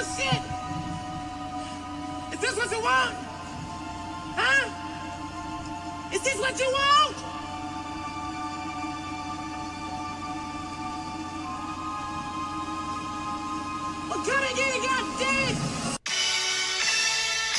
your shit. Is this what you want? Huh? Is this what you want? Well, come and get it, goddamn.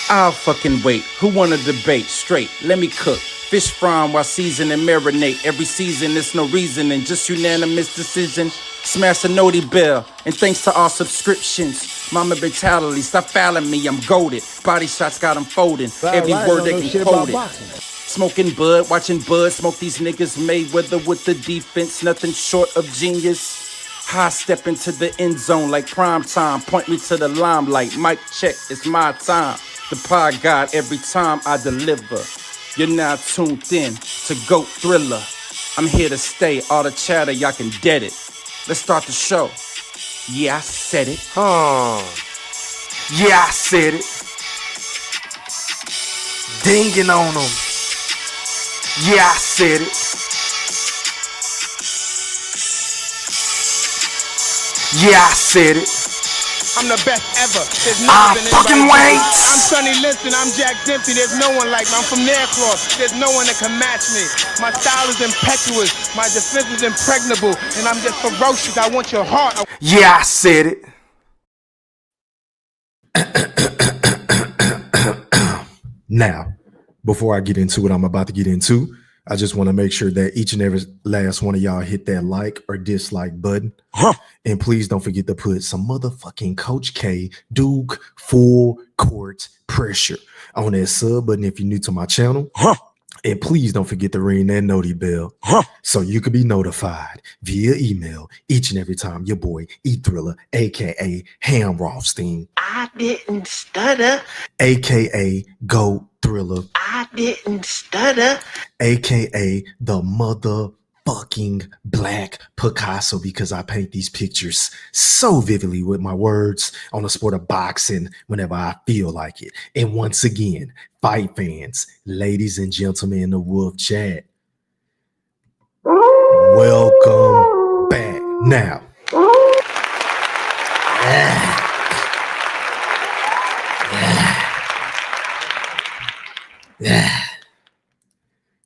I'll fucking wait. Who wanna debate? Straight, let me cook. Fish frying while season and marinate. Every season, there's no reasoning, just unanimous decision. Smash the noti bell, and thanks to all subscriptions. Mama mentality, stop fouling me, I'm goated. Body shots got them folding. Every word they can quote it. Smoking bud, watching bud, smoke these niggas Mayweather with the defense, nothing short of genius. High step into the end zone like prime time. Point me to the limelight. Mic check, it's my time. The pod god every time I deliver. You're now tuned in to GOAT Thriller. I'm here to stay. All the chatter, y'all can dead it. Let's start the show. Yeah, I said it. Yeah, I said it. Dinging on them. Yeah, I said it. Yeah, I said it. I'm the best ever. There's I never been fucking anybody. wait. I'm Sonny Liston. I'm Jack Dempsey. There's no one like me. I'm from Nairclaw. There's no one that can match me. My style is impetuous. My defense is impregnable. And I'm just ferocious. I want your heart. Yeah, I said it. Now, before I get into what I'm about to get into, I just want to make sure that each and every last one of y'all hit that like or dislike button. And please don't forget to put some motherfucking Coach K Duke full court pressure on that sub button if you're new to my channel. And please don't forget to ring that noti bell so you can be notified via email each and every time your boy E-Thriller, a.k.a. Ham Rothstein. I didn't stutter. A.k.a. GOAT Thriller. I didn't stutter. A.k.a. the motherfucking Black Picasso, because I paint these pictures so vividly with my words on the sport of boxing whenever I feel like it. And once again, fight fans, ladies and gentlemen in the Wolf Chat, welcome back. Now,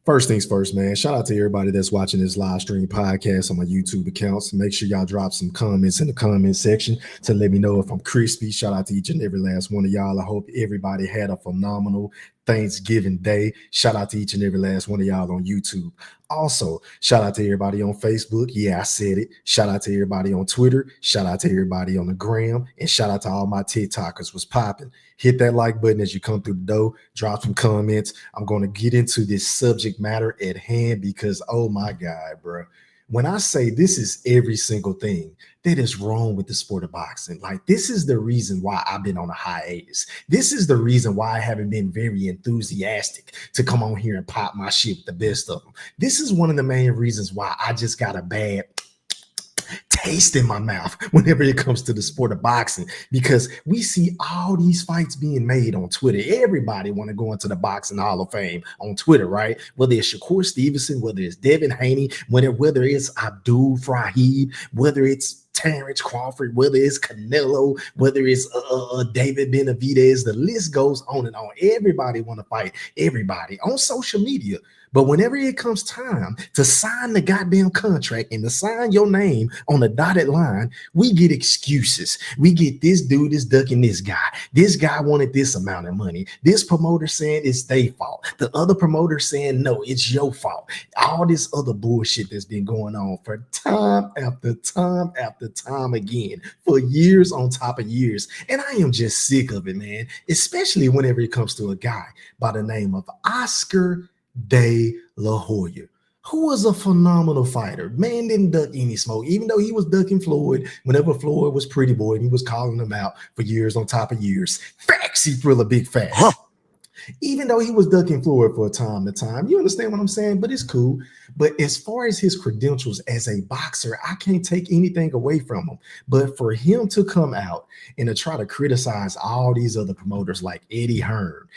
first things first, man. Shout out to everybody that's watching this live stream podcast on my YouTube accounts. Make sure y'all drop some comments in the comment section to let me know if I'm crispy. Shout out to each and every last one of y'all. I hope everybody had a phenomenal Thanksgiving Day. Shout out to each and every last one of y'all on YouTube. Also, shout out to everybody on Facebook. Yeah, I said it. Shout out to everybody on Twitter. Shout out to everybody on the gram. And shout out to all my TikTokers. Was popping. Hit that like button as you come through the door. Drop some comments. I'm going to get into this subject matter at hand because, oh my God, bro. When I say this is every single thing that is wrong with the sport of boxing, like this is the reason why I've been on a hiatus. This is the reason why I haven't been very enthusiastic to come on here and pop my shit with the best of them. This is one of the main reasons why I just got a bad taste in my mouth whenever it comes to the sport of boxing, because we see all these fights being made on Twitter. Everybody want to go into the Boxing Hall of Fame on Twitter, right? Whether it's Shakur Stevenson, whether it's Devin Haney, whether it's Abdul Fahid, whether it's Terrence Crawford, whether it's Canelo, whether it's David Benavidez, the list goes on and on. Everybody want to fight everybody on social media. But whenever it comes time to sign the goddamn contract and to sign your name on the dotted line, we get excuses. We get this dude is ducking this guy. This guy wanted this amount of money. This promoter saying it's their fault. The other promoter saying, no, it's your fault. All this other bullshit that's been going on for time after time after time again, for years on top of years. And I am just sick of it, man, especially whenever it comes to a guy by the name of Oscar De La Hoya, who was a phenomenal fighter. Man didn't duck any smoke, even though he was ducking Floyd whenever Floyd was pretty boy, and he was calling him out for years on top of years. Facts, he Thriller big facts. Even though he was ducking Floyd for a time to time. You understand what I'm saying? But it's cool. But as far as his credentials as a boxer, I can't take anything away from him. But for him to come out and to try to criticize all these other promoters like Eddie Hearn,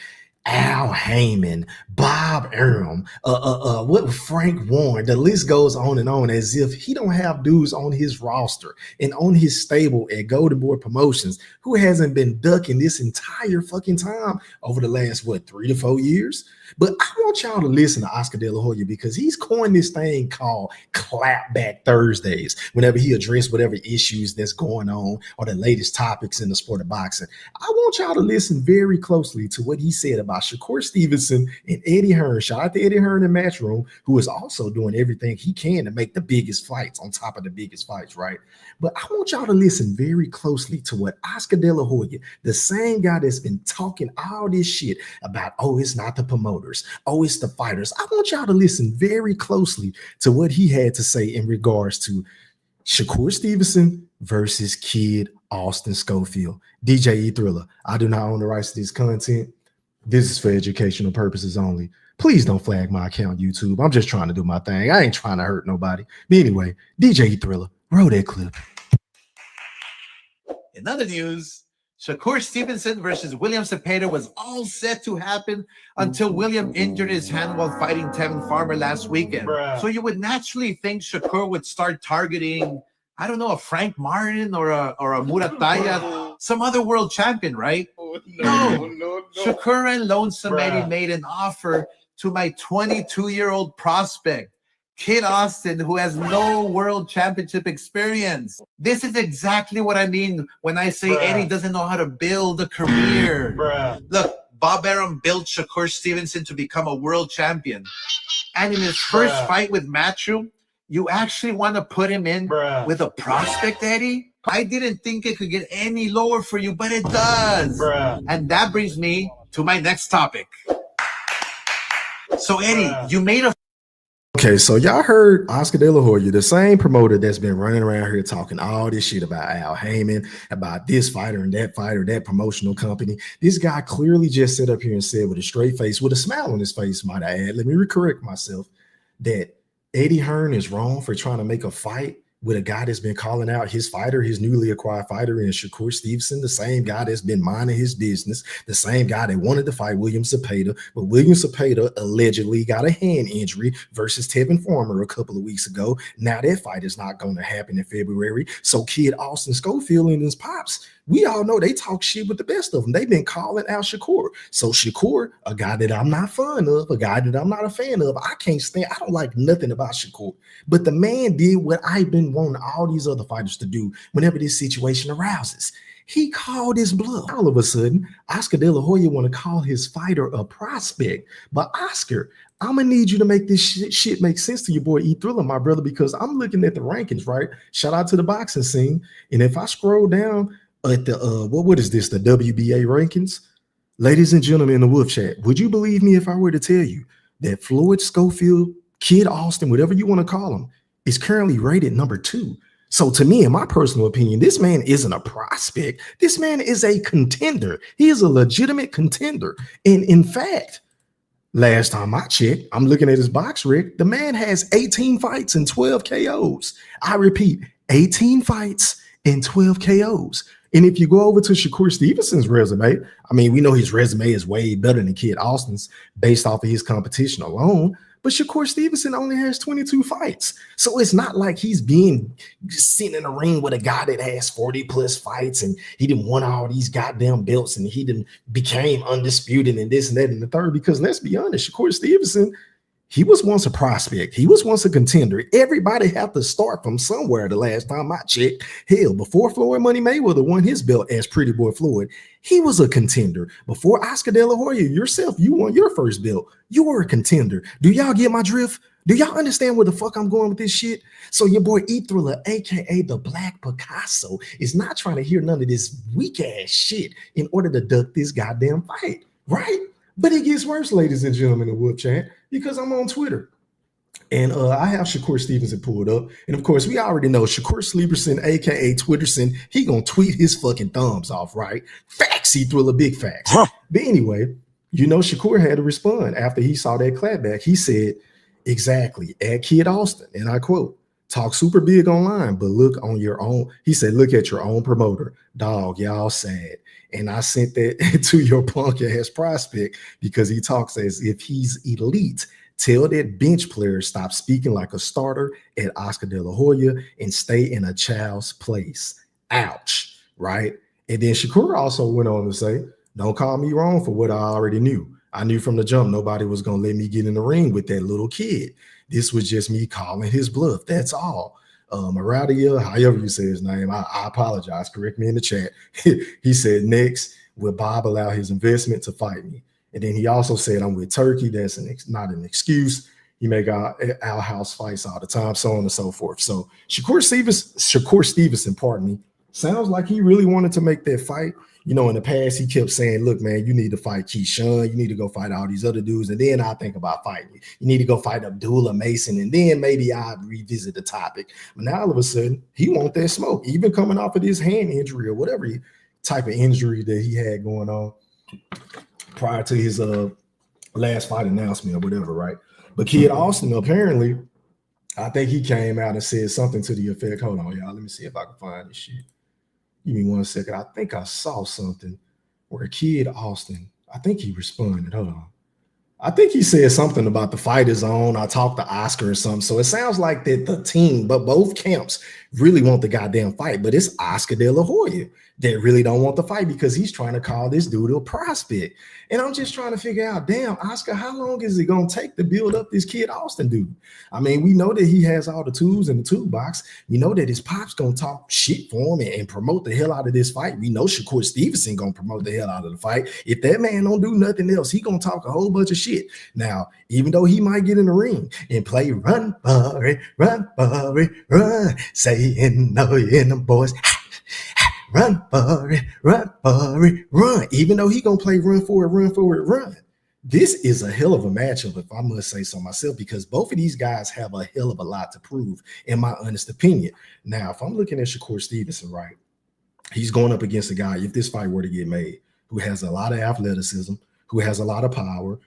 Al Heyman, Bob Arum, what Frank Warren. The list goes on and on, as if he don't have dudes on his roster and on his stable at Golden Boy Promotions who hasn't been ducking this entire fucking time over the last 3 to 4 years. But I want y'all to listen to Oscar De La Hoya because he's coined this thing called Clapback Thursdays whenever he addressed whatever issues that's going on or the latest topics in the sport of boxing. I want y'all to listen very closely to what he said about Shakur Stevenson and Eddie Hearn. Shout out to Eddie Hearn in Matchroom, who is also doing everything he can to make the biggest fights on top of the biggest fights, right? But I want y'all to listen very closely to what Oscar De La Hoya, the same guy that's been talking all this shit about, oh, it's not the promoters, oh, it's the fighters. I want y'all to listen very closely to what he had to say in regards to Shakur Stevenson versus Kid Austin Schofield. DJ E Thriller, I do not own the rights to this content. This is for educational purposes only. Please don't flag my account, YouTube. I'm just trying to do my thing. I ain't trying to hurt nobody. But anyway, DJ E Thriller, roll that clip. In other news, Shakur Stevenson versus William Cepeda was all set to happen until William injured his hand while fighting Tevin Farmer last weekend. So you would naturally think Shakur would start targeting, I don't know, a Frank Martin or a Murataya, some other world champion, right? No. Shakur and Lonesome Eddie made an offer to my 22-year-old prospect, Kid Austin, who has no world championship experience. This is exactly what I mean when I say Eddie doesn't know how to build a career. Look, Bob Arum built Shakur Stevenson to become a world champion. And in his first fight with Matchroom, you actually want to put him in with a prospect, Eddie? I didn't think it could get any lower for you, but it does. And that brings me to my next topic. So, Eddie, you made a... Okay, so y'all heard Oscar De La Hoya, the same promoter that's been running around here talking all this shit about Al Heyman, about this fighter, that promotional company. This guy clearly just sat up here and said with a straight face, with a smile on his face, might I add, let me correct myself, that Eddie Hearn is wrong for trying to make a fight with a guy that's been calling out his fighter, his newly acquired fighter, and Shakur Stevenson, the same guy that's been minding his business, the same guy that wanted to fight William Cepeda, but William Cepeda allegedly got a hand injury versus Tevin Farmer a couple of weeks ago. Now that fight is not going to happen in February. So Kid Austin Schofield and his pops, we all know they talk shit with the best of them. They've been calling out Shakur. So Shakur, a guy that I'm not fond of, a guy that I'm not a fan of, I don't like nothing about Shakur. But the man did what I've been wanting all these other fighters to do whenever this situation arouses. He called his bluff. All of a sudden, Oscar De La Hoya want to call his fighter a prospect. But Oscar, I'm going to need you to make this shit make sense to your boy E Thriller, my brother, because I'm looking at the rankings, right? Shout out to the boxing scene. And if I scroll down at the, what is this, the WBA rankings? Ladies and gentlemen in the Wolf Chat, would you believe me if I were to tell you that Floyd Schofield, Kid Austin, whatever you want to call him, is currently rated number 2? So to me, in my personal opinion, this man isn't a prospect. This man is a contender. He is a legitimate contender. And in fact, last time I checked, I'm looking at his box rec, the man has 18 fights and 12 KOs. I repeat, 18 fights and 12 KOs. And if you go over to Shakur Stevenson's resume, I mean, we know his resume is way better than Kid Austin's based off of his competition alone. But Shakur Stevenson only has 22 fights. So it's not like he's being sitting in a ring with a guy that has 40 plus fights and he didn't won all these goddamn belts and he didn't became undisputed and this and that and the third. Because let's be honest, Shakur Stevenson, he was once a prospect. He was once a contender. Everybody had to start from somewhere the last time I checked. Hell, before Floyd Money Mayweather won his belt as Pretty Boy Floyd, he was a contender. Before Oscar De La Hoya, yourself, you won your first belt. You were a contender. Do y'all get my drift? Do y'all understand where the fuck I'm going with this shit? So your boy E Thriller, aka the Black Picasso, is not trying to hear none of this weak ass shit in order to duck this goddamn fight, right? But it gets worse, ladies and gentlemen in the Wolf Chat, because I'm on Twitter. And I have Shakur Stevenson pulled up. And of course, we already know Shakur Stevenson, aka Twitterson, he gonna tweet his fucking thumbs off, right? Facts, E Thriller, big facts. But anyway, you know, Shakur had to respond after he saw that clapback. He said, exactly, at Kid Austin, and I quote, talk super big online, but look on your own. He said, look at your own promoter. Dog, y'all sad. And I sent that to your punk ass prospect because he talks as if he's elite. Tell that bench player stop speaking like a starter at Oscar De La Hoya and stay in a child's place. Ouch. Right? And then Shakur also went on to say, don't call me wrong for what I already knew. I knew from the jump nobody was going to let me get in the ring with that little kid. This was just me calling his bluff. That's all. Maradia, however you say his name, I apologize. Correct me in the chat. He said, next, will Bob allow his investment to fight me? And then he also said, I'm with Turkey. That's not an excuse. He make our house fights all the time, so on and so forth. So Shakur Stevenson, pardon me, sounds like he really wanted to make that fight. You know, in the past, he kept saying, look, man, you need to fight Keyshawn. You need to go fight all these other dudes. And then I'll think about fighting you. You need to go fight Abdullah Mason. And then maybe I'll revisit the topic. But now all of a sudden, he wants that smoke, even coming off of this hand injury or whatever type of injury that he had going on prior to his last fight announcement or whatever, right? But Kid Austin, apparently, I think he came out and said something to the effect, hold on, y'all, let me see if I can find this shit. Give me 1 second. I think I saw something where Kid Austin, I think he responded. Hold on. I think he said something about the fight is on. I talked to Oscar or something. So it sounds like that the team, but both camps really want the goddamn fight. But it's Oscar De La Hoya that really don't want the fight because he's trying to call this dude a prospect. And I'm just trying to figure out, damn, Oscar, how long is it going to take to build up this Kid Austin dude? I mean, we know that he has all the tools in the toolbox. We know that his pop's going to talk shit for him and promote the hell out of this fight. We know Shakur Stevenson going to promote the hell out of the fight. If that man don't do nothing else, he going to talk a whole bunch of shit. Now, even though he might get in the ring and play run for it, run, saying no in the boys. Run for it, run. Even though he gonna play run for it, run. This is a hell of a matchup, if I must say so myself, because both of these guys have a hell of a lot to prove, in my honest opinion. Now, if I'm looking at Shakur Stevenson, right, he's going up against a guy, if this fight were to get made, who has a lot of athleticism, who has a lot of power.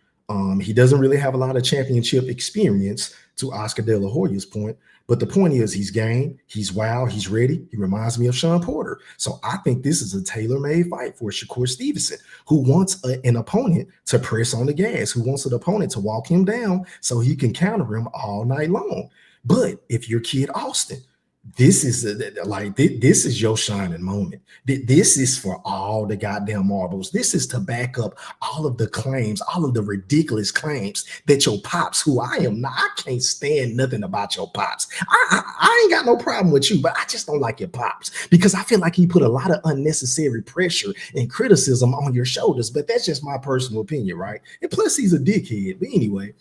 He doesn't really have a lot of championship experience, to Oscar De La Hoya's point. But the point is, he's game, he's wild, he's ready. He reminds me of Sean Porter. So I think this is a tailor-made fight for Shakur Stevenson, who wants an opponent to press on the gas, who wants an opponent to walk him down so he can counter him all night long. But if you're Kid Austin, this is this is your shining moment. This is for all the goddamn marbles. This is to back up all of the claims, all of the ridiculous claims that your pops, who I am not, I can't stand nothing about your pops. I ain't got no problem with you, but I just don't like your pops because I feel like he put a lot of unnecessary pressure and criticism on your shoulders. But that's just my personal opinion, right? And plus, he's a dickhead. But anyway,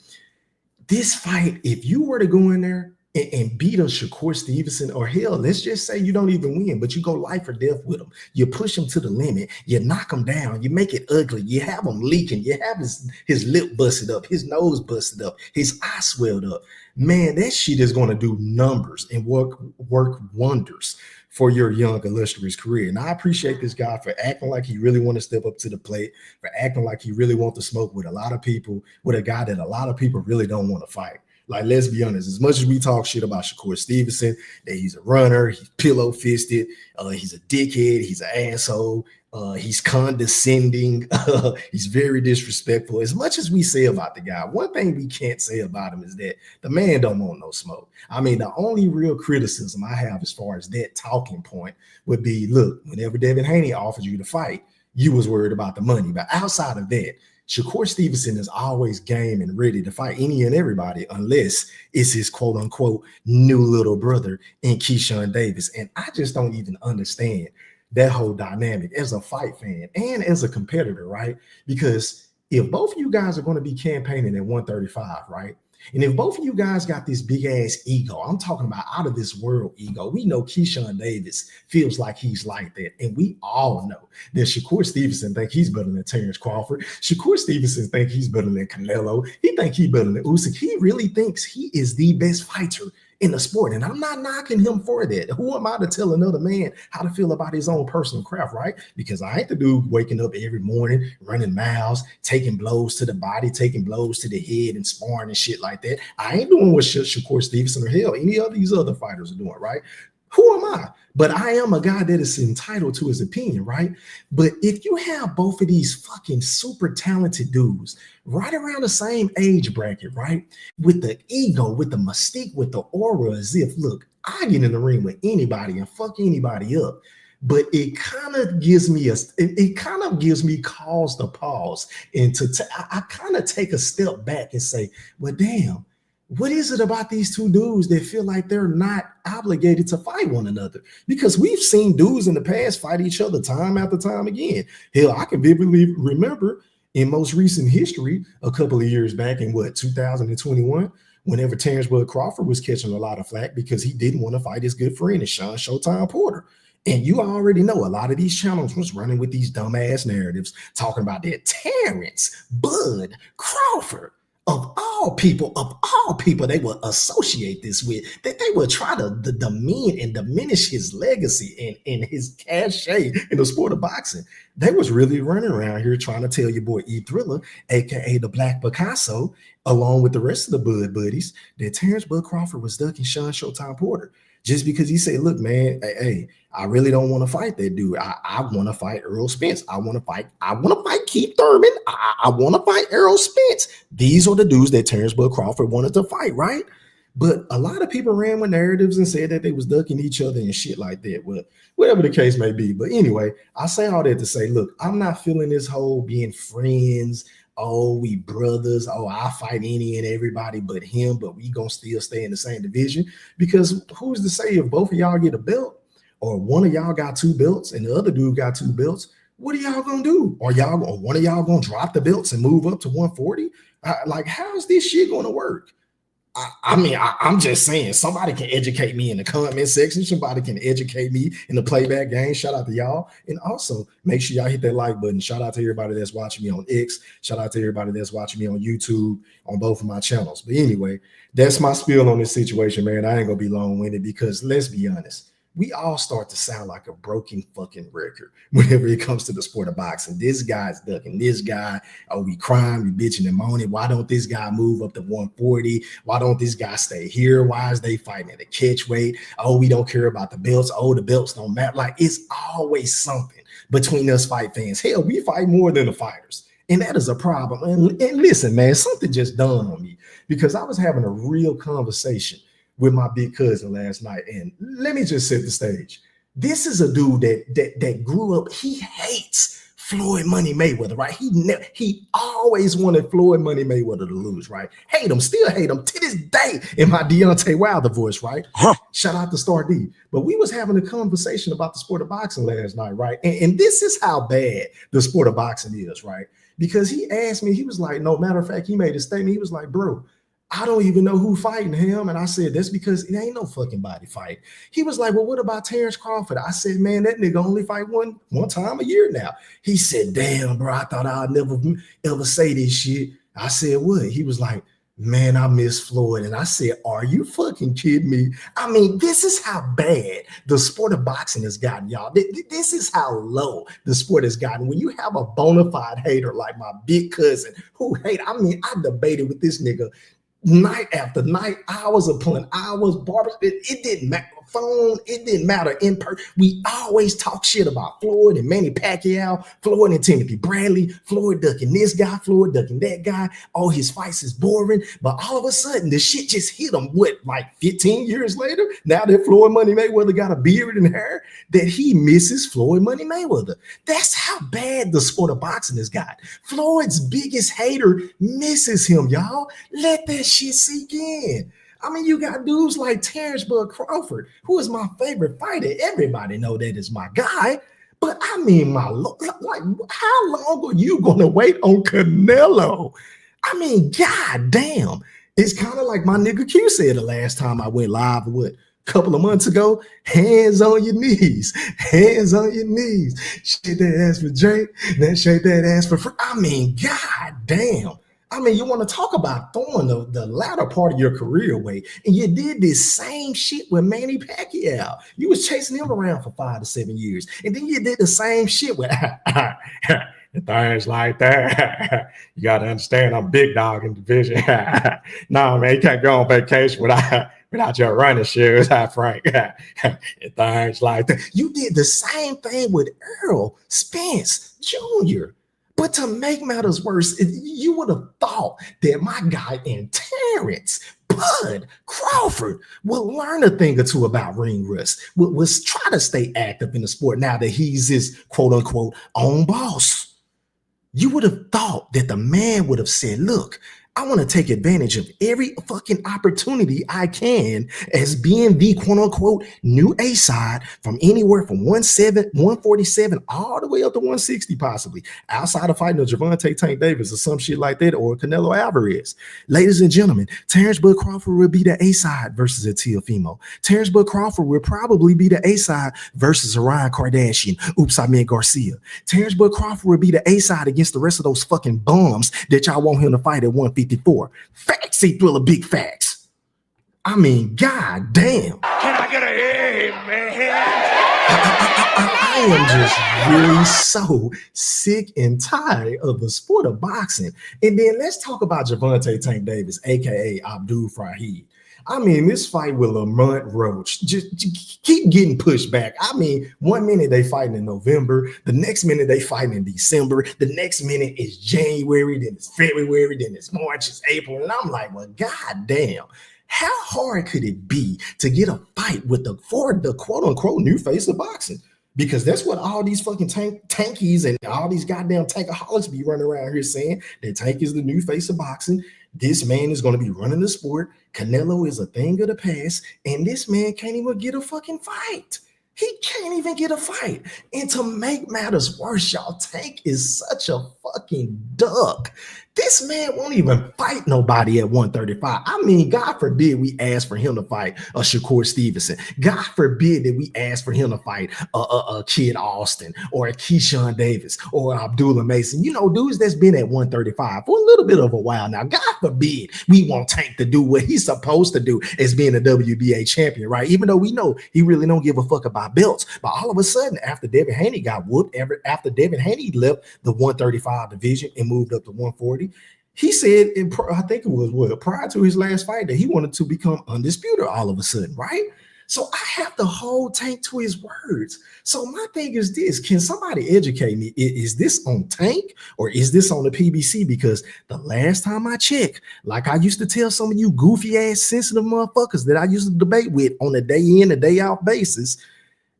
this fight, if you were to go in there and beat a Shakur Stevenson, or hell, let's just say you don't even win, but you go life or death with him. You push him to the limit. You knock him down. You make it ugly. You have him leaking. You have his lip busted up, his nose busted up, his eye swelled up. Man, that shit is going to do numbers and work wonders for your young, illustrious career. And I appreciate this guy for acting like he really want to step up to the plate, for acting like he really want to smoke with a lot of people, with a guy that a lot of people really don't want to fight. Like, let's be honest, as much as we talk shit about Shakur Stevenson, that he's a runner, he's pillow-fisted, he's a dickhead, he's an asshole, he's condescending, he's very disrespectful. As much as we say about the guy, one thing we can't say about him is that the man don't want no smoke. I mean, the only real criticism I have as far as that talking point would be, look, whenever Devin Haney offered you to fight, you was worried about the money. But outside of that, Shakur Stevenson is always game and ready to fight any and everybody, unless it's his quote unquote new little brother in Keyshawn Davis. And I just don't even understand that whole dynamic as a fight fan and as a competitor, right? Because if both of you guys are going to be campaigning at 135, right? And if both of you guys got this big ass ego, I'm talking about out of this world ego. We know Keyshawn Davis feels like he's like that. And we all know that Shakur Stevenson think he's better than Terrence Crawford. Shakur Stevenson think he's better than Canelo. He think he's better than Usyk. He really thinks he is the best fighter in the sport. And I'm not knocking him for that. Who am I to tell another man how to feel about his own personal craft, right? Because I ain't the dude waking up every morning, running miles, taking blows to the body, taking blows to the head and sparring and shit like that. I ain't doing what Shakur Stevenson or hell, any of these other fighters are doing, right? Who am I? But I am a guy that is entitled to his opinion, right? But if you have both of these fucking super talented dudes right around the same age bracket, right? With the ego, with the mystique, with the aura, as if, look, I get in the ring with anybody and fuck anybody up. But it kind of gives me cause to pause and I kind of take a step back and say, well, damn, what is it about these two dudes that feel like they're not obligated to fight one another? Because we've seen dudes in the past fight each other time after time again. Hell, I can vividly remember in most recent history, a couple of years back in 2021, whenever Terrence Bud Crawford was catching a lot of flack because he didn't want to fight his good friend, Sean Showtime Porter. And you already know a lot of these channels was running with these dumbass narratives talking about that Terrence Bud Crawford. Of all people, they will associate this with, that they will try to demean and diminish his legacy and his cachet in the sport of boxing. They was really running around here trying to tell your boy E Thriller, aka the Black Picasso, along with the rest of the Bud buddies, that Terrence Bud Crawford was ducking Sean Showtime Porter. Just because he said, look, man, hey, I really don't want to fight that dude. I want to fight Errol Spence. I want to fight Keith Thurman. I want to fight Errol Spence. These are the dudes that Terrence Bud Crawford wanted to fight, right? But a lot of people ran with narratives and said that they was ducking each other and shit like that. Well, whatever the case may be. But anyway, I say all that to say, look, I'm not feeling this whole being friends. Oh, we brothers. Oh, I fight any and everybody but him, but we gonna still stay in the same division. Because who's to say if both of y'all get a belt or one of y'all got two belts and the other dude got two belts, what are y'all gonna do? Or one of y'all gonna drop the belts and move up to 140? Like, how's this shit gonna work? I'm just saying, somebody can educate me in the comment section. Somebody can educate me in the playback game. Shout out to y'all. And also make sure y'all hit that like button. Shout out to everybody that's watching me on X. Shout out to everybody that's watching me on YouTube on both of my channels. But anyway, that's my spiel on this situation, man. I ain't gonna be long-winded because let's be honest. We all start to sound like a broken fucking record whenever it comes to the sport of boxing. This guy's ducking this guy. Oh, we crying, we bitching and moaning. Why don't this guy move up to 140? Why don't this guy stay here? Why is they fighting at a catch weight? Oh, we don't care about the belts. Oh, the belts don't matter. Like, it's always something between us fight fans. Hell, we fight more than the fighters. And that is a problem. And listen, man, something just dawned on me because I was having a real conversation with my big cousin last night. And let me just set the stage. This is a dude that grew up, he hates Floyd Money Mayweather, right? He always wanted Floyd Money Mayweather to lose, right? Hate him, still hate him to this day in my Deontay Wilder voice, right? Shout out to Star D. But we was having a conversation about the sport of boxing last night, right? And this is how bad the sport of boxing is, right? Because he asked me, he was like, no, matter of fact, he made a statement. He was like, bro, I don't even know who fighting him. And I said, that's because it ain't no fucking body fight. He was like, well, what about Terrence Crawford? I said, man, that nigga only fight one time a year now. He said, damn, bro, I thought I'd never ever say this shit. I said, what? He was like, man, I miss Floyd. And I said, are you fucking kidding me? I mean, this is how bad the sport of boxing has gotten, y'all. This is how low the sport has gotten. When you have a bona fide hater like my big cousin who hate, I mean, I debated with this nigga night after night, hours upon hours, it didn't matter. Phone, it didn't matter in person. We always talk shit about Floyd and Manny Pacquiao, Floyd and Timothy Bradley, Floyd ducking this guy, Floyd ducking that guy. All his fights is boring. But all of a sudden, the shit just hit him, like 15 years later, now that Floyd Money Mayweather got a beard and hair, that he misses Floyd Money Mayweather. That's how bad the sport of boxing has got. Floyd's biggest hater misses him, y'all. Let that shit sink in. I mean, you got dudes like Terrence Bud Crawford, who is my favorite fighter. Everybody know that is my guy. But I mean, like, how long are you going to wait on Canelo? I mean, goddamn. It's kind of like my nigga Q said the last time I went live, a couple of months ago, hands on your knees, hands on your knees. Shake that ass for Drake, then shake that ass for free. I mean, goddamn. I mean, you want to talk about throwing the latter part of your career away, and you did this same shit with Manny Pacquiao. You was chasing him around for 5 to 7 years, and then you did the same shit with things like that. You got to understand, I'm big dog in the division. No, man, you can't go on vacation without your running shoes, Frank. And things like that. You did the same thing with Earl Spence Jr. But to make matters worse, you would have thought that my guy in Terrence Bud Crawford will learn a thing or two about ring rust, will try to stay active in the sport now that he's his quote unquote own boss. You would have thought that the man would have said, look, I want to take advantage of every fucking opportunity I can as being the quote unquote new A side from anywhere from 147 all the way up to 160, possibly outside of fighting a Gervonta Tank Davis or some shit like that, or Canelo Alvarez. Ladies and gentlemen, Terrence Bud Crawford will be the A side versus a Teofimo. Terrence Bud Crawford will probably be the A side versus Ryan Kardashian. Oops, I meant Garcia. Terrence Bud Crawford will be the A side against the rest of those fucking bums that y'all want him to fight at 154. Facts, see Thriller, big facts. I mean, god damn. Can I get a amen? I am just really so sick and tired of the sport of boxing. And then let's talk about Gervonta Tank Davis, aka Abdul Fahid. I mean, this fight with Lamont Roach just keep getting pushed back. I mean, 1 minute they fighting in November, the next minute they fighting in December, the next minute is January, then it's February, then it's March, it's April, and I'm like, well, goddamn. How hard could it be to get a fight with the quote unquote new face of boxing? Because that's what all these fucking tankies and all these goddamn tankaholics be running around here saying, that Tank is the new face of boxing. This man is going to be running the sport. Canelo is a thing of the past, and this man can't even get a fucking fight. He can't even get a fight. And to make matters worse, y'all, Tank is such a fucking duck. This man won't even fight nobody at 135. I mean, God forbid we ask for him to fight a Shakur Stevenson. God forbid that we ask for him to fight a Kid Austin or a Keyshawn Davis or Abdullah Mason. You know, dudes that's been at 135 for a little bit of a while now. God forbid we want Tank to do what he's supposed to do as being a WBA champion, right? Even though we know he really don't give a fuck about belts. But all of a sudden, after Devin Haney got whooped, after Devin Haney left the 135 division and moved up to 140, he said, I think it was prior to his last fight, that he wanted to become undisputed all of a sudden, right? So I have to hold Tank to his words. So my thing is this: can somebody educate me? Is this on Tank or is this on the PBC? Because the last time I checked, like I used to tell some of you goofy ass sensitive motherfuckers that I used to debate with on a day in, a day out basis,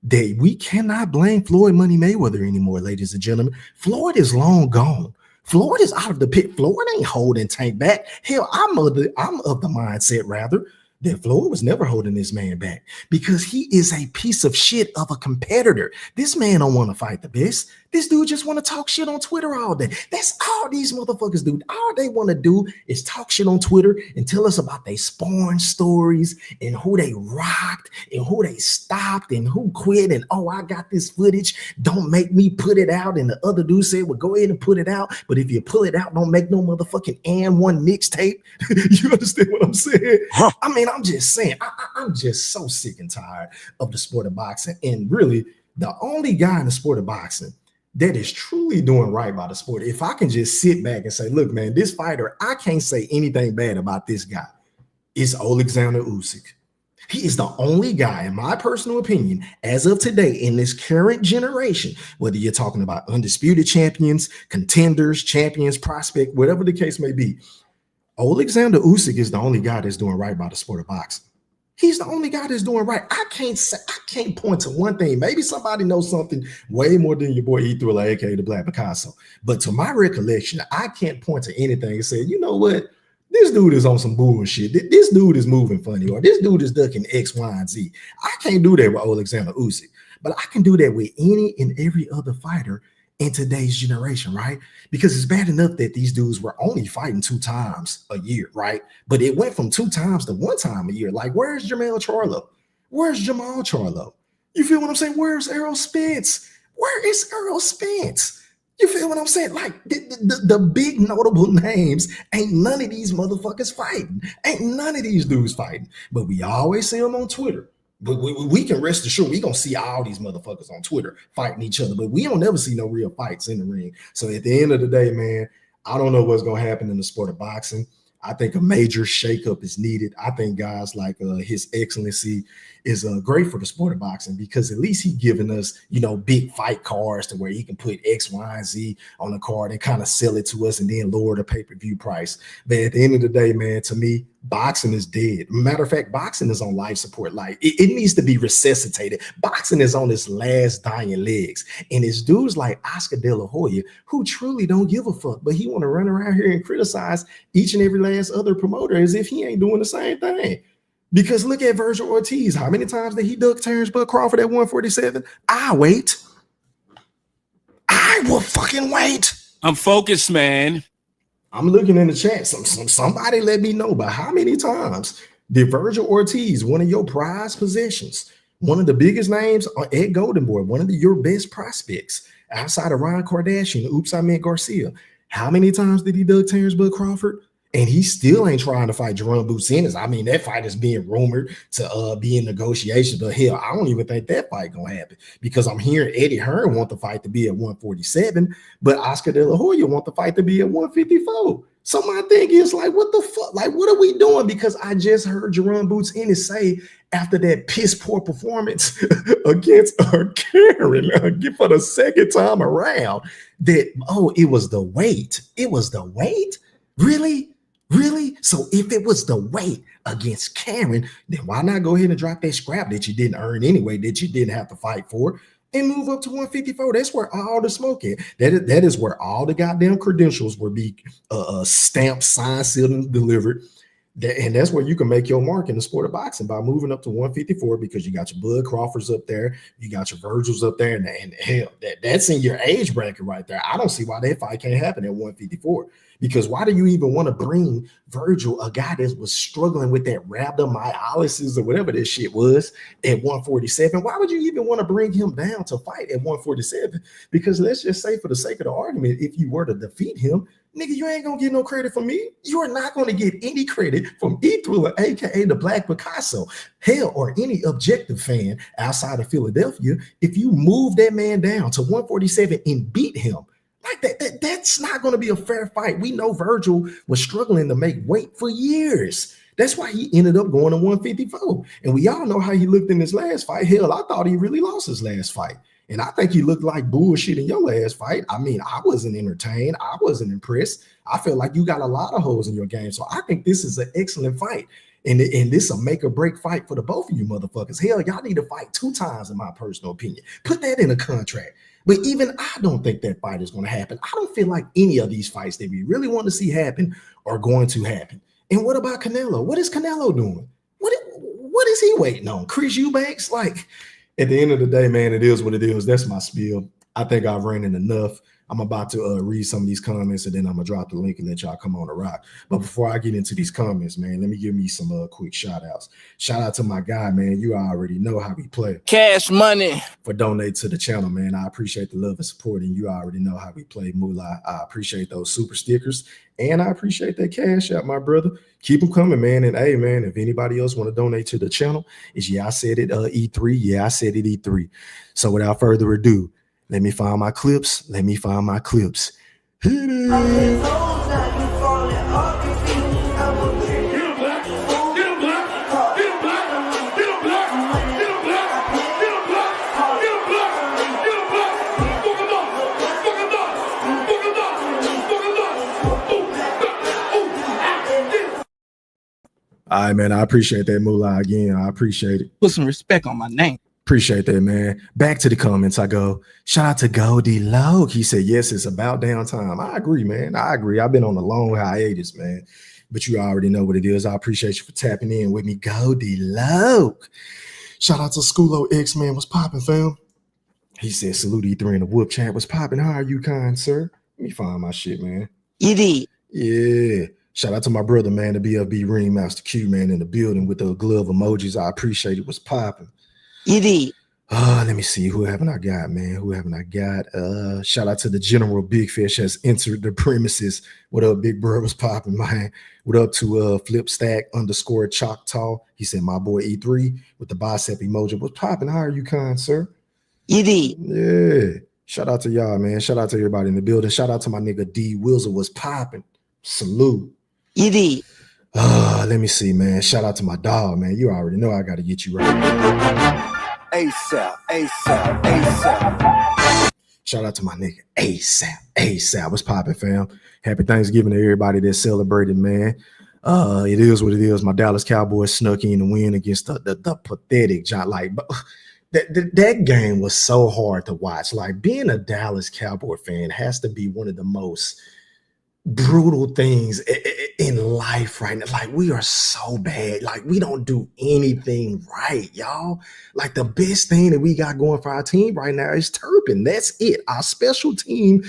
that we cannot blame Floyd Money Mayweather anymore, ladies and gentlemen. Floyd is long gone. Floyd is out of the pit. Floyd ain't holding Tank back. Hell, I'm of the mindset, rather, that Floyd was never holding this man back because he is a piece of shit of a competitor. This man don't want to fight the best. This dude just want to talk shit on Twitter all day. That's all these motherfuckers do. All they want to do is talk shit on Twitter and tell us about their spawn stories and who they rocked and who they stopped and who quit. And, oh, I got this footage. Don't make me put it out. And the other dude said, well, go ahead and put it out. But if you pull it out, don't make no motherfucking and one mixtape. You understand what I'm saying? Huh. I mean, I'm just saying, I'm just so sick and tired of the sport of boxing. And really, the only guy in the sport of boxing that is truly doing right by the sport, if I can just sit back and say, look, man, this fighter, I can't say anything bad about this guy, it's Alexander Usyk. He is the only guy, in my personal opinion, as of today, in this current generation, whether you're talking about undisputed champions, contenders, champions, prospect, whatever the case may be, Alexander Usyk is the only guy that's doing right by the sport of boxing. He's the only guy that's doing right. I can't point to one thing. Maybe somebody knows something way more than your boy E Thriller, aka the Black Picasso. But to my recollection, I can't point to anything and say, you know what? This dude is on some bullshit. This dude is moving funny, or this dude is ducking X, Y, and Z. I can't do that with Alexander Usyk, but I can do that with any and every other fighter in today's generation, right? Because it's bad enough that these dudes were only fighting 2 times a year, right? But it went from 2 times to 1 time a year. Like, where's Jamal Charlo? Where's Jamal Charlo? You feel what I'm saying? Where's Errol Spence? Where is Errol Spence? You feel what I'm saying? Like the big notable names, ain't none of these motherfuckers fighting. Ain't none of these dudes fighting. But we always see them on Twitter. But we can rest assured we gonna see all these motherfuckers on Twitter fighting each other. But we don't never see no real fights in the ring. So at the end of the day, man, I don't know what's gonna happen in the sport of boxing. I think a major shakeup is needed. I think guys like His Excellency is great for the sport of boxing because at least he giving us, big fight cards to where he can put X, Y, and Z on the card and kind of sell it to us and then lower the pay-per-view price. But at the end of the day, man, to me, boxing is dead. Matter of fact, boxing is on life support. Like it needs to be resuscitated. Boxing is on its last dying legs. And it's dudes like Oscar De La Hoya who truly don't give a fuck, but he want to run around here and criticize each and every last other promoter as if he ain't doing the same thing. Because look at Virgil Ortiz. How many times did he duck Terrence Bud Crawford at 147? I wait. I will fucking wait. I'm focused, man. I'm looking in the chat. Somebody let me know, but how many times did Virgil Ortiz, one of your prized possessions, one of the biggest names at Golden Boy, one of your best prospects outside of Ron Kardashian, oops, I meant Garcia, how many times did he duck Terrence Bud Crawford? And he still ain't trying to fight Jerome Bucenas. I mean, that fight is being rumored to be in negotiations, but hell, I don't even think that fight gonna happen because I'm hearing Eddie Hearn want the fight to be at 147, but Oscar De La Hoya want the fight to be at 154. So my thing is like, what the fuck? Like, what are we doing? Because I just heard Jerome Bucenas say after that piss poor performance against Karen for the second time around that, it was the weight. It was the weight? Really? Really? So if it was the weight against Karen, then why not go ahead and drop that scrap that you didn't earn anyway, that you didn't have to fight for, and move up to 154? That's where all the smoke is. That is where all the goddamn credentials will be stamped, signed, sealed, and delivered. And that's where you can make your mark in the sport of boxing by moving up to 154 because you got your Bud Crawfords up there, you got your Virgils up there, and hell, that's in your age bracket right there. I don't see why that fight can't happen at 154. Because why do you even want to bring Virgil, a guy that was struggling with that rhabdomyolysis or whatever this shit was, at 147? Why would you even want to bring him down to fight at 147? Because let's just say, for the sake of the argument, if you were to defeat him, nigga, you ain't gonna get no credit from me. You are not gonna get any credit from E-Thriller, aka the Black Picasso, hell, or any objective fan outside of Philadelphia if you move that man down to 147 and beat him. Like that's not going to be a fair fight. We know Virgil was struggling to make weight for years. That's why he ended up going to 154. And we all know how he looked in his last fight. Hell, I thought he really lost his last fight. And I think he looked like bullshit in your last fight. I mean, I wasn't entertained. I wasn't impressed. I feel like you got a lot of holes in your game. So I think this is an excellent fight. And this is a make or break fight for the both of you motherfuckers. Hell, y'all need to fight 2 times, in my personal opinion. Put that in a contract. But even I don't think that fight is going to happen. I don't feel like any of these fights that we really want to see happen are going to happen. And what about Canelo? What is Canelo doing? What is he waiting on? Chris Eubanks? Like, at the end of the day, man, it is what it is. That's my spiel. I think I've ranted enough. I'm about to read some of these comments, and then I'm going to drop the link and let y'all come on the rock. But before I get into these comments, man, let me give me some quick shout-outs. Shout out to my guy, man. You already know how we play. Cash money. For donate to the channel, man. I appreciate the love and support, and you already know how we play, Moolah. I appreciate those super stickers, and I appreciate that cash out, my brother. Keep them coming, man. And hey, man, if anybody else want to donate to the channel, I said it, E3. Yeah, I said it, E3. So without further ado, let me find my clips. Hit it. All right, man. I appreciate that, Moolah. Again, I appreciate it. Put some respect on my name. Appreciate that, man. Back to the comments. I go, shout out to Goldie Loke. He said, yes, it's about damn time. I agree, man. I agree. I've been on a long hiatus, man. But you already know what it is. I appreciate you for tapping in with me, Goldie Loke. Shout out to Schoolo X, man. What's popping, fam? He said, salute E3 in the whoop chat. What's popping? How are you, kind sir? Let me find my shit, man. Yeah. Shout out to my brother, man, the BFB Ringmaster Q, man, in the building with the glove emojis. I appreciate it. What's popping? Let me see. Who haven't I got, man? Who haven't I got? Shout out to the General Big Fish has entered the premises. What up, Big Bro? Was popping, man. What up to Flip Stack _ Choctaw? He said, my boy E3 with the bicep emoji. What's popping? How are you, kind sir? Yiddy. Yeah. Shout out to y'all, man. Shout out to everybody in the building. Shout out to my nigga D Wilson was popping. Salute. Yiddy. Let me see, man. Shout out to my dog, man. You already know I got to get you right. ASAP, ASAP, ASAP. Shout out to my nigga ASAP. What's popping, fam? Happy Thanksgiving to everybody that celebrated, man. It is what it is. My Dallas Cowboys snuck in the win against the pathetic John. Like that game was so hard to watch. Like being a Dallas Cowboy fan has to be one of the most brutal things in life right now. Like we are so bad. Like we don't do anything right, y'all. Like the best thing that we got going for our team right now is Turpin. That's it. Our special team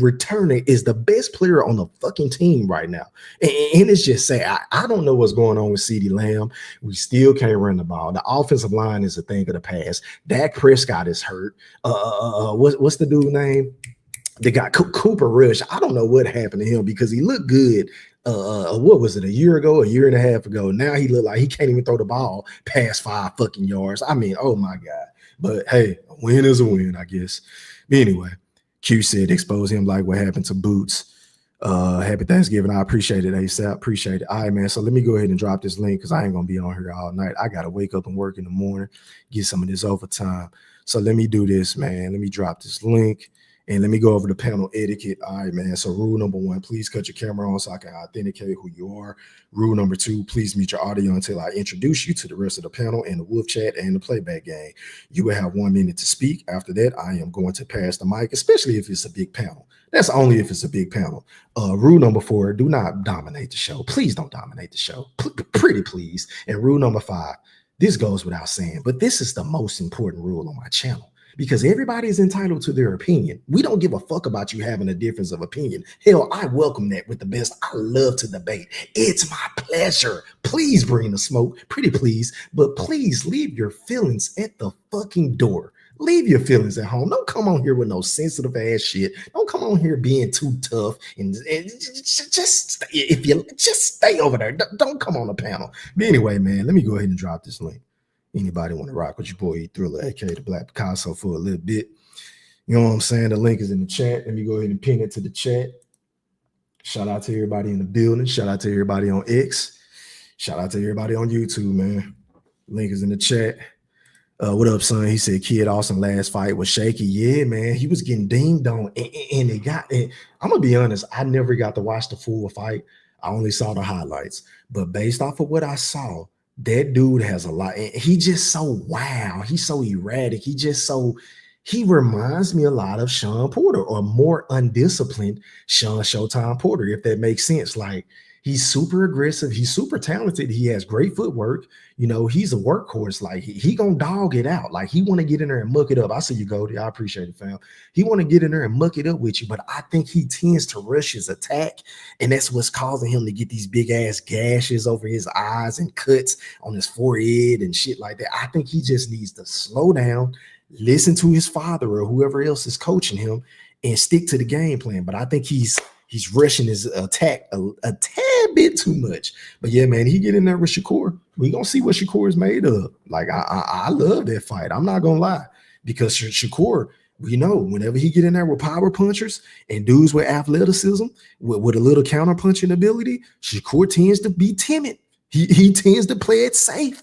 returning is the best player on the fucking team right now. And it's just say I don't know what's going on with CeeDee Lamb. We still can't run the ball. The offensive line is a thing of the past. Dak Prescott is hurt. What's the dude's name? They got Cooper Rush. I don't know what happened to him because he looked good. What was it? A year and a half ago. Now he looked like he can't even throw the ball past 5 fucking yards. I mean, oh my God. But hey, a win is a win, I guess. But anyway, Q said expose him like what happened to Boots. Happy Thanksgiving. I appreciate it, ASAP. Appreciate it. All right, man. So let me go ahead and drop this link because I ain't gonna be on here all night. I gotta wake up and work in the morning, get some of this overtime. So let me do this, man. Let me drop this link. And let me go over the panel etiquette. All right, man. So rule number 1, please cut your camera on so I can authenticate who you are. Rule number 2, please mute your audio until I introduce you to the rest of the panel and the wolf chat and the playback game. You will have 1 minute to speak. After that, I am going to pass the mic, especially if it's a big panel. That's only if it's a big panel. Rule number 4, do not dominate the show. Please don't dominate the show. Pretty please. And rule number 5, this goes without saying, but this is the most important rule on my channel. Because everybody is entitled to their opinion. We don't give a fuck about you having a difference of opinion. Hell, I welcome that with the best. I love to debate. It's my pleasure. Please bring the smoke, pretty please. But please leave your feelings at the fucking door. Leave your feelings at home. Don't come on here with no sensitive ass shit. Don't come on here being too tough and just if you just stay over there. Don't come on the panel. But anyway, man, let me go ahead and drop this link. Anybody want to rock with your boy E-Thriller, aka the Black Picasso, for a little bit? You know what I'm saying? The link is in the chat. Let me go ahead and pin it to the chat. Shout out to everybody in the building. Shout out to everybody on X. Shout out to everybody on YouTube, man. Link is in the chat. What up, son? He said Kid Austin last fight was shaky. Yeah, man. He was getting dinged on. And I'm going to be honest, I never got to watch the full fight. I only saw the highlights. But based off of what I saw, that dude has a lot. He just so wow. He's so erratic. He reminds me a lot of Sean Porter, or more undisciplined Sean Showtime Porter, if that makes sense. Like he's super aggressive. He's super talented. He has great footwork. You know, he's a workhorse. Like he gonna dog it out. Like he want to get in there and muck it up. I see you, Goldie. I appreciate it, fam. He want to get in there and muck it up with you, but I think he tends to rush his attack, and that's what's causing him to get these big ass gashes over his eyes and cuts on his forehead and shit like that. I think he just needs to slow down, listen to his father or whoever else is coaching him, and stick to the game plan. But I think he's rushing his attack a tad bit too much. But yeah, man, he get in there with Shakur. We gonna see what Shakur is made of. Like I love that fight. I'm not gonna lie, because Shakur, we know whenever he get in there with power punchers and dudes with athleticism, with a little counter punching ability, Shakur tends to be timid. He tends to play it safe.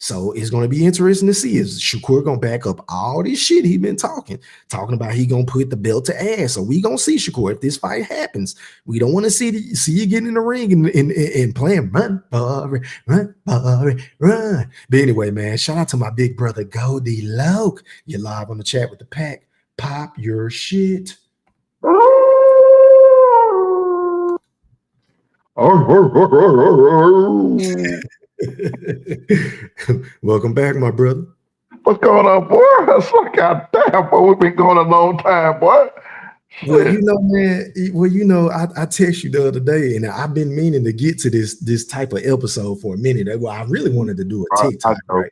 So it's going to be interesting to see, is Shakur going to back up all this shit he been talking about he going to put the belt to ass. So we going to see, Shakur, if this fight happens. We don't want to see you get in the ring and playing run, Barry, run, Barry, run. But anyway, man, shout out to my big brother, Goldie Loke. You're live on the chat with the pack. Pop your shit. Welcome back, my brother. What's going on, boy? It's like, goddamn, boy, we've been going a long time, boy. Well, you know, man. I text you the other day, and I've been meaning to get to this type of episode for a minute. Well, I really wanted to do a TikTok, right?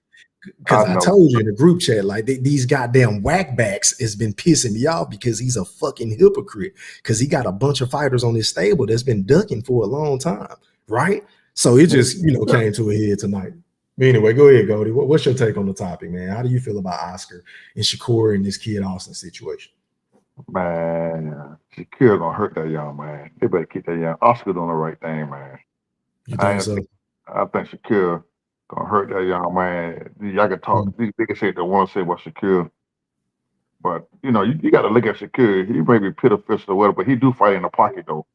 Because I told you in the group chat, like these goddamn whackbacks has been pissing me off because he's a fucking hypocrite. Because he got a bunch of fighters on his stable that's been ducking for a long time, right? So it just came to a head tonight. Anyway, go ahead, Goldie. What's your take on the topic, man? How do you feel about Oscar and Shakur and this Kid Austin situation? Man, Shakur gonna hurt that young man. They better keep that young Oscar doing the right thing, man. You think so? I think Shakur gonna hurt that young man. Y'all can talk. These niggas say they want to say about Shakur, but you got to look at Shakur. He may be pitiful or whatever, but he do fight in the pocket though.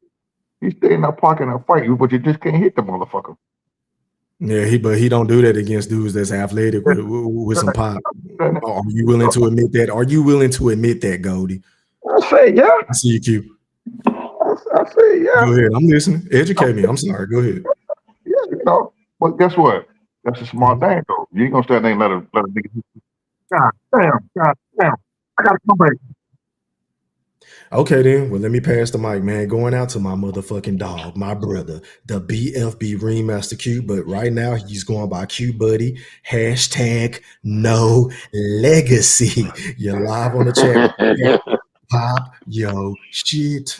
He stay in that pocket and fight you, but you just can't hit the motherfucker. Yeah, but he don't do that against dudes that's athletic with some pop. Are you willing to admit that? Are you willing to admit that, Goldie? I say yeah. I see you, Q. I say yeah. Go ahead. I'm listening. Educate me. I'm sorry. Go ahead. Yeah, but guess what? That's a smart thing though. You ain't gonna stand there and let a nigga. God damn. I gotta come back. Okay, then. Well, let me pass the mic, man. Going out to my motherfucking dog, my brother, the BFB Ringmaster Q. But right now, he's going by Q Buddy. #No legacy. You're live on the chat. Pop yo shit.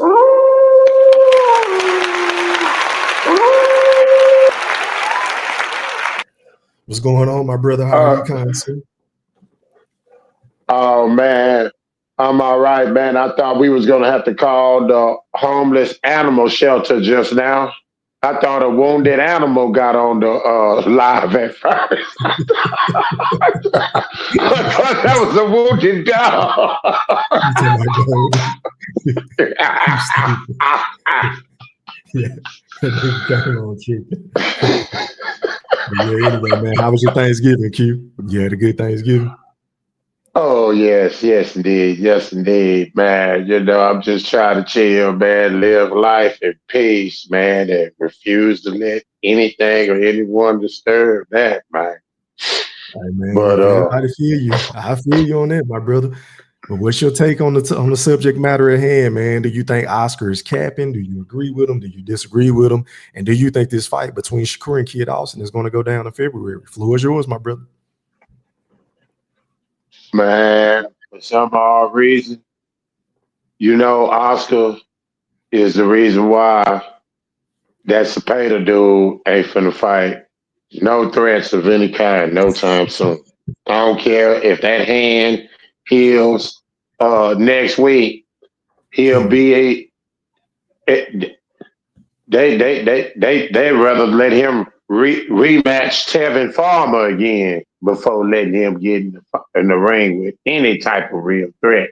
What's going on, my brother? How are you, Consul? Oh man, I'm all right, man. I thought we was gonna have to call the homeless animal shelter just now. I thought a wounded animal got on the live at first. I thought that was a wounded dog. Yeah, anyway, man, how was your Thanksgiving, Q? You had a good Thanksgiving? Oh, yes, indeed, man. I'm just trying to chill, man, live life in peace, man, and refuse to let anything or anyone disturb that, man. Hey, man, but everybody feel you. I feel you on that, my brother. But what's your take on the subject matter at hand, man? Do you think Oscar is capping? Do you agree with him? Do you disagree with him? And do you think this fight between Shakur and Kid Austin is going to go down in February? Floor is yours, my brother. Man, for some odd reason, Oscar is the reason why that Cepeda dude ain't finna fight. No threats of any kind, no time soon. I don't care if that hand heals next week. He'll be they'd rather let him rematch Tevin Farmer again before letting him get in the ring with any type of real threat.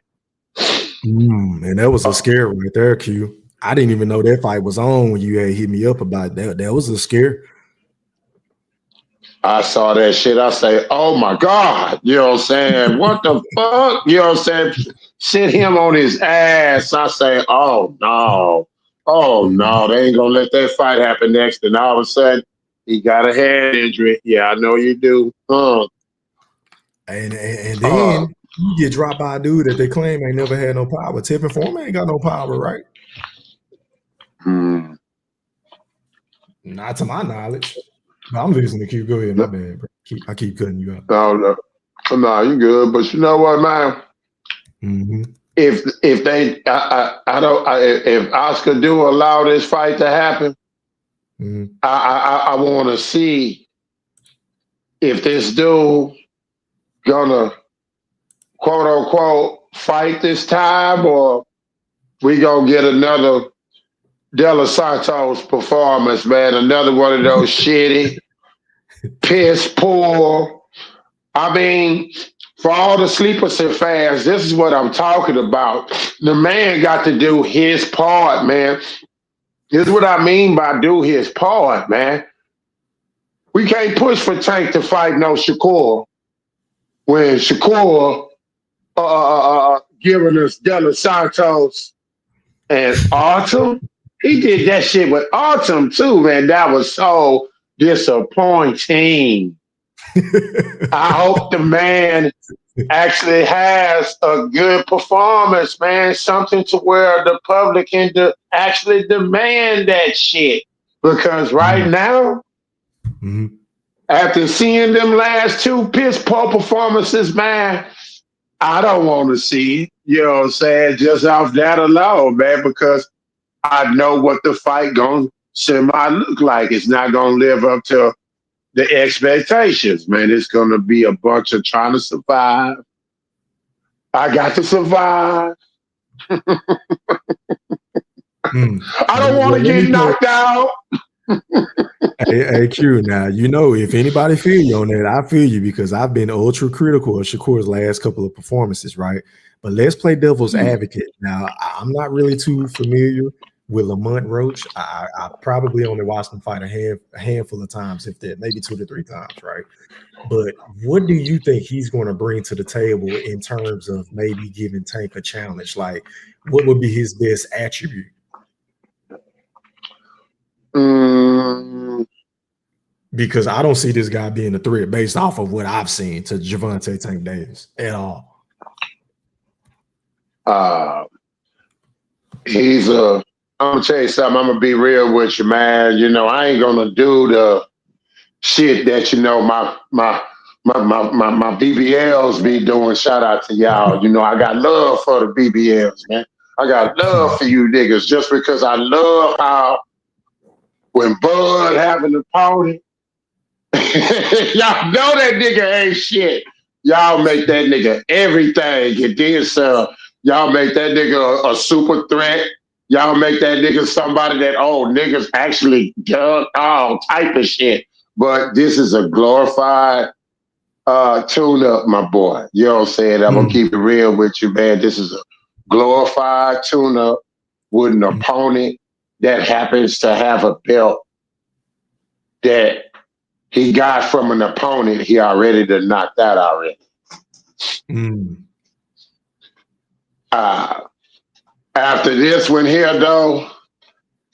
And that was a scare right there, Q. I didn't even know that fight was on when you had hit me up about that. That was a scare. I saw that shit. I say, oh my God. You know what I'm saying? What the fuck? You know what I'm saying? Sit him on his ass. I say, oh no. Oh no. They ain't gonna let that fight happen next. And all of a sudden, he got a head injury. Yeah, I know you do. And then you get dropped by a dude that they claim ain't never had no power. Tevin Farmer ain't got no power, right? Not to my knowledge. I'm listening to Q. Go ahead, my bad, bro. I keep cutting you out. No, you good. But you know what, man? If they, if Oscar do allow this fight to happen, I want to see if this dude gonna quote unquote fight this time, or we gonna get another De Los Santos performance, man. Another one of those shitty, piss poor. I mean, for all the sleepers and fans, this is what I'm talking about. The man got to do his part, man. This is what I mean by do his part, man. We can't push for Tank to fight no Shakur when Shakur giving us De Los Santos and Autumn. He did that shit with Autumn too, man. That was so disappointing. I hope the man actually has a good performance, man. Something to where the public can actually demand that shit. Because right now, After seeing them last two piss poor performances, man, I don't want to see it. You know what I'm saying? Just off that alone, man, because I know what the fight gonna semi look like. It's not gonna live up to the expectations, man. It's gonna be a bunch of trying to survive. I got to survive. I don't want to get knocked out. Hey, Q, now, if anybody feel you on that, I feel you because I've been ultra critical of Shakur's last couple of performances, right? But let's play devil's advocate. Now, I'm not really too familiar with Lamont Roach. I probably only watched him fight a handful of times, if that, maybe 2 to 3 times, right? But what do you think he's going to bring to the table in terms of maybe giving Tank a challenge? Like, what would be his best attribute? Because I don't see this guy being a threat based off of what I've seen to Gervonta Tank Davis at all. I'm gonna tell you something. I'm gonna be real with you, man. I ain't gonna do the shit that my BBLs be doing. Shout out to y'all. I got love for the BBLs, man. I got love for you niggas just because I love how when Bud having an opponent, y'all know that nigga ain't shit. Y'all make that nigga everything. And then some. Y'all make that nigga a super threat. Y'all make that nigga somebody that, niggas actually done all type of shit. But this is a glorified tune-up, my boy. You know what I'm saying? I'm going to keep it real with you, man. This is a glorified tune-up with an opponent that happens to have a belt that he got from an opponent he already done knocked out already. After this one here, though,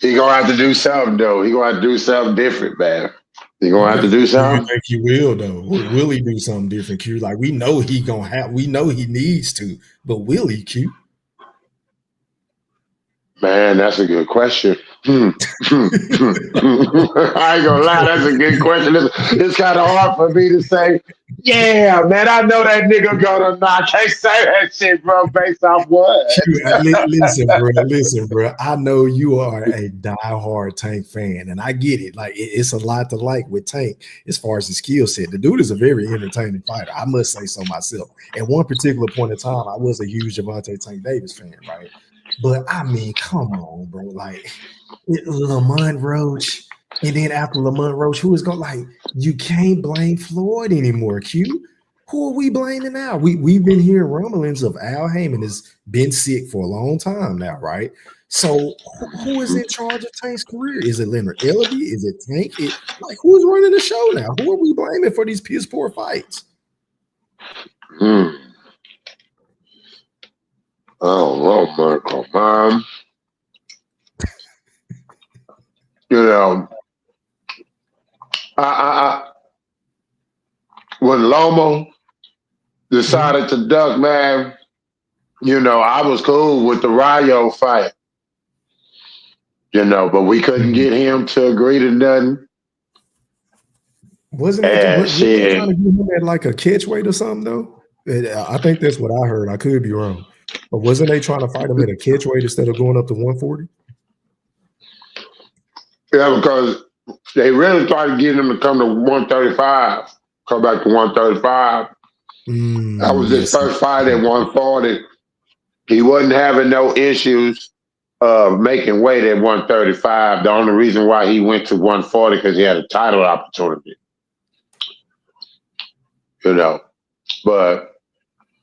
he gonna have to do something, though. He gonna have to do something different, man. He gonna have to do something. I think he will, though. Will he do something different, Q? Like, we know he needs to, but will he, Q? Man, that's a good question. I ain't gonna lie, that's a good question. It's kind of hard for me to say, yeah, man, I know that nigga gonna knock. I can't say that shit, bro, based off what? Listen, bro. I know you are a diehard Tank fan, and I get it. Like, it's a lot to like with Tank as far as his skill set. The dude is a very entertaining fighter. I must say so myself. At one particular point in time, I was a huge Gervonta Tank Davis fan, right? But I mean, come on, bro. Like, Lamont Roach, and then after Lamont Roach, who is going you can't blame Floyd anymore, Q. Who are we blaming now? We've been hearing rumblings of Al Heyman has been sick for a long time now, right? So who is in charge of Tank's career? Is it Leonard Ellaby? Is it Tank? Who's running the show now? Who are we blaming for these piss poor fights? Oh, Michael, man. When Lomo decided to duck, man, I was cool with the Rayo fight, but we couldn't get him to agree to nothing. Wasn't they trying to get him at like a catch weight or something, though? I think that's what I heard. I could be wrong. But wasn't they trying to fight him at a catch weight instead of going up to 140? Yeah, because they really tried to get him to come to 135, come back to 135. That was his first fight at 140. He wasn't having no issues of making weight at 135. The only reason why he went to 140 because he had a title opportunity. But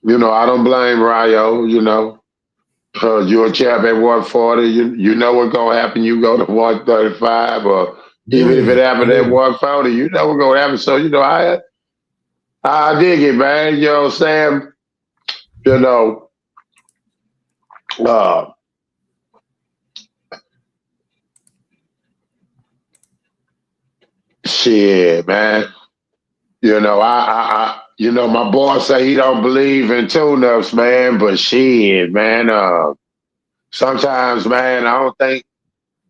I don't blame Rayo. You're a champ at 140. You know what's gonna happen. You go to 135, or even if it happened at 140, you know what's gonna happen. So I dig it, man. You know what I'm saying? Shit, man. My boy say he don't believe in tune-ups, man, but shit, man. Sometimes, man, I don't think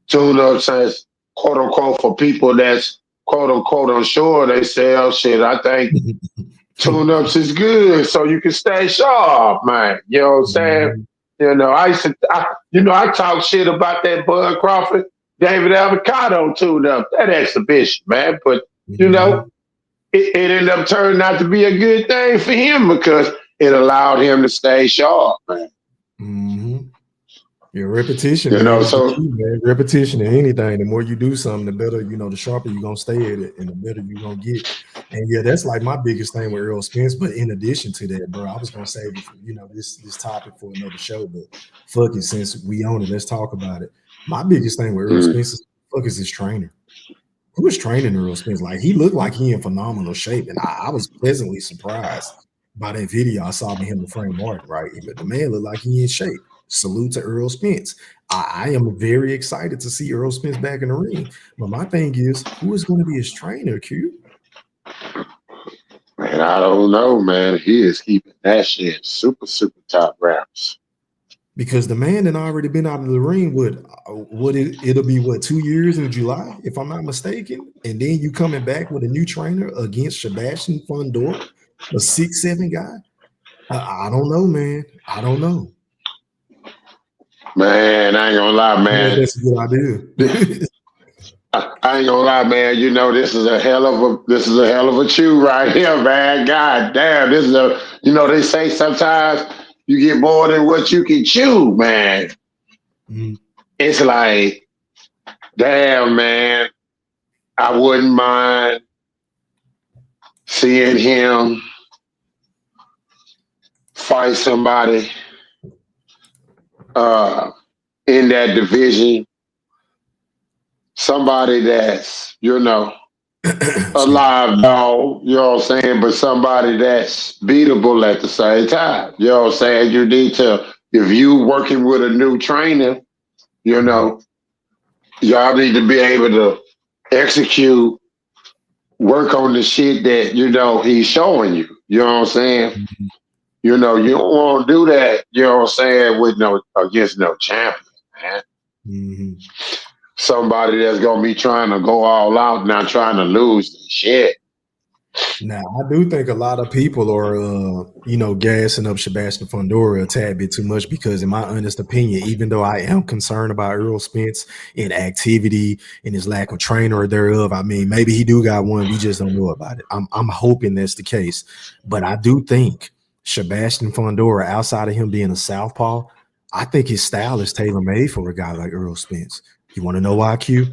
tune-ups is quote unquote for people that's quote unquote, I'm sure they say, oh shit, I think tune-ups is good so you can stay sharp, man. You know what I'm saying? I talk shit about that Bud Crawford, David Avocado tune-up, that exhibition, man. But, it ended up turning out to be a good thing for him because it allowed him to stay sharp, man. Mm-hmm. Your repetition, is the key, man. Repetition in anything. The more you do something, the better, the sharper you're gonna stay at it and the better you're gonna get. And yeah, that's like my biggest thing with Earl Spence. But in addition to that, bro, I was gonna save it for, this topic for another show, but fuck it, since we own it, let's talk about it. My biggest thing with Earl Spence is his trainer. Who was training Earl Spence? Like, he looked like he in phenomenal shape, and I was pleasantly surprised by that video I saw of him with Frank Martin, right? The man looked like he in shape. Salute to Earl Spence. I am very excited to see Earl Spence back in the ring. But my thing is, who is going to be his trainer, Q? Man, I don't know, man. He is keeping that shit super, super top wraps. Because the man had already been out of the ring, it'll be 2 years in July, if I'm not mistaken. And then you coming back with a new trainer against Sebastian Fundora, a 6'7" guy. I don't know, man. I don't know. Man, I ain't gonna lie, man. That's a good idea. I ain't gonna lie, man. This is a hell of a chew right here, man. God damn, this is they say sometimes you get more than what you can chew, man. Mm-hmm. It's like, damn, man. I wouldn't mind seeing him fight somebody in that division, somebody that's, a live dog, you know what I'm saying, but somebody that's beatable at the same time. You know what I'm saying? You need to, if you working with a new trainer, y'all need to be able to execute, work on the shit that, he's showing you. You know what I'm saying? Mm-hmm. You don't want to do that, you know what I'm saying, against no champion, man. Mm-hmm. Somebody that's going to be trying to go all out, not trying to lose the shit. Now, I do think a lot of people are, gassing up Sebastian Fundora a tad bit too much because, in my honest opinion, even though I am concerned about Earl Spence in activity and his lack of trainer or thereof, I mean, maybe he do got one. We just don't know about it. I'm hoping that's the case. But I do think Sebastian Fundora, outside of him being a southpaw, I think his style is tailor-made for a guy like Earl Spence. You want to know why, Q?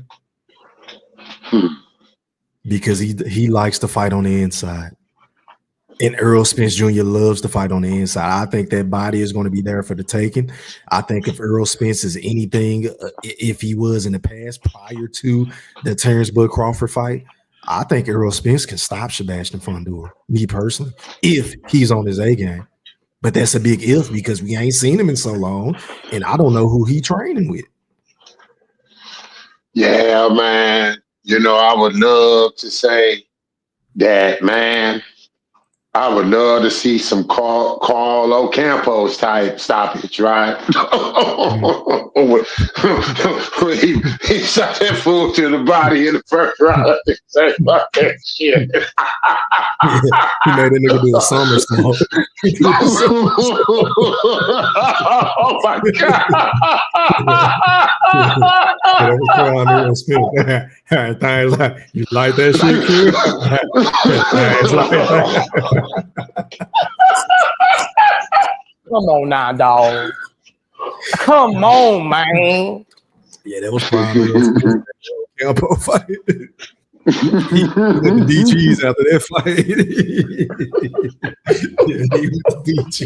Because he likes to fight on the inside. And Earl Spence Jr. loves to fight on the inside. I think that body is going to be there for the taking. I think if Earl Spence is anything, if he was in the past prior to the Terrence Bud Crawford fight, I think Earl Spence can stop Sebastian Fundora, me personally, if he's on his A game. But that's a big if because we ain't seen him in so long, and I don't know who he training with. Yeah, man. I would love to say that, man. I would love to see some Carl Ocampos type stoppage, right? he shot that fool to the body in the first round. Say, fuck that shit. He made a nigga do a somersault. Oh my God. Things like, you like that shit, Q? Things like that. Come on now, dog. Come on, man. Yeah, that was probably a Campo fight. He went to DGs after that fight. Yeah, he went to DG.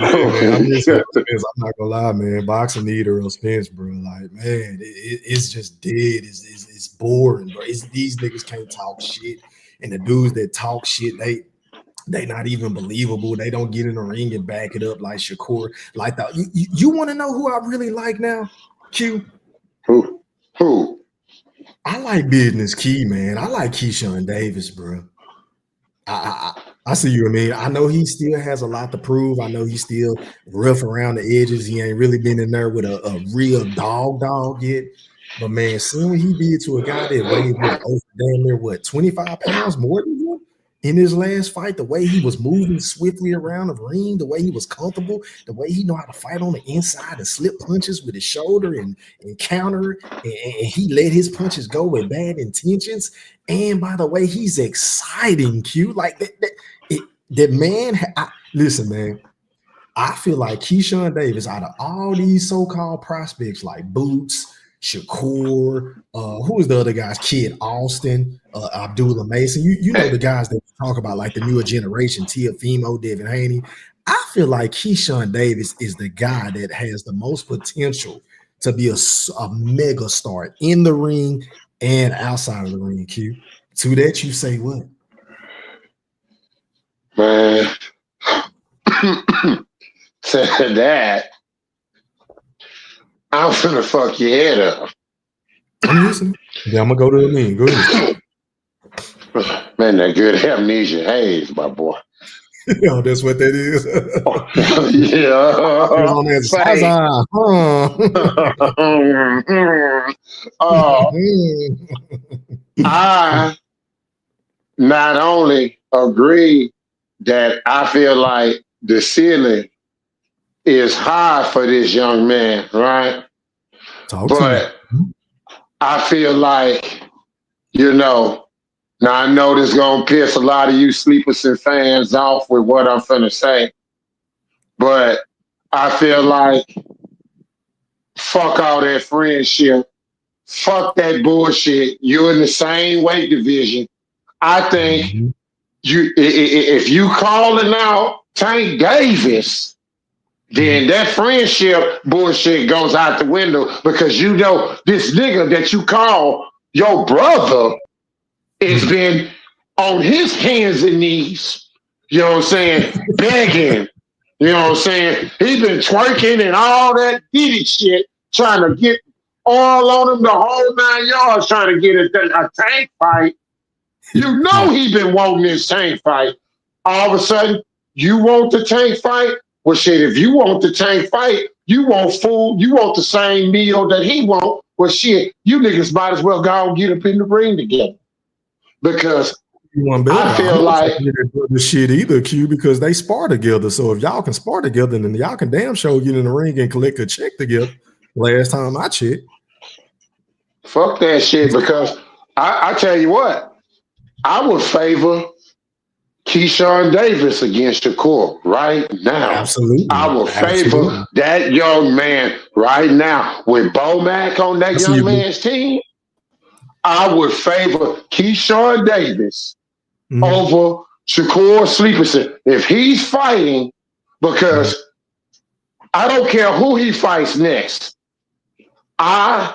I'm not gonna lie, man. Boxing need Earl Spence, bro. Like, man, it's just dead. It's boring, bro. These niggas can't talk shit, and the dudes that talk shit, they not even believable. They don't get in the ring and back it up like Shakur. Like that. You want to know who I really like now? Q. Who? I like Business Key, man. I like Keyshawn Davis, bro. I see you. I mean, I know he still has a lot to prove. I know he's still rough around the edges. He ain't really been in there with a real dog yet. But man, seeing what he did to a guy that weighed damn near 25 pounds more than him in his last fight, the way he was moving swiftly around the ring, the way he was comfortable, the way he know how to fight on the inside and slip punches with his shoulder and counter, and he let his punches go with bad intentions. And by the way, he's exciting, Q. Like that man. Listen, man. I feel like Keyshawn Davis, out of all these so-called prospects like Boots, Shakur, who is the other guys? Kid Austin, Abdullah Mason. You know the guys that we talk about, like the newer generation, Tiafimo, Devin Haney. I feel like Keyshawn Davis is the guy that has the most potential to be a mega star in the ring and outside of the ring, Q. To that you say what? Man. To that, I'm finna fuck your head up. I'm listening. Yeah, I'm gonna go to the mean. Go ahead. Man, that good amnesia haze, my boy. Yo, that's what that is. Yeah. On that I not only agree that I feel like the ceiling is high for this young man, right? But I feel like, now I know this is going to piss a lot of you Sleepers and fans off with what I'm finna say, but I feel like fuck all that friendship. Fuck that bullshit. You're in the same weight division. I think if you calling out Tank Davis, then that friendship bullshit goes out the window, because this nigga that you call your brother has been on his hands and knees, you know what I'm saying, begging, you know what I'm saying? He's been twerking and all that Diddy shit, trying to get all on him the whole 9 yards, trying to get a Tank fight. You know he been wanting this Tank fight. All of a sudden, you want the Tank fight? Well, shit, if you want the Tank fight, you want food, you want the same meal that he want. Well, shit, you niggas might as well go and get up in the ring together. Because I feel like the shit either, Q, because they spar together. So if y'all can spar together, then y'all can damn sure get in the ring and collect a check together. Last time I checked. Fuck that shit, because I tell you what, I would favor Keyshawn Davis against Shakur right now. Absolutely. I will favor that young man right now. With Bo Mack on that young man's team, I would favor Keyshawn Davis over Shakur Stevenson if he's fighting, because I don't care who he fights next. I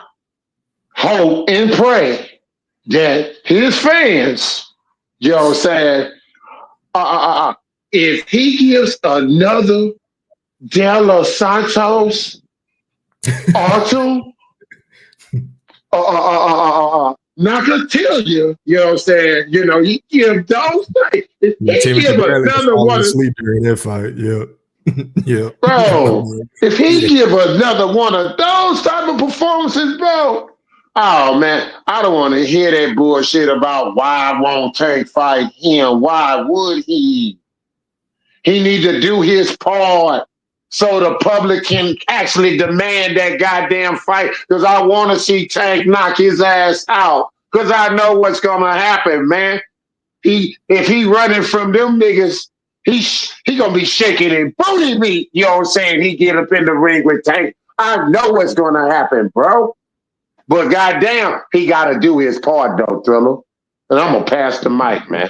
hope and pray that his fans, you know what I'm saying, if he gives another De Los Santos Arthur, not gonna tell you, you know what I'm saying? He give those things. He give another one sleep during that fight. Yeah. Yeah. Bro, if he give another one of those type of performances, bro. Oh man, I don't want to hear that bullshit about why won't Tank fight him. Why would he? He need to do his part so the public can actually demand that goddamn fight. Because I want to see Tank knock his ass out. Because I know what's gonna happen, man. If he running from them niggas, he gonna be shaking and booty meat. You know what I'm saying? He get up in the ring with Tank. I know what's gonna happen, bro. But goddamn, he got to do his part, though, Thriller. And I'm going to pass the mic, man.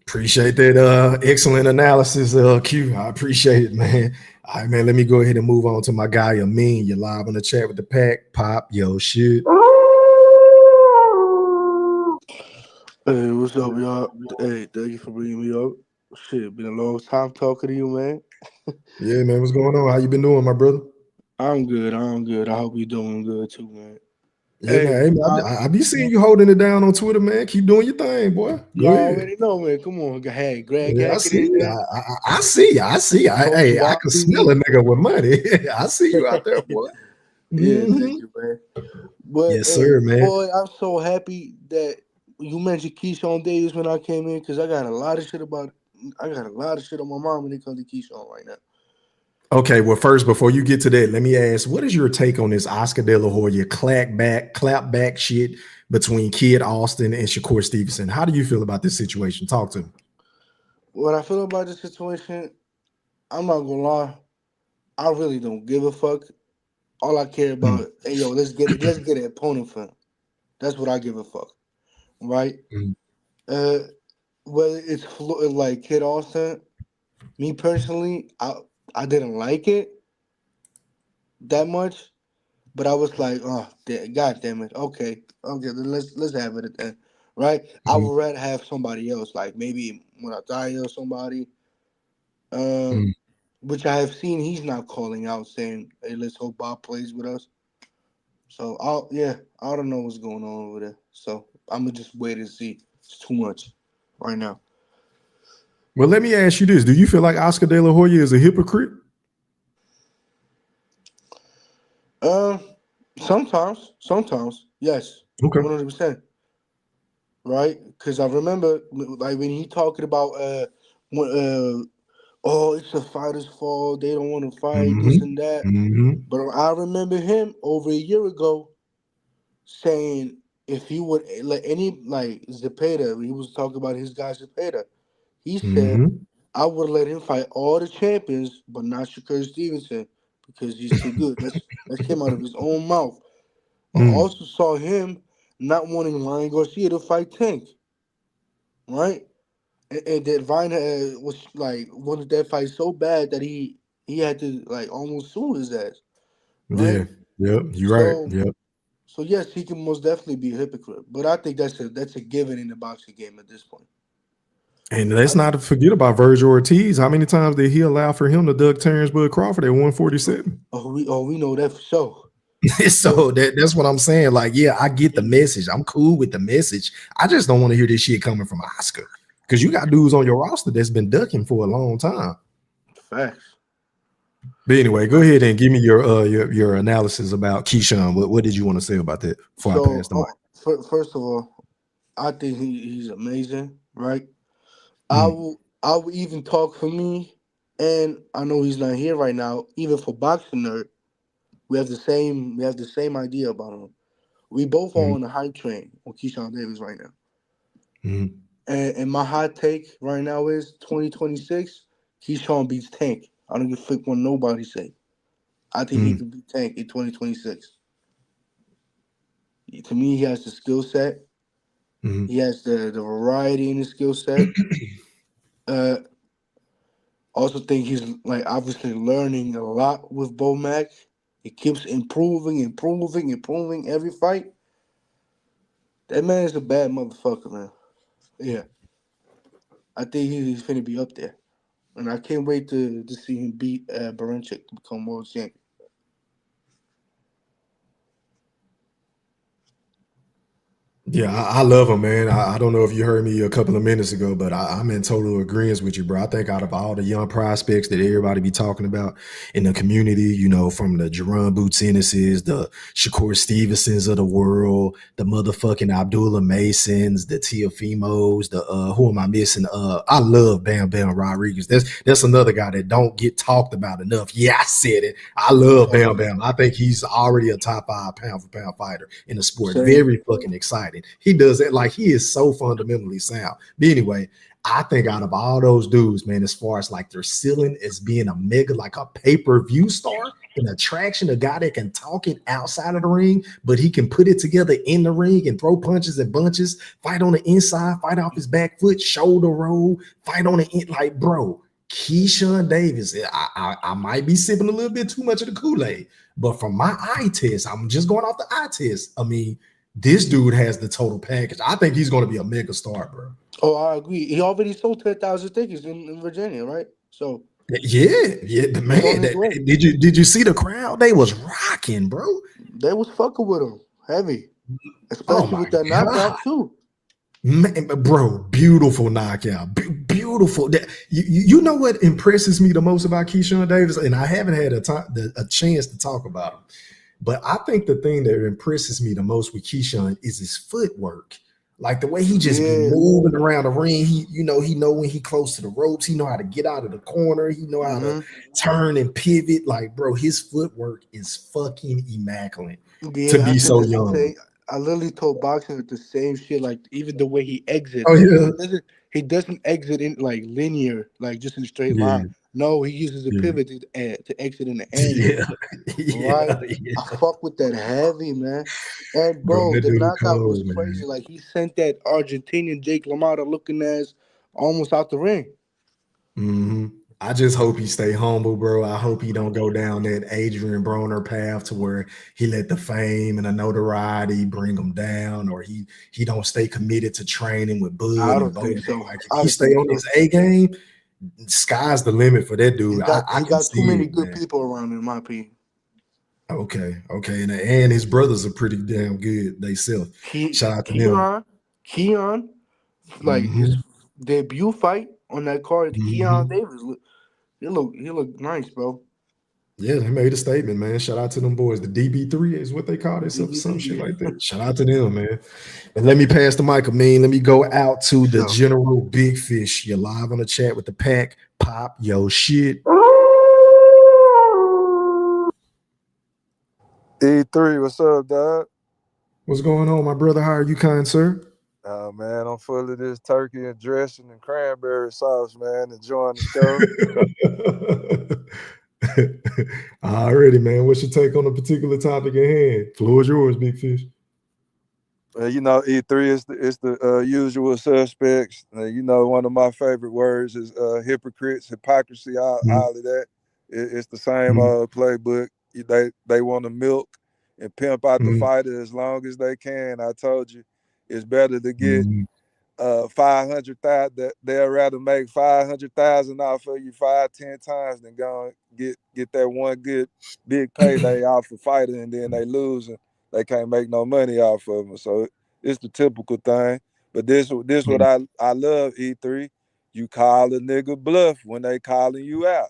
Appreciate that excellent analysis, Q. I appreciate it, man. All right, man, let me go ahead and move on to my guy, Amin. You're live on the chat with the pack. Pop, yo, shit. Hey, what's up, y'all? Hey, thank you for bringing me up. Shit, been a long time talking to you, man. Yeah, man, what's going on? How you been doing, my brother? I'm good. I hope you're doing good too, man. Yeah, man. I be seeing you holding it down on Twitter, man. Keep doing your thing, boy. You already know, man. Come on, hey, Greg. Yeah, I see. I can smell a nigga with money. I see you out there, boy. Yeah, Mhm. thank you, man. But Yes, hey, sir, man. boy, I'm so happy that you mentioned Keyshawn Davis when I came in because I got a lot of shit on my mind when it comes to Keyshawn right now. Okay, well, first, before you get to that, let me ask, what is your take on this Oscar De La Hoya clap back shit between Kid Austin and Shakur Stevenson? How do you feel about this situation? Talk to me. What I feel about this situation, I'm not gonna lie, I really don't give a fuck. All I care Mm, about, hey yo, let's get an opponent for him. That's what I give a fuck, right? mm, Uh, whether it's like Kid Austin, me personally, I didn't like it that much, but I was like, oh, god damn it, okay, then let's have it then, right? I mm, would rather have somebody else, like maybe Murataya or somebody, um, mm. which I have seen he's not calling out saying, hey, let's hope Bob plays with us. So I don't know what's going on over there. So I'm gonna just wait and see. It's too much right now. Well, let me ask you this. Do you feel like Oscar De La Hoya is a hypocrite? Um, sometimes, yes, Okay. 100%, right? Because I remember like when he talking about when oh, it's the fighter's fault. They don't want to fight this Mm-hmm. and that. Mm-hmm. But I remember him over a year ago saying if he would let any like Zepeda, he was talking about his guy Zepeda. He said Mm-hmm. I would let him fight all the champions, but not Shakur Stevenson because he's too good. That came out of his own mouth. I Mm. also saw him not wanting Ryan Garcia to fight Tank, right? And that Vine was like wanted that fight so bad that he had to like almost sue his ass, right? Yeah. Yep. You're right. So Yep. so yes, he can most definitely be a hypocrite, but I think that's a given in the boxing game at this point. And let's I think not forget about Virgil Ortiz. How many times did he allow for him to duck Terrence Bud Crawford at 147? we know that for sure. So So that's what I'm saying. Like, yeah, I get the message. I'm cool with the message. I just don't want to hear this shit coming from Oscar because you got dudes on your roster that's been ducking for a long time. facts. But anyway, go ahead and give me your analysis about Keyshawn. What did you want to say about that before I So pass the mic? first of all, I think he's amazing, right? Mm, I will even talk for me, and I know he's not here right now. Even for boxing nerd, we have the same idea about him. We both are mm, on the hype train on Keyshawn Davis right now. mm, And my hot take right now is 2026, Keyshawn beats Tank. I don't give a fuck what nobody say. I think he mm, can beat Tank in 2026. To me, he has the skill set. mm. He has the variety in his skill set. Uh, Also think he's like obviously learning a lot with Bo Mac. He keeps improving every fight. That man is a bad motherfucker, man. Yeah, I think he's finna be up there, and I can't wait to see him beat Baranchik to become world champion. Yeah, I love him, man. I don't know if you heard me a couple of minutes ago, but I'm in total agreement with you, bro. I think out of all the young prospects that everybody be talking about in the community, you know, from the Jerron Boots Ennises, the Shakur Stevensons of the world, the motherfucking Abdullah Masons, the Tiafimos, the who am I missing? I love Bam Bam Rodriguez. That's another guy that don't get talked about enough. Yeah, I said it. I love Bam Definitely. Bam. I think he's already a top 5 pound for pound fighter in the sport. Same. Very fucking exciting. He does it like he is so fundamentally sound. But anyway, I think out of all those dudes, man, as far as like their ceiling as being a mega, like a pay-per-view star, an attraction, a guy that can talk it outside of the ring, but he can put it together in the ring and throw punches and bunches, fight on the inside, fight off his back foot, shoulder roll, fight on the in, like, bro. Keyshawn Davis, I might be sipping a little bit too much of the Kool-Aid, but from my eye test, I'm just going off the eye test. I mean, this dude has the total package. I think he's going to be a mega star, bro. Oh, I agree. He already sold 10,000 tickets in Virginia, right? So Yeah, the he's on man. his way. Did you see the crowd? They was rocking, bro. They was fucking with him heavy, Oh especially my with that god, knockout too. man, bro, beautiful knockout, beautiful. You know what impresses me the most about Keyshawn Davis, and I haven't had a chance to talk about him. But I think the thing that impresses me the most with Keyshawn is his footwork. Like the way he just be moving around the ring. He know when he close to the ropes. He know how to get out of the corner. He know how to turn and pivot. Like, bro, his footwork is fucking immaculate to be so young. I literally told boxing the same shit. Like even the way he exits. Oh yeah. He doesn't exit in like linear, like just in a straight line. No, he uses a pivot to exit in the angle. Right? I fuck with that heavy, man. And bro, the knockout was crazy. Like he sent that Argentinian Jake LaMotta looking ass almost out the ring. I just hope he stay humble, bro. I hope he don't go down that Adrian Broner path to where he let the fame and the notoriety bring him down, or he don't stay committed to training with Bud. I don't think so. Like if he stay on his A game, sky's the limit for that dude. He got too many good people around him, in my opinion. Okay, and his brothers are pretty damn good. They self. Shout out to them. Keon, like his debut fight on that card, Keon Davis. He look nice, bro. Yeah, they made a statement, man. Shout out to them boys. The DB3 is what they call themselves, some shit like that. Shout out to them, man. And let me pass the mic, Amin. Let me go out to the General Big Fish. You're live on the chat with the pack. Pop yo shit. E3, what's up, dog? What's going on, my brother? How are you, kind sir? Oh, man, I'm full of this turkey and dressing and cranberry sauce, man. Enjoying the show. Already, man. What's your take on a particular topic at hand? Floor is yours, Big Fish. You know, E3 is the usual suspects. You know, one of my favorite words is hypocrites, hypocrisy, all of that. It's the same playbook. They want to milk and pimp out the fighter as long as they can. I told you, it's better to get 500,000. They'll rather make 500,000 off of you 5-10 times than go and get that one good big payday off a fighter, and then they lose and they can't make no money off of them. So it's the typical thing. But this what I love, E3. You call a nigga bluff when they calling you out.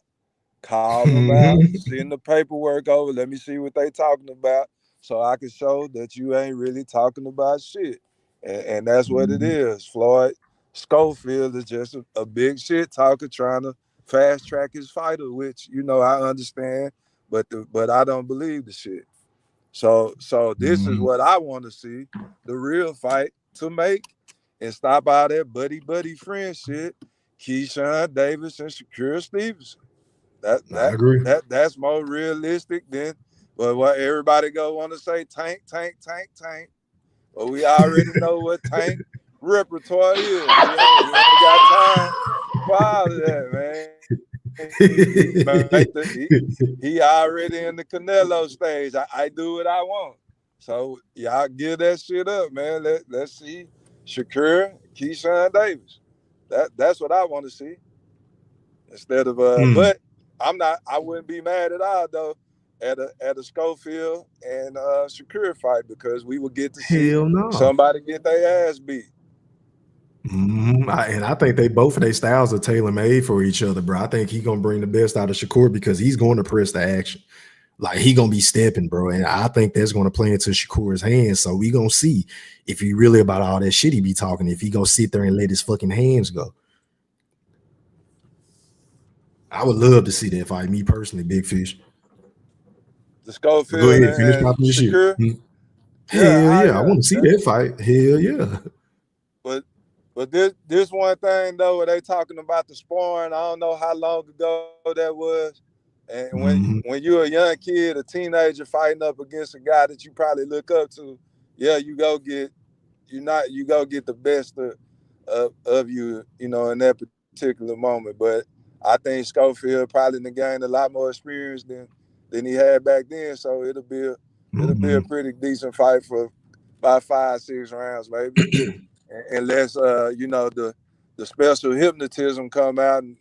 Call them out, send the paperwork over. Let me see what they talking about, so I can show that you ain't really talking about shit. And that's what it is. Floyd Schofield is just a big shit talker trying to fast track his fighter, which, you know, I understand, but I don't believe the shit. So this is what I want to see, the real fight to make, and stop all that buddy friend shit. Keyshawn Davis and Shakur Stevenson. I agree. That's more realistic than what everybody go want to say. Tank. But we already know what Tank repertoire is. We ain't got time for all of that, man. He already in the Canelo stage. I do what I want. So y'all give that shit up, man. Let's see Shakur, Keyshawn Davis. That's what I want to see. Instead of but I wouldn't be mad at all though at a Schofield and Shakur fight, because we would get to see somebody get their ass beat. And I think both of their styles are tailor-made for each other, bro. I think he's gonna bring the best out of Shakur because he's going to press the action. Like he gonna be stepping, bro. And I think that's gonna play into Shakur's hands. So we gonna see if he really about all that shit he be talking, if he gonna sit there and let his fucking hands go. I would love to see that fight, me personally, Big Fish. The Schofield. Go ahead, finish popping your shit. Hell yeah, I want to see that fight. Hell yeah. But this one thing though, where they talking about the sparring, I don't know how long ago that was. And when you're a young kid, a teenager fighting up against a guy that you probably look up to, you go get the best of you, in that particular moment. But I think Schofield probably gained a lot more experience than he had back then. So it'll be a pretty decent fight for about 5-6 rounds, maybe. Unless the special hypnotism come out and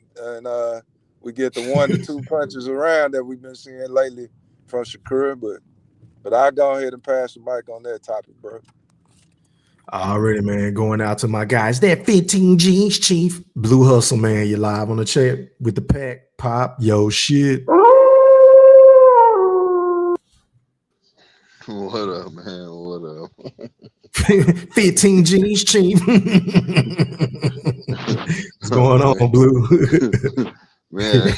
we get the 1 to 2 punches around that we've been seeing lately from Shakur. But I'll go ahead and pass the mic on that topic, bro. Already, man. Going out to my guys. That 15 G's, Chief. Blue Hustle, man. You're live on the chat with the pack. Pop yo shit. What up, man? What up? 15 G's cheap. What's going on, Blue? Man,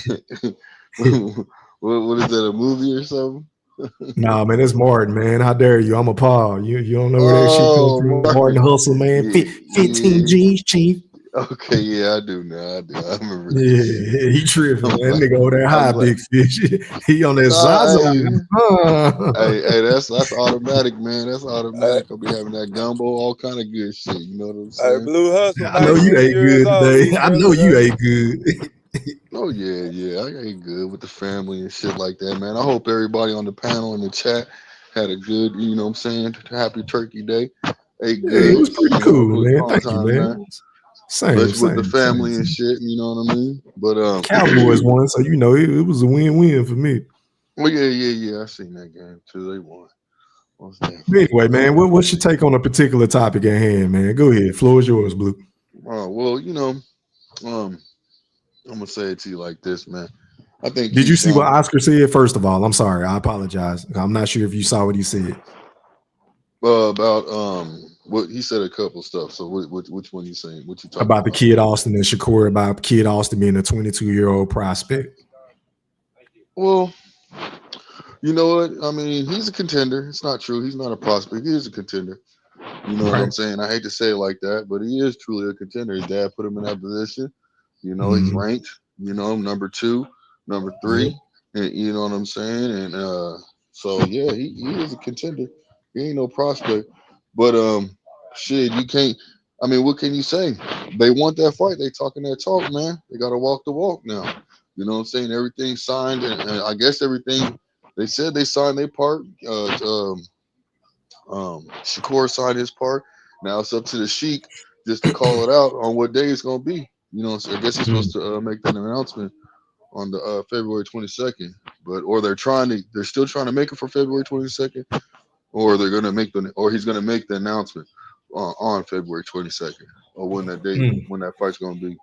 what is that? A movie or something? Nah, man, it's Martin, man. How dare you? I'm a Paul. You don't know where that shit come Oh, from. Martin. Martin Hustle, man. Yeah, 15 yeah. G's cheap. Okay, yeah, I do now. I do. I remember that Yeah, shit. he tripping, man. I'm That glad. nigga over there high, I'm glad. big fish. He on that Nah, Zaza. hey, that's automatic, man. That's automatic. I'll be having that gumbo, all kind of good shit. You know what I'm Hey, saying? Blue Hustle, I know you 19 ate years good old. today. You I know feeling you right? ate good. Oh yeah. I ain't good with the family and shit like that, man. I hope everybody on the panel in the chat had a good, you know what I'm saying, happy turkey day. Ate Yeah, it good, was pretty you know, cool, it was man. fun Thank you, time, man. man. Same, Especially with the same, same. family and shit, you know what I mean? But Cowboys won, so you know it was a win-win for me. well, yeah. I seen that game too. They won. Most definitely. Anyway, man, what's your take on a particular topic at hand, man? Go ahead. Floor is yours, Blue. Well, you know, I'm gonna say it to you like this, man. I think Did you see what Keyshawn Oscar said? First of all, I'm sorry. I apologize. I'm not sure if you saw what he said about what he said a couple stuff. So which one you saying? What you talking about the about? kid Austin and Shakur, about kid Austin being a 22-year-old prospect. Well, you know what? I mean, he's a contender. It's not true. He's not a prospect. He is a contender. You know what Right. I'm saying? I hate to say it like that, but he is truly a contender. His dad put him in that position. You know, he's Mhm. ranked, you know, number 2, number Yep. 3. And you know what I'm saying? And so yeah, he is a contender. He ain't no prospect. But shit, you can't I mean, what can you say? They want that fight. They talking that talk, man. They gotta walk the walk now. You know what I'm saying? Everything signed and I guess everything they said they signed their part. Shakur signed his part. Now it's up to the Sheik just to call it out on what day it's gonna be. You know, so I guess he's supposed to make that announcement on the February 22nd. But or they're still trying to make it for February 22nd, or they're gonna make or he's gonna make the announcement on February 22nd, or when that fight's gonna be.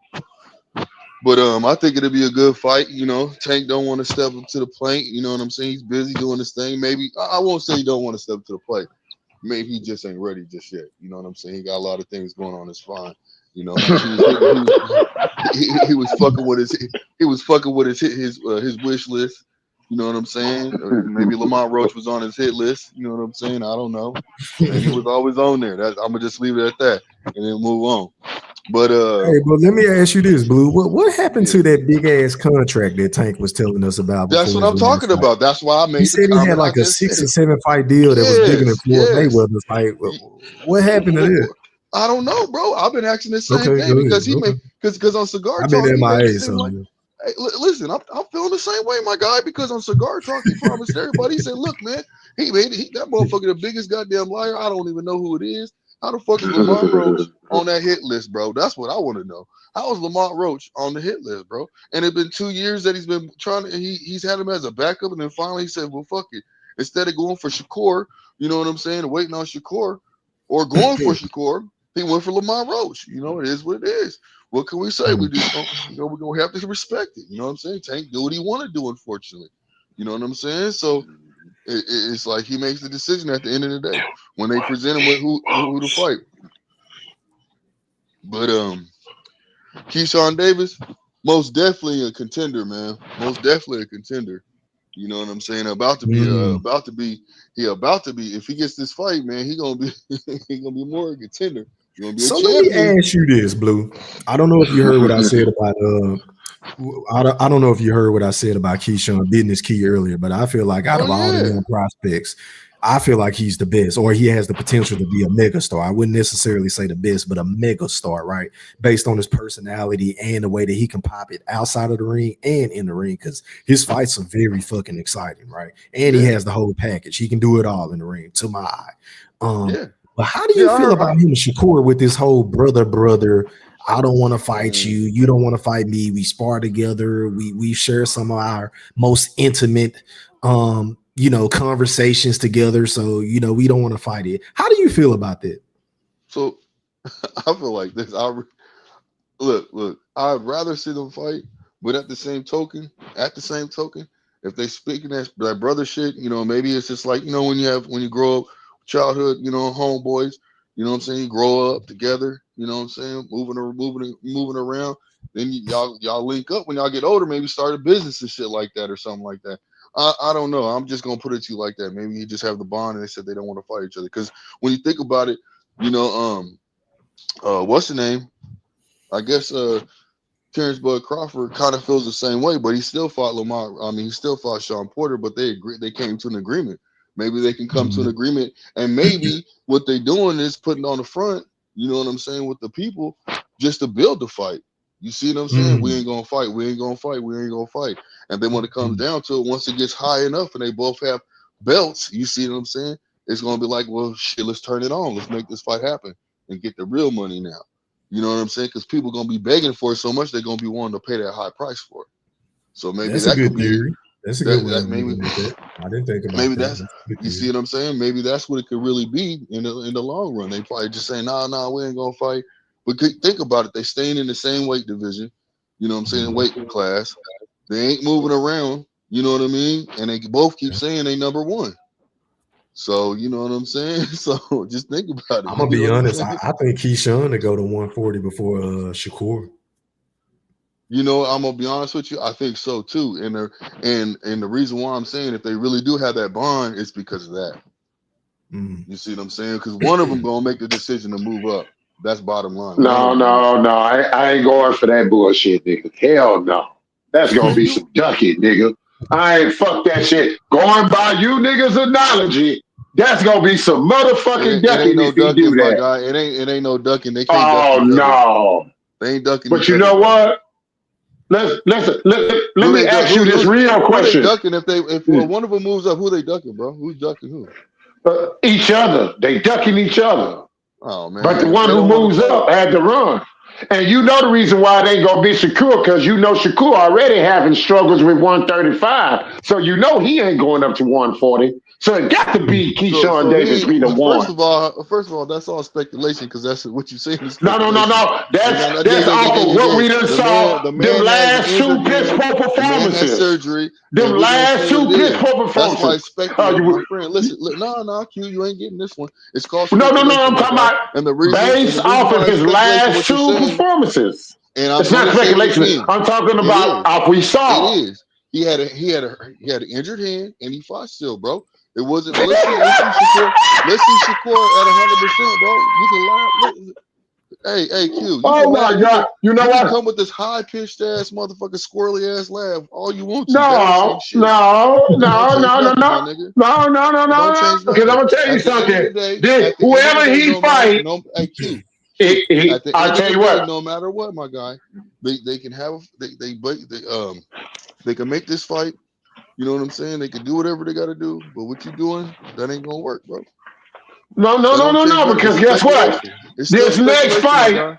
But I think it'll be a good fight. You know, Tank don't want to step up to the plate. You know what I'm saying? He's busy doing his thing. Maybe I won't say he don't want to step to the plate. Maybe he just ain't ready just yet. You know what I'm saying? He got a lot of things going on. It's fine. You know, he was fucking with his wish list. You know what I'm saying? Maybe Lamont Roach was on his hit list. You know what I'm saying? I don't know. Maybe he was always on there. I'm gonna just leave it at that and then move on. But Hey, but let me ask you this, Blue. What happened yeah. to that big ass contract that Tank was telling us about That's before what his I'm last talking fight? about. That's why I He made the said he had comment I like a just 6 or said. 7 fight deal that was bigger than Floyd Yes. Mayweather's. Like, what happened to that? I don't know, bro. I've been asking the same Okay, thing go ahead. because he made Okay, because on Cigar I've been Talk he made it MIA, seem so like, hey, listen, I'm feeling the same way, my guy, because on Cigar Talk he promised everybody. He said, look, man, he made it. That motherfucker the biggest goddamn liar. I don't even know who it is. How the fuck is Lamont Roach on that hit list, bro? That's what I want to know. How is Lamont Roach on the hit list, bro? And it's been 2 years that he's been trying to. He's had him as a backup, and then finally he said, well, fuck it. Instead of going for Shakur, you know what I'm saying, and waiting on Shakur, or going for Shakur, he went for Lamont Roach. You know, it is what it is. What can we say? We just don't, we're gonna have to respect it. You know what I'm saying? Tank do what he want to do, unfortunately. You know what I'm saying? So it's like he makes the decision at the end of the day when they present him with who to fight. But Keyshawn Davis, most definitely a contender, man. Most definitely a contender. You know what I'm saying? About to be. If he gets this fight, man, he gonna be more a contender. He gonna be a So let me champion. ask you this, Blue. I don't know if you heard what I said about I don't know if you heard what I said about Keyshawn Business Key earlier, but I feel like out Oh of all the yeah. young prospects, I feel like he's the best, or he has the potential to be a mega star. I wouldn't necessarily say the best, but a mega star, right? Based on his personality and the way that he can pop it outside of the ring and in the ring, because his fights are very fucking exciting, right? And he Yeah. has the whole package. He can do it all in the ring, to my eye. Yeah. But how do you feel about him and Shakur with this whole brother? I don't want to fight you. You don't want to fight me. We spar together. We share some of our most intimate conversations together. So, we don't want to fight it. How do you feel about that? So I feel like this. Look. I'd rather see them fight, but at the same token, If they speaking that brother shit, maybe it's just like, when you grow up, childhood, homeboys, you know what I'm saying? You grow up together, you know what I'm saying? Moving around. Then y'all link up when y'all get older, maybe start a business and shit like that or something like that. I don't know. I'm just gonna put it to you like that. Maybe you just have the bond and they said they don't want to fight each other. Because when you think about it, what's the name? I guess Terrence Bud Crawford kind of feels the same way, but he still fought Lamar. I mean, he still fought Sean Porter, but they came to an agreement. Maybe they can come to an agreement, and maybe what they're doing is putting on the front, you know what I'm saying, with the people just to build the fight. You see what I'm saying? We ain't gonna fight. We ain't gonna fight. We ain't gonna fight. And then when it comes down to it, once it gets high enough and they both have belts, you see what I'm saying? It's gonna be like, well, shit, let's turn it on. Let's make this fight happen and get the real money now. You know what I'm saying? Because people gonna be begging for it so much they're gonna be wanting to pay that high price for it. So maybe that's that a good could be theory. That's a good one. maybe I didn't think about maybe that. you see what I'm saying? Maybe that's what it could really be in the long run. They probably just say, nah, we ain't gonna fight. But think about it, they staying in the same weight division, you know what I'm saying, weight class. They ain't moving around, you know what I mean? And they both keep saying they number one. So you know what I'm saying? So just think about it. I'm gonna be honest. I think Keyshawn to go to 140 before Shakur. I'm gonna be honest with you. I think so too. And the reason why I'm saying if they really do have that bond, it's because of that. You see what I'm saying? Because one of them gonna make the decision to move up. That's bottom line. No. I ain't going for that bullshit, nigga. Hell no. That's gonna be some ducking, nigga. I ain't fuck that shit. Going by you niggas' analogy, that's gonna be some motherfucking ducking if he do that. Guy. It ain't no ducking. They can't duck each other. No. They ain't ducking but each you other. know what? Let me ask you this real question. Who they ducking if one of them moves up? Who they ducking, bro? Who's ducking who? Each other. They ducking each other. Oh man! But the one who moves up had to run. And you know the reason why they ain't gonna be Shakur, because you know Shakur already having struggles with 135. So you know he ain't going up to 140. So it got to be Keyshawn Davis be the one. First of all, that's all speculation because that's what you say. No. That's off of what we done saw. Them last two piss poor performances. The man has surgery. Them last two piss poor performances. That's why I speculated. My friend, listen, no, Q, you ain't getting this one. It's called speculation. No, I'm talking about and the reason, based off of his last two performances. And I'm it's not speculation. I'm talking about off we saw. It is. He had an injured hand and he fought still, bro. It wasn't. Let's see Shakur. Let's see Shakur at 100%, bro. You can laugh. Hey, Q. Oh my God! You know what? Come with this high pitched ass motherfucker, squirrely ass laugh. All you want to. No. Don't change nothing. Because I'm gonna tell you something. Whoever he fight, hey Q. I tell you what. No matter what, my guy, they can have they can make this fight. You know what I'm saying? They can do whatever they got to do, but what you doing, that ain't gonna work, bro. No. Because guess what? This next fight,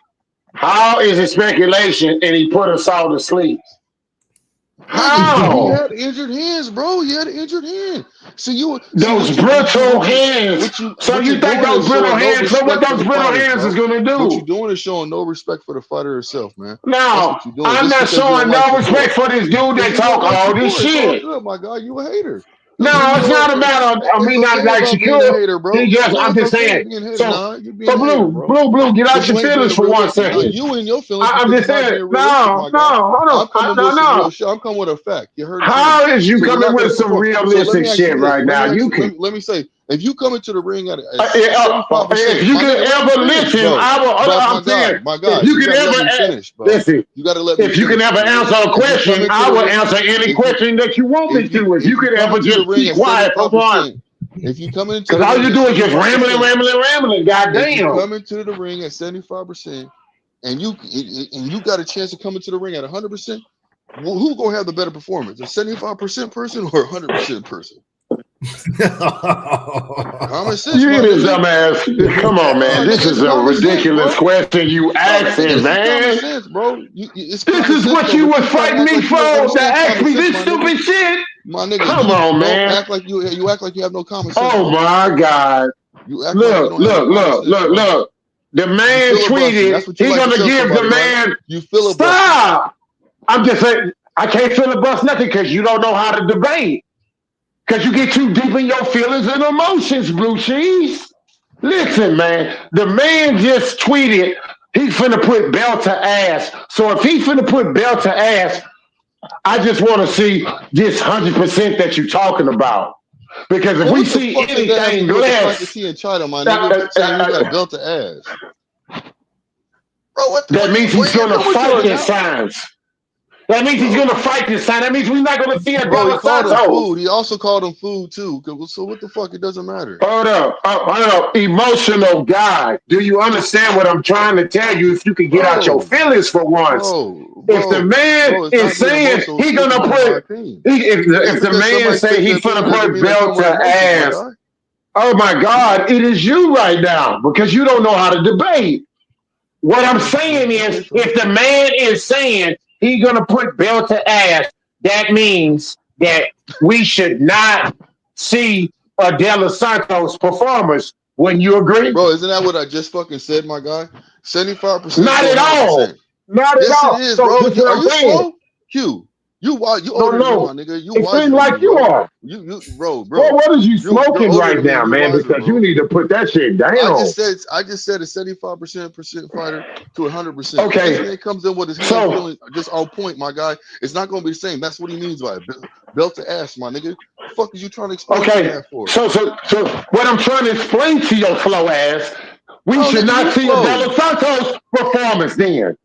how is it speculation? And he put us all to sleep. How? He had injured hands, bro. He had an injured hand. So those brittle hands. So you think those brittle hands? So what those brittle hands is gonna do? What you doing is showing no respect for the fighter herself, man. No, I'm not showing no respect for this dude that talk all this shit. It's all good, my guy. You a hater. No, it's not a matter of me not like Shakur. He just, I'm just saying. So, Blue, get out your feelings for 1 second. You and your feelings. I'm just saying. No, I'm coming with some real shit. I'm coming with a fact. You heard it. How is you coming with some realistic shit right now? You can. Let me say, if you come into the ring at 75%, if you can ever listen, I will. I'm saying, my God, if you can ever finish, bro. Listen, you got to let me. If you can ever answer a question, I will answer any question that you want me to. If you can ever just be quiet for one. If you come into, because all you do is just rambling. Goddamn. If you come into the ring at 75%, and you got a chance to come into the ring at 100%, who gonna have the better performance? A 75% person or a 100% person? Common sense. You this dumbass. Come on, man. This is a ridiculous question you asking, man. Common sense, bro. This is what you was fighting me for to ask me this stupid shit. My nigga, come on, man. Act like you act like you have no common sense. Oh my God. Look. The man tweeted he's gonna give the man. You feel stop. I'm just saying. I can't filibust nothing because you don't know how to debate. Because you get too deep in your feelings and emotions, Blue Cheese. Listen, man, the man just tweeted he's finna put belt to ass. So if he's finna put belt to ass, I just want to see this 100% that you're talking about. Because if Man, we what the see fuck does that have to anything do with the fact that less, he in China, my nigga, saying he got belt to ass? Bro, that means he's where you gonna coming fight to this now? signs. That means he's Bro, gonna fight this sign. That means we're not gonna see a De bro, he La called him Santos. food. He also called him food too. So what the fuck? It doesn't matter. Hold up. Emotional guy. Do you understand what I'm trying to tell you? If you could get out your Bro, feelings for once. If the man it's is not being saying emotional. It's he speaking gonna on my put, opinion. if Just the because man somebody say speaks their he's gonna opinion doesn't put mean they belt come with to emotions, my ass, guy. oh my God, it is you right now because you don't know how to debate. What I'm saying Okay, is, so if the man is saying he's gonna put belt to ass, that means that we should not see a De La Santos performance. Wouldn't you agree? bro, isn't that what I just fucking said, my guy? 75% Not to at all. 100%. Not at Yes, it all. is, So bro. this is what Are I'm you saying. slow? Q, you No, older than me, no. my nigga. You It seems wiser than me, like you bro. are. You, bro, Well, what is you You're smoking older right than me and now, you're man? wiser, Because you bro. need to put that shit I down. just said a 75% fighter to 100%. If this Okay. man comes in with his hand So feeling just on point, my guy, it's not gonna be the same. That's what he means by it. Belt to ass, my nigga. The fuck is you trying to explain to me okay. that for? So what I'm trying to explain to your slow ass, we No, should nigga, not you see a De slow. La Santos performance then.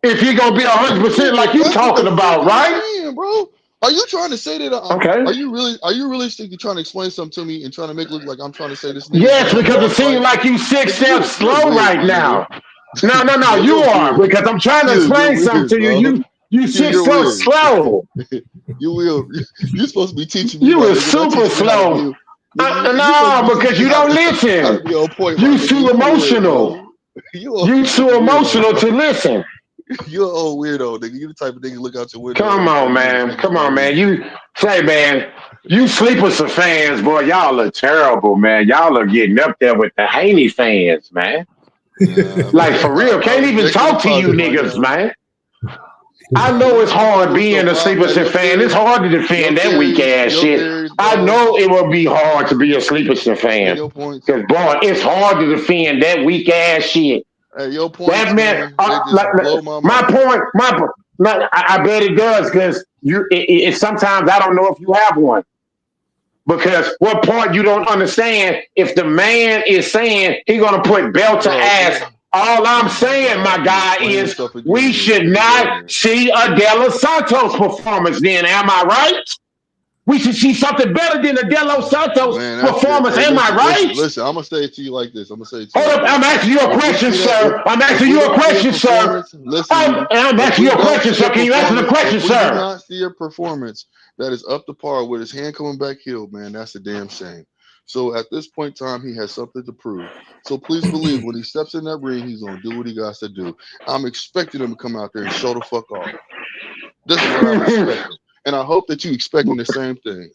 If you're gonna be Yeah, 100% like you that's what the talking fuck about, I'm right? saying, bro. Are you trying to say that? Okay. Are you realistically trying to explain something to me and trying to make it look like I'm trying to say this nigga's gonna Yes, have a because it hard seems fight? like you six Nigga, steps you're slow weird, right my nigga. now. No, Yeah, you you're are weird. because I'm trying to Q, you're explain something weird, to you. bro. You Q, six you're steps weird. slow. You will. You're supposed to be teaching me, You my is nigga, not super teaching me how to slow. be. Nigga, you supposed to be No, teaching because me you don't how to listen. be on point, my You nigga. too You weird, emotional. bro. You a You too fucking weirdo, emotional bro. to listen. You're an old weirdo, nigga. You the type of nigga look out your window Come every on, 10 minutes, man. nigga, Come for no on, man. reason. You say, man, you sleepers are fans, boy. Y'all are terrible, man. Y'all are getting up there with the Haney fans, man. Like Man, for real. I Can't even beg your talk to you pardon, my niggas, guy. man. I Nah, know it's you fuck hard with your being a problem. sleepers Hey, fan. It's hard to defend that weak ass your shit. theories, I bro. know it will be hard to be a sleepers Hey, fan. your points. Because boy, it's hard to defend that weak ass shit. Hey, your That points, man, man. They just blow my my mind. point, I bet it does because sometimes I don't know if you have one. Because what part you don't understand, if the man is saying he gonna put belt to Bro, ass, all I'm oh my saying, my God. You guy, explain is yourself we again. should Here we go not again. see a De La Santos performance then, am I right? We should see something better than a De La Santos Man, that's it. performance, Hey, am I right? listen. I'm gonna say it to you like this. Hold up, I'm asking you a If we question, see that, sir. I'm if asking we you a don't see a question, sir. performance, listen to me. I'm If asking we you a don't question, see a sir. Can you answer the performance, question, if we do sir? not see a performance that is up to par with his hand coming back healed, man, that's a damn shame. So at this point in time, he has something to prove. So please believe when he steps in that ring, he's gonna do what he got to do. I'm expecting him to come out there and show the fuck off. This is what I'm expecting, and I hope that you expecting the same thing.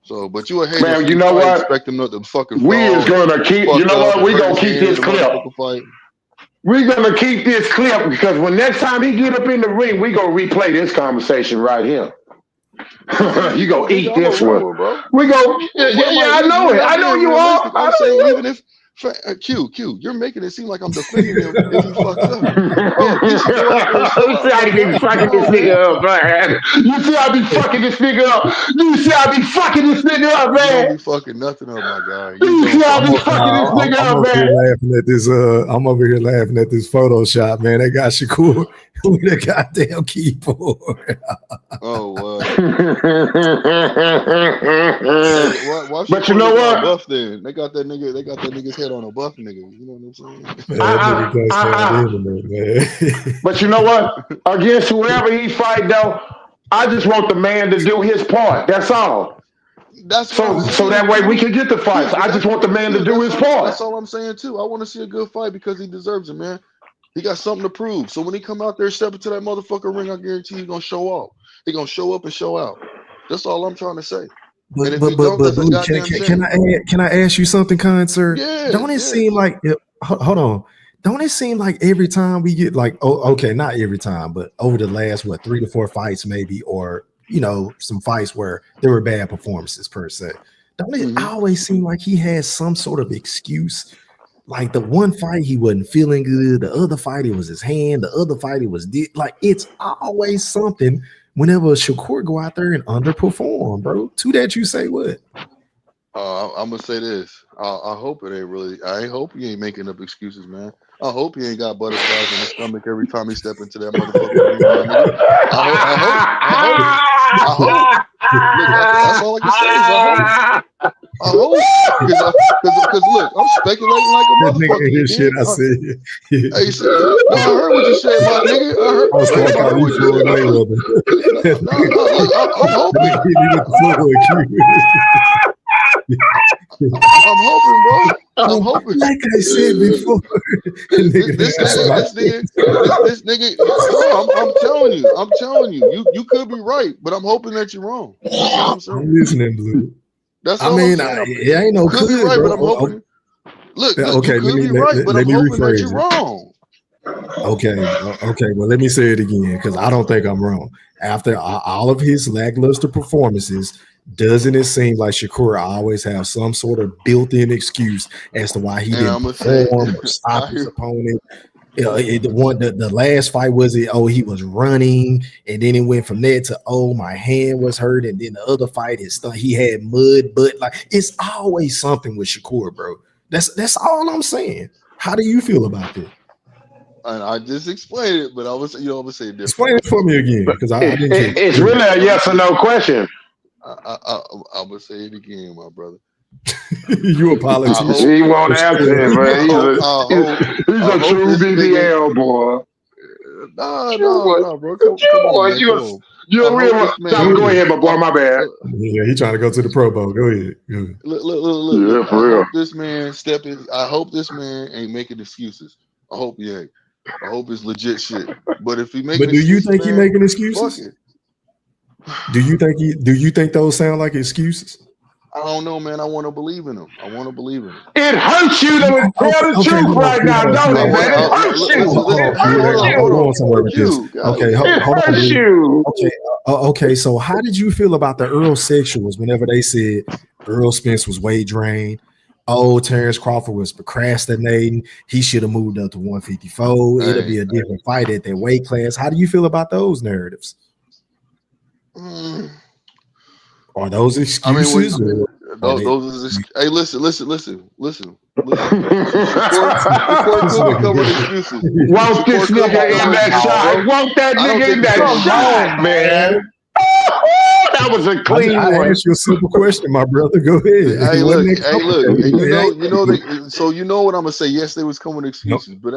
So, but you a hater, so Man, you you know probably what? expect him to fucking We is fall and gonna get keep. You fucked know up what? and We hurt gonna his keep hand in this the clip. motherfucker fight. We're gonna keep this clip because when next time he get up in the ring, we gonna replay this conversation right here. Yeah, You we gonna go, nigga. eat I'm a this one. rebel, bro. We go. Yeah, What am I I eating? know You're it. not I know being you are. realistic. I'm I saying know even if Q, you're making it seem like I'm defending him if he fucks up. Bro, he should go out there and show you see out, how my he be guy. fucking Come this on, man. nigga up, man. You see how I be fucking this nigga up. You see how I be fucking this nigga up, You don't man. be fucking nothing up, my guy. You You see don't how I fuck be shit up. fucking this nigga I'm up, over here man. laughing at this. I'm over here laughing at this Photoshop, man. They got Shakur with a goddamn keyboard. Oh, hey, why But you Shakur know look all what? buff then? They got that nigga's head on a buff nigga. You know what I'm saying? Man, that nigga can't stay on the internet, man. But you know what? Against whoever he fight, though, I just want the man to do his part. That's all. That's what I'm So saying, that way we Q. can get the fights. But I just want the man to do his part. that's all I'm saying too. I want to see a good fight because he deserves it, man. He got something to prove. So when he come out there, step into that motherfucker ring, I guarantee he's gonna show off. He gonna show up and show out. That's all I'm trying to say. And if he don't, But that's a Blue, goddamn shame. can I ask you something, kind sir? Yeah, Don't it yes. seem like hold on? don't it seem like every time we get like, okay, not every time, but over the last 3 to 4 fights, maybe, or some fights where there were bad performances per se. Don't it always seem like he has some sort of excuse? Like the one fight he wasn't feeling good, the other fight it was his hand, the other fight it was like it's always something whenever Shakur go out there and underperform, bro. To that you say what? I'm gonna say this. I hope it ain't really. I hope he ain't making up excuses, man. I hope he ain't got butterflies in his stomach every time he step into that motherfucking ring, my nigga. I hope. Look, that's all I can say is I hope. Because look, I'm speculating like a motherfucker. You Shit, I said. Hey, no, I heard what you said, my nigga. I heard what you said. No, look, I'm hoping. I'm hoping, bro. I'm hoping. Like I said before, this nigga. No, I'm telling you. You could be right, but I'm hoping that you're wrong. That's all I'm saying. I'm listening, Blue. That's all I'm saying. It ain't no could be right, bro. but I'm hoping. Look, okay, you could be right, but I'm hoping that you're wrong. Okay. Well, let me say it again because I don't think I'm wrong. After all of his lackluster performances, doesn't it seem like Shakur always have some sort of built-in excuse as to why he didn't perform or stop his opponent? The last fight was he was running, and then it went from there to my hand was hurt, and then the other fight he had mud, but like it's always something with Shakur, bro. That's all I'm saying. How do you feel about that? And I just explained it, but I was I'm gonna say it different. Explain it for me again because I didn't. It's really a yes or no question. I'm gonna say it again, my brother. You a politician? He won't answer it, man. He's a true BBL boy. No, bro. Come on, man. Go ahead, my boy. My bad. Yeah, he trying to go to the Pro Bowl. Go ahead. Look. I hope this man I hope this man ain't making excuses. I hope he ain't. I hope it's legit shit. But if he making do you think he making fuck excuses? it. Do you think those sound like excuses? I don't know, man. I want to believe in him. It hurts you to tell the truth right now, don't it, man? It hurts you. Okay, hold on. Okay, so how did you feel about the Earl sexuals whenever they said Earl Spence was weight drained? Terrence Crawford was procrastinating. He should have moved up to 154. It'll be a different fight at that weight class. How do you feel about those narratives? Are those excuses? Hey, listen. Shakur could be covering excuses. Won't this nigga in that shot? Won't that nigga in that shot, man? That was a clean one. I asked you a simple question, my brother. Go ahead. Hey, look. So you know what I'm gonna say? Yes, they was coming with excuses, but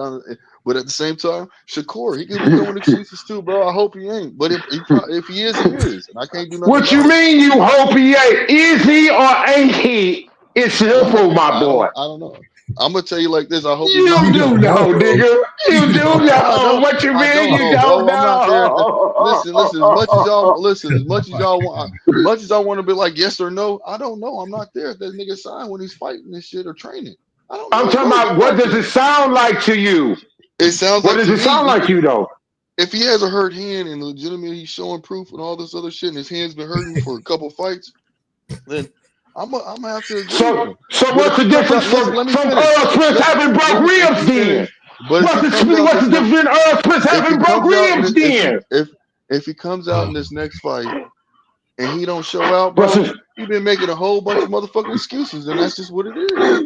at the same time, Shakur, he could be coming with excuses too, bro. I hope he ain't. But if he is, he is, and I can't do nothing. What you mean? You hope he ain't? Is he or ain't he? It's simple, my boy. I don't know. I'm gonna tell you like this. I hope you do know, nigga. You do know. What you mean? You don't know? I'm not there. Listen. As much as y'all want to be like yes or no, I don't know. I'm not there. If that nigga sign when he's fighting this shit or training, I don't know. I'm talking about what does it sound like to you? It sounds. What does it sound like to you though? If he has a hurt hand and legitimately he's showing proof and all this other shit, and his hand's been hurting for a couple fights, then I'm gonna have to agree. So what's the difference from Earl Spence having broke ribs then? What's the difference in Earl Spence having broke ribs then? If he comes out in this next fight and he don't show out, bro, he been making a whole bunch of motherfucking excuses, and that's just what it is.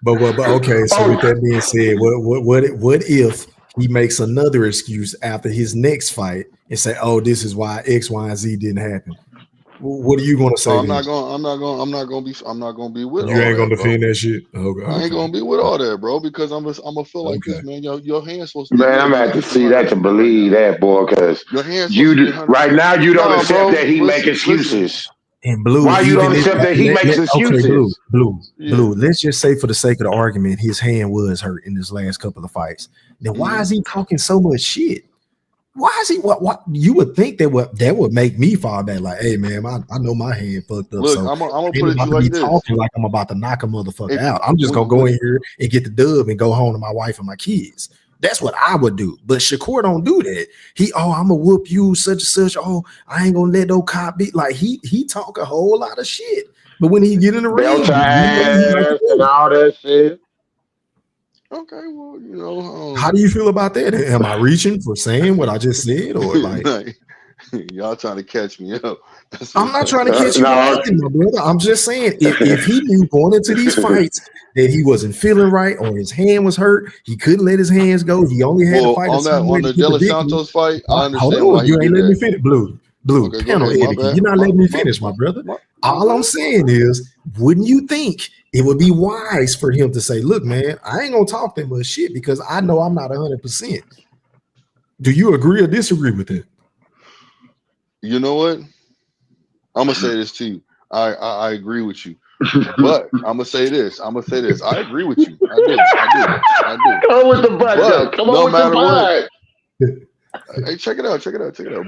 But okay, so with that being said, what if he makes another excuse after his next fight and say, "Oh, this is why X, Y, and Z didn't happen"? What are you gonna say? I'm not gonna be with. You ain't gonna defend that shit. Okay. I ain't gonna be with all that, bro, because I'm gonna feel like this, man. Your hand's supposed to. Man, I'm gonna have to see that to believe that, boy, because you right now you don't accept that he make excuses. And Blue, why you don't accept that he makes excuses? Okay, Blue. Let's just say, for the sake of the argument, his hand was hurt in his last couple of fights. Then why is he talking so much shit? Why is he? What you would think that would make me fall back? Like, hey man, I know my hand fucked up. Look, So I'm gonna I ain't put it to about you to like be this. talking like I'm about to knock a motherfucker If out. I'm just gonna go in here and get the dub and go home to my wife and my kids. That's what I would do. But Shakur don't do that. I'm gonna whoop you, such and such. Oh, I ain't gonna let no cop be like he talk a whole lot of shit. But when he get in the ring, belt ass and all that shit. Okay, well, you know, how do you feel about that? Am I reaching for saying what I just said, or like y'all trying to catch me up? I'm not trying to catch you with nothing, my brother. I'm just saying if he knew going into these fights that he wasn't feeling right or his hand was hurt, he couldn't let his hands go. He only had to fight on the De Los Santos fight, I understand hold why on, he you ain't did letting me that. finish. Blue, Okay, go panel ahead. My etiquette. bad. You're not letting me finish, my brother. All I'm saying is, wouldn't you think it would be wise for him to say, look, man, I ain't gonna talk that much shit because I know I'm not 100%. Do you agree or disagree with it? You know what? I'm gonna say this to you. I agree with you, but I'm gonna say this. I agree with you. I do. Come on with the butt, though. Come on with the butt. Hey, check it out.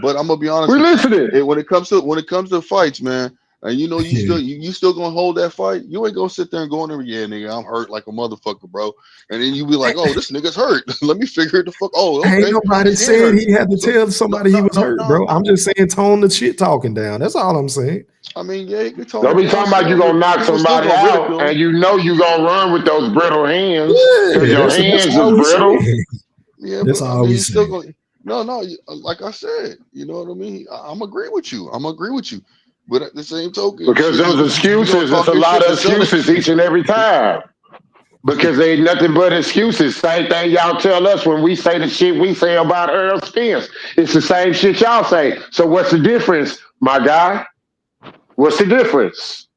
But I'm gonna be honest. We're listening. When it comes to fights, man, and you know you still gonna hold that fight. You ain't gonna sit there and go in there, yeah, nigga, I'm hurt like a motherfucker, bro. And then you be like, oh, this nigga's hurt. Let me figure it the fuck. Oh, okay. Ain't nobody said he had to tell somebody he was hurt, bro. I'm just saying tone the shit talking down. That's all I'm saying. I mean, yeah, you can tone Don't it be down. talking about you gonna knock somebody out and you know you gonna run with those brittle hands because your hands is brittle. Yeah, that's but all I mean, we he's still saying. going. No, like I said, you know what I mean. I'm agree with you. But at the same token, Because shit, those excuses, it's a lot of excuses each and every time. Because they ain't nothing but excuses. Same thing y'all tell us when we say the shit we say about Earl Spence. It's the same shit y'all say. So what's the difference, my guy? What's the difference?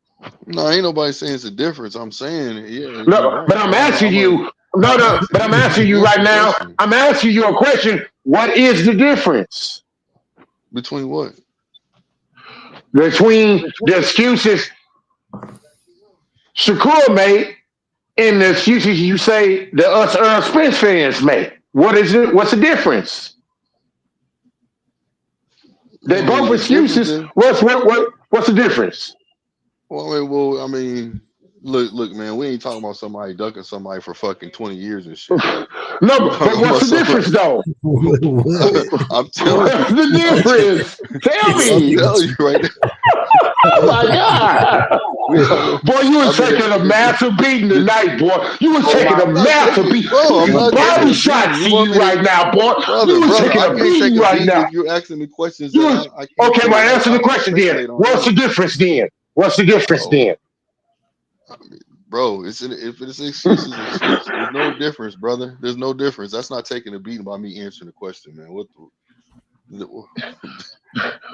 No, ain't nobody saying it's a difference. I'm saying, yeah, you're No, right. but I'm asking you. I'm But I'm asking you answer right the now. question. I'm asking you a question. What is the difference Between what? between the excuses Shakur made and the excuses you say the us Earl Spence fans make? What is it? What's the difference? They both The difference excuses. is, What's the difference? I mean, look, man, we ain't talking about somebody ducking somebody for fucking 20 years and shit, right? No, We but talking what's about the difference somebody. though? I'm telling What's you. the difference? Tell I'm me. telling you right now. Oh my God. We talking. Boy, you was I mean, taking a massive beating tonight, boy. You was taking a I'm not massive taking, beating. bro. I'm not taking Body a beating. shots You to want you me to, right now, boy. You was brother? taking I a can't beating take a right beating now. if you're asking me questions You that was I can't okay. Well, answer the question then. speculate on What's the answers. difference then? What's the difference Oh, then? bro, if it's an excuse, it's an excuse. There's no difference, brother. There's no difference. That's not taking a beating by me answering the question, man. What the Why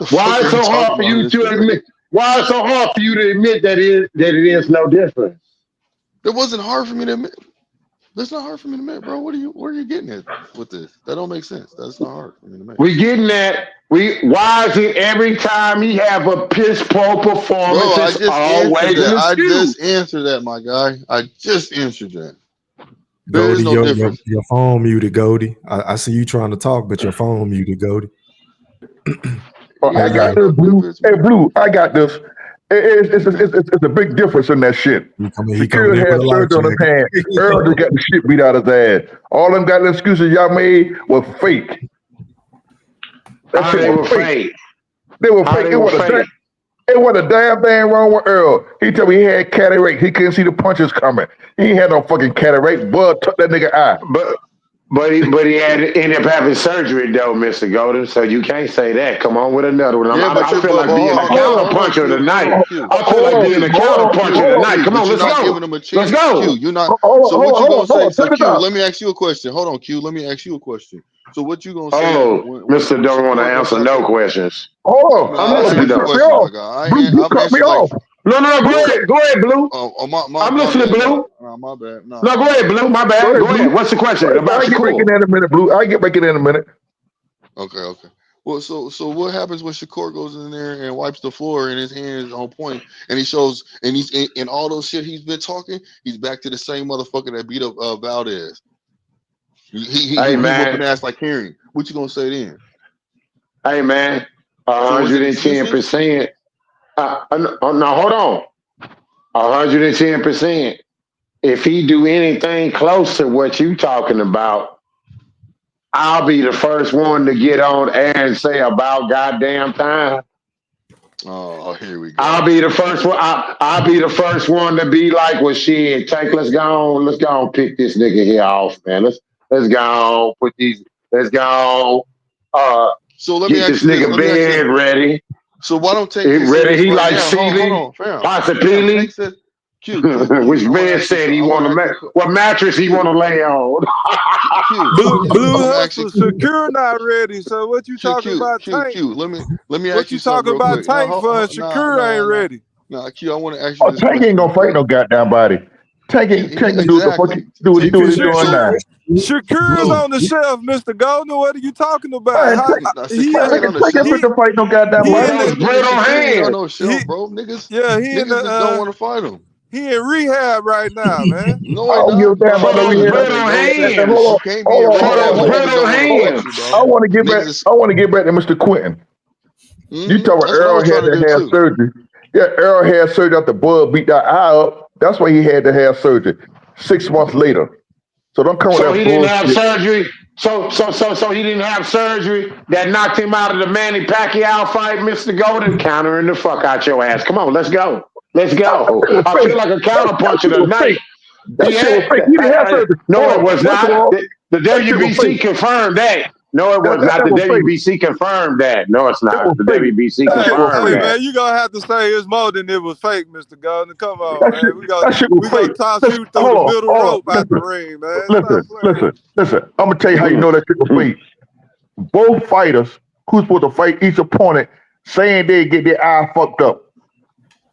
fuck are it's we so hard talking for about you this to for? admit? Why it's so hard for you to admit that it is no difference? It wasn't hard for me to admit. That's not hard for me to admit, bro. Where are you getting at with this? That don't make sense. That's not hard for me to admit. We getting that. Why is it every time he have a piss poor Bro, performance, I it's just answered always that. an excuse? My guy. I just answered that. There is Goldie, no difference. your phone muted, Goldie. I see you trying to talk, but your phone muted, Goldie. Oh, I got this, Blue. Hey, Blue, I got this. It's a big difference in that shit. He coming Secure in with had a life surgery on his hand. Earl just got the shit beat out of his ass. All them got excuses y'all made was fake. That How shit they was were fake. fake? They were How fake. they were fake? It wasn't a damn thing wrong with Earl. He told me he had cataract. He couldn't see the punches coming. He ain't had no fucking cataract. Blood took that nigga eye. But he had ended up having surgery though, Mr. Golden. So you can't say that. Come on with another one. Yeah, I feel like being a hold on, counterpuncher Q. Hold tonight. on, Q. I feel like being a counterpuncher tonight. Q. Come But on, you're let's not go. giving him a Let's chance. Q, go. you're not. So what you gonna say? So Q, let me ask you a question. Hold on, Q. Let me ask you a question. So what you gonna say Oh, when Mr. Don't want to Shakur goes answer out no there? questions. Hold Man, on. I'm I listening Blue answer though. cut me questions, off. my guy. Blue I've cut me answered like off. No, go ahead, Blue. I'm my listening, bad. Blue. My bad. No, go ahead, Blue. My Go bad. ahead, Go Blue. ahead. What's the question about I'll get back in Shakur? there in a minute, Blue. I'll get back in there in a minute. Okay. Well, so what happens when Shakur goes in there and wipes the floor and his hand is on point and he shows and he's in all those shit he's been talking, he's back to the same motherfucker that beat up Valdez. He Hey, whooping man. ass like Henry. What you gonna say then? Hey man, So was it existence? 110%. No, hold on. 110%. If he do anything close to what you talking about, I'll be the first one to get on air and say about goddamn time. Oh, here we go. I'll be the first one. I'll be the first one to be like, well, shit, let's go on, pick this nigga here off, man. Let's go on, let's go on, So let me get ask this you this. nigga bed ready. So why don't Tank He just say ready? this He right like now? Hold Sealy, on, fam. possibly. Tank said, Q. Which I want to bed ask you said he something. want to what mattress he want to lay on? Blue I'm asking Hustler, Shakur not ready. So what you talking about, Tank? Let me What ask you you something talking real about, quick. Tank for? And Shakur ain't ready. Nah, Q. I want to ask you Oh, this Tank question ain't real gonna fight quick. no goddamn body. Tank ain't do what the fuck Exactly. do what he doing now. Shakur is on the shelf, Mr. Golden. What are you talking about? He Shakur ain't on the Tank shelf. ain't fit to fight no goddamn body. Shakur ain't on no shelf, bro. Niggas just don't want to fight him. He in rehab right now, man. No, I I don't give a not. damn about no rehab. Hold on. When niggas don't want to fight you, bro. I want to get back. I want to get back to Mr. Quentin. You talk about That's what I Earl was had trying to to do have too. surgery. Yeah, Earl had surgery after Bud beat that eye up. That's why he had to have surgery 6 months later. So don't come with So that he didn't have bullshit. surgery. So he didn't have surgery that knocked him out of the Manny Pacquiao fight, Mr. Golden. Countering the fuck out your ass. Come on, let's go. Let's go. I feel like a counterpuncher tonight. That shit was fake. He didn't have surgery. No, it was First of not. all, The that shit was WBC fake. confirmed that. No, it was not. That The was fake. WBC confirmed that. No, it's That not. was The fake. WBC That shit was confirmed fake. that. Man, you gonna have to say it's more than it was fake, Mr. Golden. Come on, man. That shit was We fake. gonna toss Listen, you through the middle hold on. rope out the ring, man. Listen. I'm gonna tell you how you know that shit was fake. Both fighters who's supposed to fight each opponent saying they get their eye fucked up.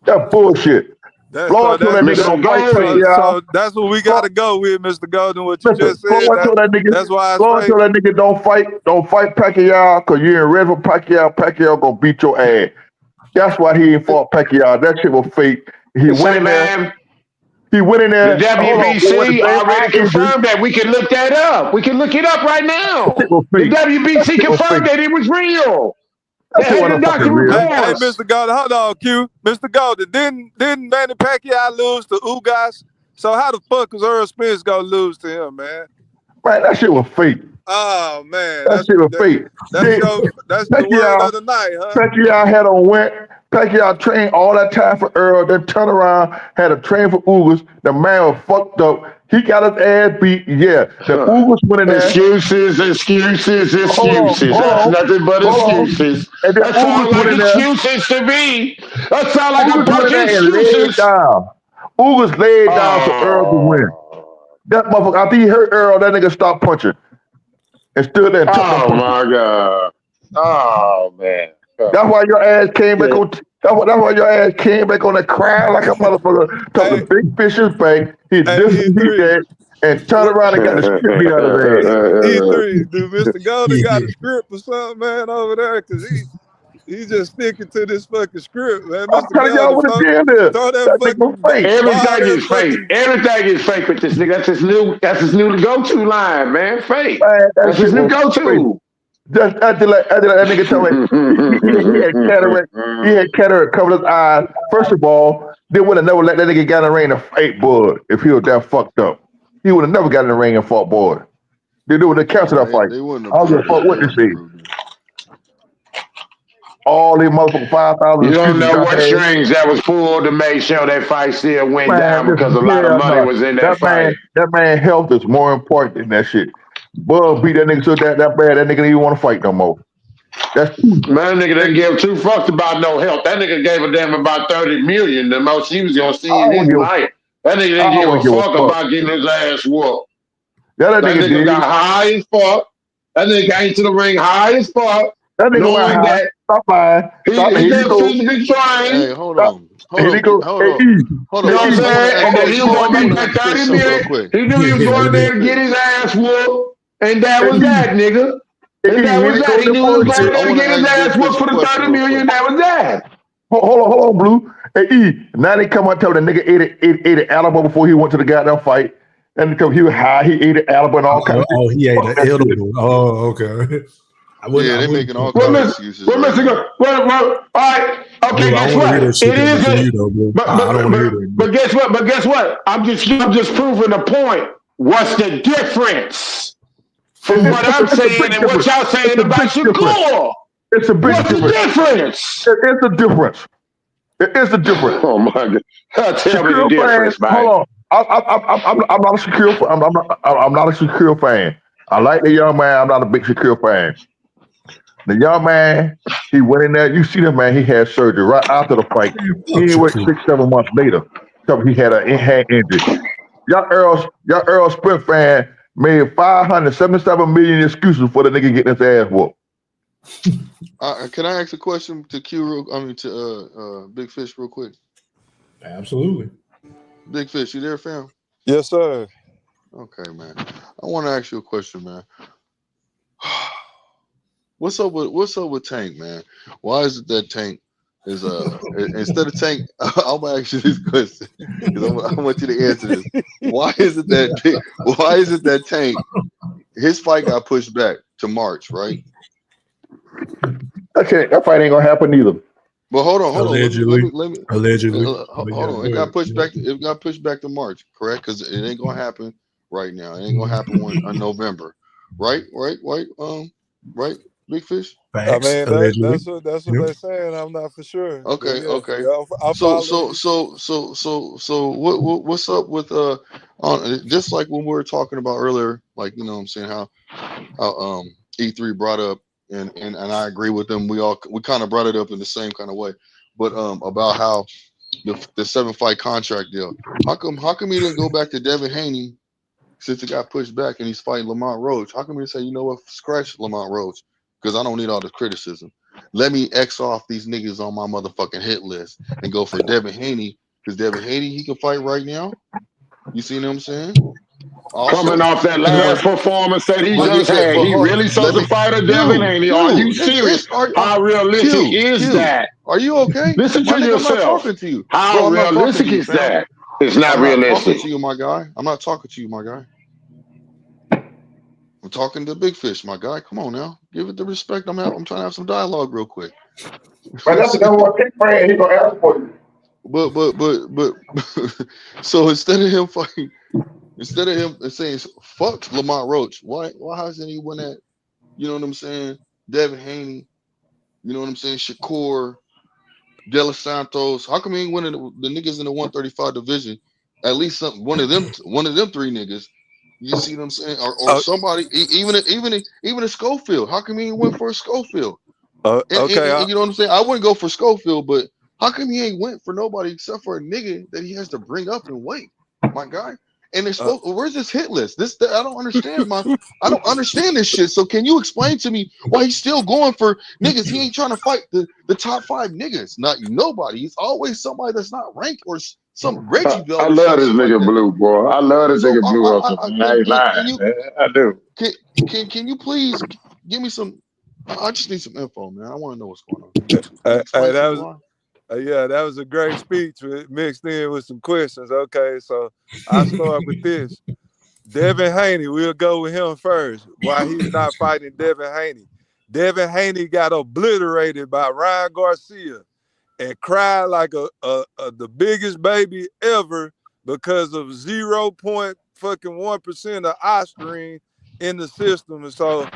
That bullshit. Floyd told that nigga don't fight Pacquiao. So that's what we gotta go with, Mr. Golden. What you just said. Floyd told that nigga. That's why it's Floyd fake. told that nigga don't fight Pacquiao because you ain't ready for Pacquiao. Pacquiao gonna beat your ass. That's why he ain't fought Pacquiao. That shit was fake. He went in there. He went in there. The Hold on, with WBC the same already eye injury. confirmed that. We can look that up. We can look it up right now. That shit was The fake. WBC confirmed that it was real. That They shit had the wasn't fucking doctor real. Hey, reports. Mr. Golden, hold on, Q. Mr. Golden, didn't Manny Pacquiao lose to Ugas? So how the fuck is Earl Spence gonna lose to him, man? Man, that shit was fake. Oh man, That shit was fake. That's the word of the night, huh? Pacquiao had on went. Pacquiao trained all that time for Earl, then turned around, had a train for Ugas. The man was fucked up. He got his ass beat. Yeah, the Ugas went in there. Excuses. Hold That's on. nothing but excuses. And then That Ugas sounds went like in there. excuses to me. That sounds like a Ugas went bunch in of there and laid excuses. down. Ugas laid down so Earl could win. Oh, That motherfucker, after he hurt Earl, that nigga stopped punching and stood there and took them punches. my God. Oh, man. That's why your ass came back on. That's why your ass came back on that cry like a motherfucker. Took the big fish's bank. He disbeat that and turned around and got the shit beat out of his ass. E3, dude, Mr. Golden got a script or something, man, over there, cause he's just sticking to this fucking script, man. I'm Mr. telling y'all Golden, what the deal is. throw that That nigga was fucking fake. Everything is fake. Everything is fake with this nigga. That's his new go-to line, man. Fake. Man, That's his new fake. go-to. Just after that nigga told me he had cataract. He had cataract covered his eyes. First of all, they would have never let that nigga get in the ring and fight Bud if he was that fucked up. He would have never got in the ring and fought Bud. They do they canceled that fight. They wouldn't I have don't give a fuck what they say. All these motherfucking 5,000 You don't excuses know y'all what had. strings that was pulled to make sure that fight still went down because a lot of money was in that fight. That man health is more important than that shit. Bud beat that nigga so that bad that nigga didn't even want to fight no more. Man, that nigga didn't give two fucks about no help. That nigga gave a damn about 30 million, the most he was gonna see in his life. That nigga didn't give a fuck about getting his ass whooped. That nigga got high as fuck. That nigga came to the ring high as fuck. That nigga went high. Stop lying. He got physically trained. Hey, hold on. You know what I'm saying? And he was gonna make that 30 million. He knew he was going there to get his ass whooped. And that was that, nigga. And that was that. He knew he was going there to get his ass whooped for the 30 million. That was that. Hold on, Blue. Hey, E, now they come out and tell the nigga ate an edible before he went to the goddamn fight. And because he was high, he ate an edible and all kinds of shit. Oh, he ate an edible. Oh, okay. They're making all Well, kind of Mr. excuses Well, right Mr. now. All right. Okay, Blue, I guess want to hear that what? shit It coming from you, isn't. though, Blue. But I but don't want to hear but that. but guess what? But guess what? I'm just proving the point. What's the difference from what I'm It's a saying big and what difference. y'all It's saying a big about difference. Shakur? It's a big What's the difference. difference? It is a difference. It is a difference. Oh my God! Tell me the Shakur fan, difference, man. hold on. I'm not a Shakur. I'm not a Shakur fan. I like the young man. I'm not a big Shakur fan. The young man, he went in there. You see the man. He had surgery right after the fight. He Fuck didn't wait Shakur. 6, 7 months later. So he had a hand injury. Y'all Earl Sprint fan made 577 million excuses for the nigga getting his ass whooped. Can I ask a question to to Big Fish real quick? Absolutely. Big Fish, you there, fam? Yes, sir. Okay, man. I want to ask you a question, man. What's up with Tank, man? Why is it that Tank is instead of Tank? I'm gonna ask you this question because I want you to answer this. Why is it that Tank his fight got pushed back to March, right? Okay, that fight ain't gonna happen either. But hold on. Allegedly. Let me Allegedly. hold on. It got pushed back. It got pushed back to March, correct? Because it ain't gonna happen right now. It ain't gonna happen in November, right? Right, Big Fish. I Facts. mean Allegedly. that's what Yep. they're saying. I'm not for sure. But Okay, yeah, okay. yeah, I'm So following so you. so so so so what's up with on just like when we were talking about earlier, like you know what I'm saying how E3 brought up and I agree with them. We kind of brought it up in the same kind of way, but about how the 7-fight contract deal. How come he didn't go back to Devin Haney since it got pushed back and he's fighting Lamont Roach? How come he didn't say, you know what, scratch Lamont Roach because I don't need all the criticism. Let me X off these niggas on my motherfucking hit list and go for Devin Haney because Devin Haney he can fight right now. You see what I'm saying? Coming Also, off that and last performance that he but just had, he really supposed let to me fight a Devin Q Haney. Are you Q. serious? It's are How realistic is Q. that? Are you okay, Listen my to nigga? I'm not yourself. talking to you, bro. How I'm not talking to realistic you, is fam. that? It's not I'm not talking realistic. to you, my guy. I'm not talking to you, my guy. I'm talking to Big Fish, my guy. Come on now, give it the respect. I'm trying to have some dialogue real quick. But that's the number one pick fan. He gonna ask for you. But so instead of him saying fuck Lamont Roach, why hasn't he won that? You know what I'm saying? Devin Haney, you know what I'm saying? Shakur, De Los Santos. How come he ain't winning the niggas in the 135 division? At least one of them three niggas. You see what I'm saying? Or somebody, even a Schofield. How come he ain't went for a Schofield? Okay. And you know what I'm saying? I wouldn't go for Schofield, but how come he ain't went for nobody except for a nigga that he has to bring up and wait, my guy? And they're supposed. Where's this hit list? I don't understand. I don't understand this shit. So can you explain to me why he's still going for niggas? He ain't trying to fight the top 5 niggas. Not nobody. He's always somebody that's not ranked or some Reggie I Belt or some love this shit like nigga that. Blue, boy. I love this So nigga Blue Hustle, man. I ain't lying, you man. I do. can you please give me some? I just need some info, man. I want to know what's going on. Can you explain That to me was why? that was a great speech mixed in with some questions. Okay, so I start with this. Devin Haney, we'll go with him first. Why he's not fighting Devin Haney. Devin Haney got obliterated by Ryan Garcia and cried like the biggest baby ever because of 0.1% of ostarine in the system. And so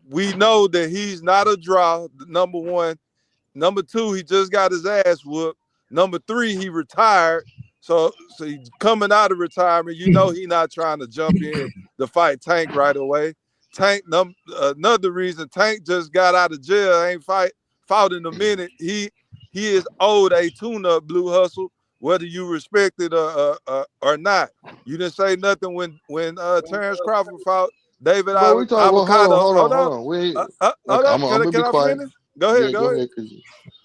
we know that he's not a draw, number one. Number two, he just got his ass whooped. Number three, he retired. So he's coming out of retirement. You know he's not trying to jump in to fight Tank right away. Tank, another reason, Tank just got out of jail, ain't fought in a minute. He is owed a tune-up, Blue Hustle, whether you respect it or not. You didn't say nothing when Terrence Crawford fought David Bro, we talk. Well, Avocado. hold Hold on. on. We Hold okay. on. I'm gonna be Can I quiet. finish? Go Yeah, ahead. go Go ahead. ahead. Cause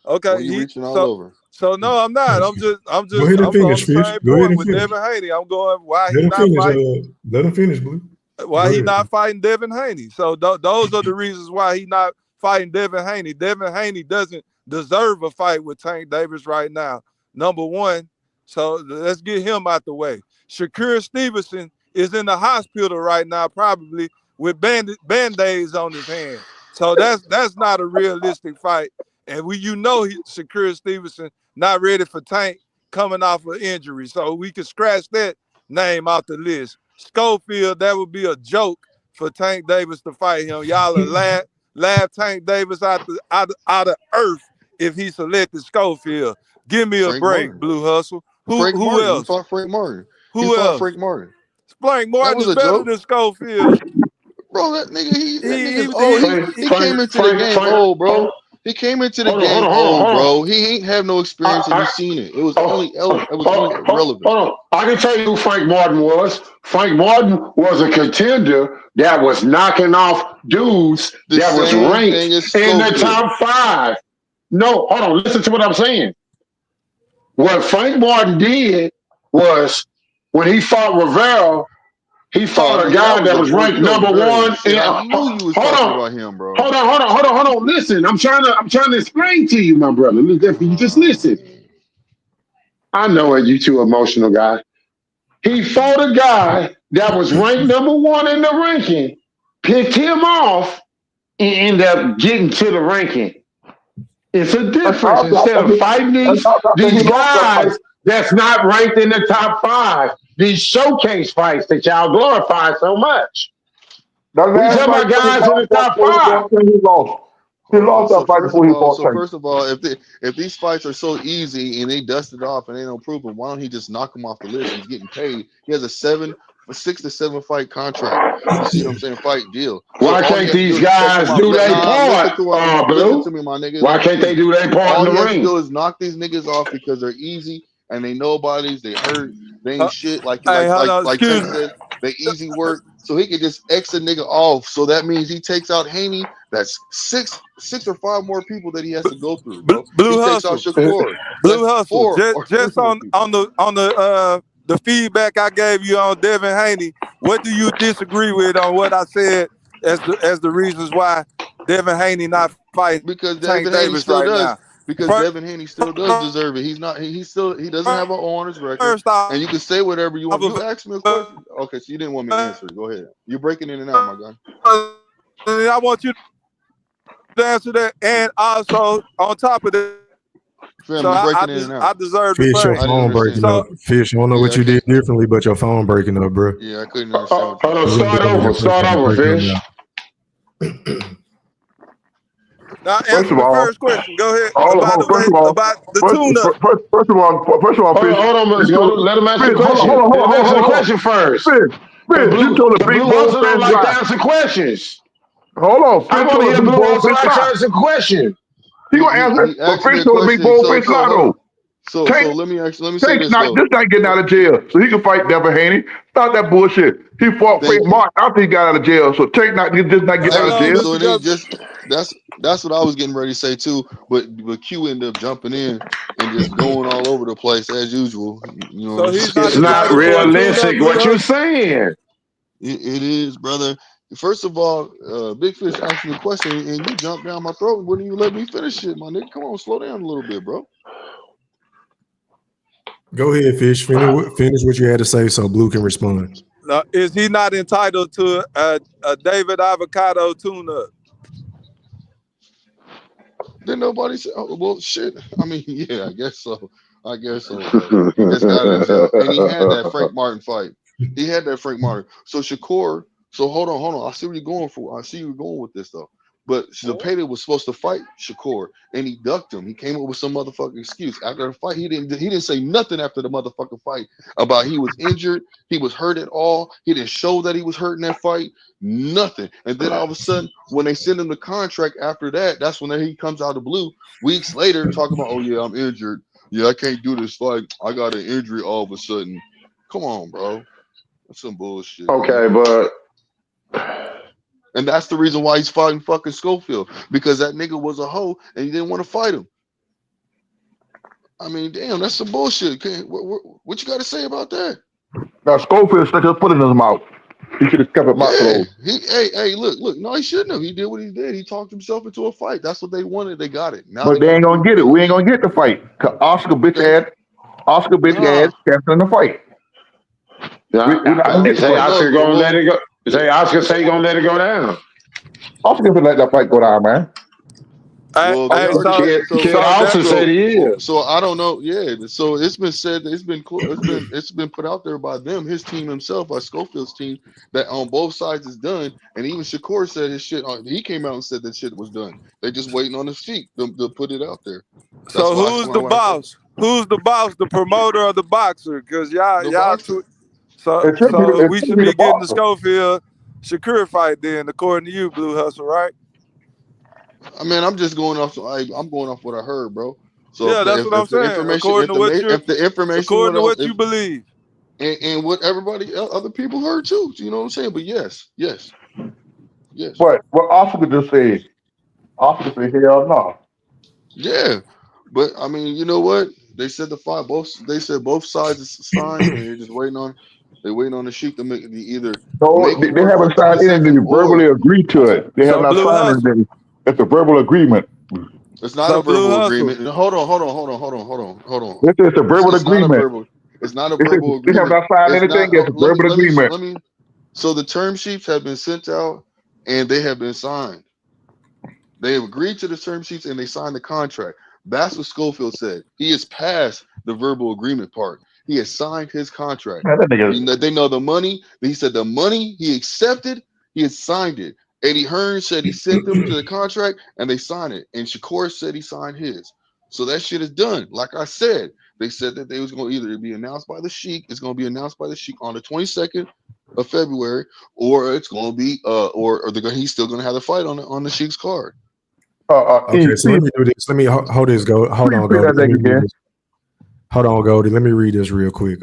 Okay. you reaching all over. So no, I'm not. I'm Go ahead and on finish, the Fish. same Go ahead point and with finish. Devin Haney. I'm going why Let he him not finish. fighting. Let him finish, Blue. Why Go he ahead. not fighting Devin Haney. So those are the reasons why he not fighting Devin Haney. Devin Haney doesn't deserve a fight with Tank Davis right now. Number one. So let's get him out the way. Shakur Stevenson is in the hospital right now, probably with band-aids on his hand. So that's not a realistic fight. And Shakur Stevenson not ready for Tank coming off of injury. So we can scratch that name off the list. Schofield, that would be a joke for Tank Davis to fight him. Y'all are laugh Tank Davis out of earth if he selected Schofield. Give me a break, Blue Hustle. Who else? He fought Frank Martin. Who else? Frank Martin. Frank Martin is better than Schofield. Bro, that nigga's old. He came into the game old, bro. He came into the game old, bro. He ain't have no experience and you seen it. It was only relevant. Hold on. I can tell you who Frank Martin was. Frank Martin was a contender that was knocking off dudes that was ranked in the top 5. No, hold on. Listen to what I'm saying. What Frank Martin did was when he fought Rivera, he fought a guy that was ranked number 1. I knew you was talking about him, bro. Hold on. Listen, I'm trying to explain to you, my brother. You just listen. I know it. You too emotional guy. He fought a guy that was ranked number 1 in the ranking, picked him off, and ended up getting to the ranking. It's a difference. Instead of fighting these guys that's not ranked in the top 5, these showcase fights that y'all glorify so much. We talking about guys in the top 5. He lost that fight before he fought Tank. So first of all, if these fights are so easy and they dust it off and they don't prove him, why don't he just knock him off the list? He's getting paid. He has a 6 to 7 fight contract. You see what I'm saying? Fight deal. Why can't these guys do their part? Listen to me, my nigga. Why can't they do their part in the ring? All he has to do is knock these niggas off because they're easy and they nobodies. They hurt. They ain't shit. Like Tank said, they easy work. So he can just X a nigga off. So that means he takes out Haney. That's six or 5 more people that he has to go through. Bro. Blue he Hustle. Takes out Shakur. Blue Hustle. Just on the feedback I gave you on Devin Haney, what do you disagree with on what I said as the reasons why Devin Haney not fighting? Because Devin Haney still does. Because Devin Haney still does deserve it. He doesn't have an on his record. And you can say whatever you want. You asked me a question. Okay, so you didn't want me to answer it. Go ahead. You're breaking in and out, my guy. I want you to answer that. And also, on top of that, I deserve the Fish, your phone breaking up. Fish, I don't know what you did differently, but your phone breaking up, bro. Yeah, I couldn't understand. Start over, Fish. Now, answer the first question. Go ahead. About the tune-up. First of all, Fish. Hold on, let him answer the question. Hold on. Answer the question first. Fish, you told the big boss don't like to answer questions. Hold on, I want to hear Blue Hustle answer the question. He gonna answer, but Fish told the big boss Fish Lotto. So let me say this. This ain't getting out of jail, so he can fight Devin Haney. Stop that bullshit. He fought Frank Martin after he got out of jail, so Tank not getting out of jail. So it ain't just that's what I was getting ready to say too. But Q ended up jumping in and just going all over the place as usual. You know, it's not realistic. What you saying? It is, brother. First of all, Big Fish asked me a question and you jumped down my throat. Wouldn't you let me finish it, my nigga? Come on, slow down a little bit, bro. Go ahead, Fish. Finish what you had to say so Blue can respond. Now, is he not entitled to a David Avocado tune-up? Didn't nobody say, oh, well, shit. I mean, yeah, I guess so. He just got it himself. And he had that Frank Martin fight. So Shakur, so hold on. I see where you're going for. I see where you're going with this, though. But Zepeda was supposed to fight Shakur, and he ducked him. He came up with some motherfucking excuse. After the fight, he didn't say nothing after the motherfucking fight about he was injured, he was hurt at all. He didn't show that he was hurt in that fight. Nothing. And then all of a sudden, when they send him the contract after that, that's when he comes out of the blue weeks later talking about, oh yeah, I'm injured. Yeah, I can't do this fight. I got an injury all of a sudden. Come on, bro. That's some bullshit. Okay, but and that's the reason why he's fighting fucking Schofield, because that nigga was a hoe and he didn't want to fight him. I mean, damn, that's some bullshit. What you got to say about that? Now Schofield stuck his foot in his mouth. He should have kept it mouth closed. Hey, look. No, he shouldn't have. He did what he did. He talked himself into a fight. That's what they wanted. They got it. Now but they ain't gonna get it. We ain't gonna get the fight. Cause Oscar bitch ass captain in the fight. They say Oscar gonna let it go. Say Oscar say he gonna let it go down. Oscar gonna let that fight go down, man. Well, they already Kid Austin said he is. So I don't know. Yeah. So it's been said. It's been put out there by them, his team himself, by Schofield's team, that on both sides is done. And even Shakur said his shit. He came out and said that shit was done. They just waiting on the sheik to put it out there. That's So who's the boss? Who's the boss? The promoter or the boxer? Because y'all two. So we should be getting the Schofield Shakur fight then, according to you, Blue Hustle, right? I mean, I'm just going off. I'm going off what I heard, bro. So yeah, that's what I'm saying. According to what you believe, and what everybody other people heard too. You know what I'm saying? But yes. But what Oscar could just say, Oscar could say hell no. Yeah, but I mean, you know what? They said they said both sides is signed, and they're just waiting on. They're waiting on the sheik to make either. No, they haven't signed anything. Verbally agreed to it. They have not signed anything. It's a verbal agreement. It's not a verbal agreement. Hold on. It's a verbal agreement. It's not a verbal agreement. They have not signed anything. It's a verbal agreement. So the term sheets have been sent out, and they have been signed. They have agreed to the term sheets, and they signed the contract. That's what Schofield said. He has passed the verbal agreement part. He has signed his contract. They know the money. He said the money he accepted. He had signed it. Eddie Hearn said he sent them to the contract, and they signed it. And Shakur said he signed his. So that shit is done. Like I said, they said that they was going to either be announced by the sheik. It's going to be announced by the sheik on the 22nd of February, or it's going to be he's still going to have the fight on the sheik's card. Okay, so let me do this. Let me hold this. Hold on, Goldie. Hold on, Goldie. Let me read this real quick.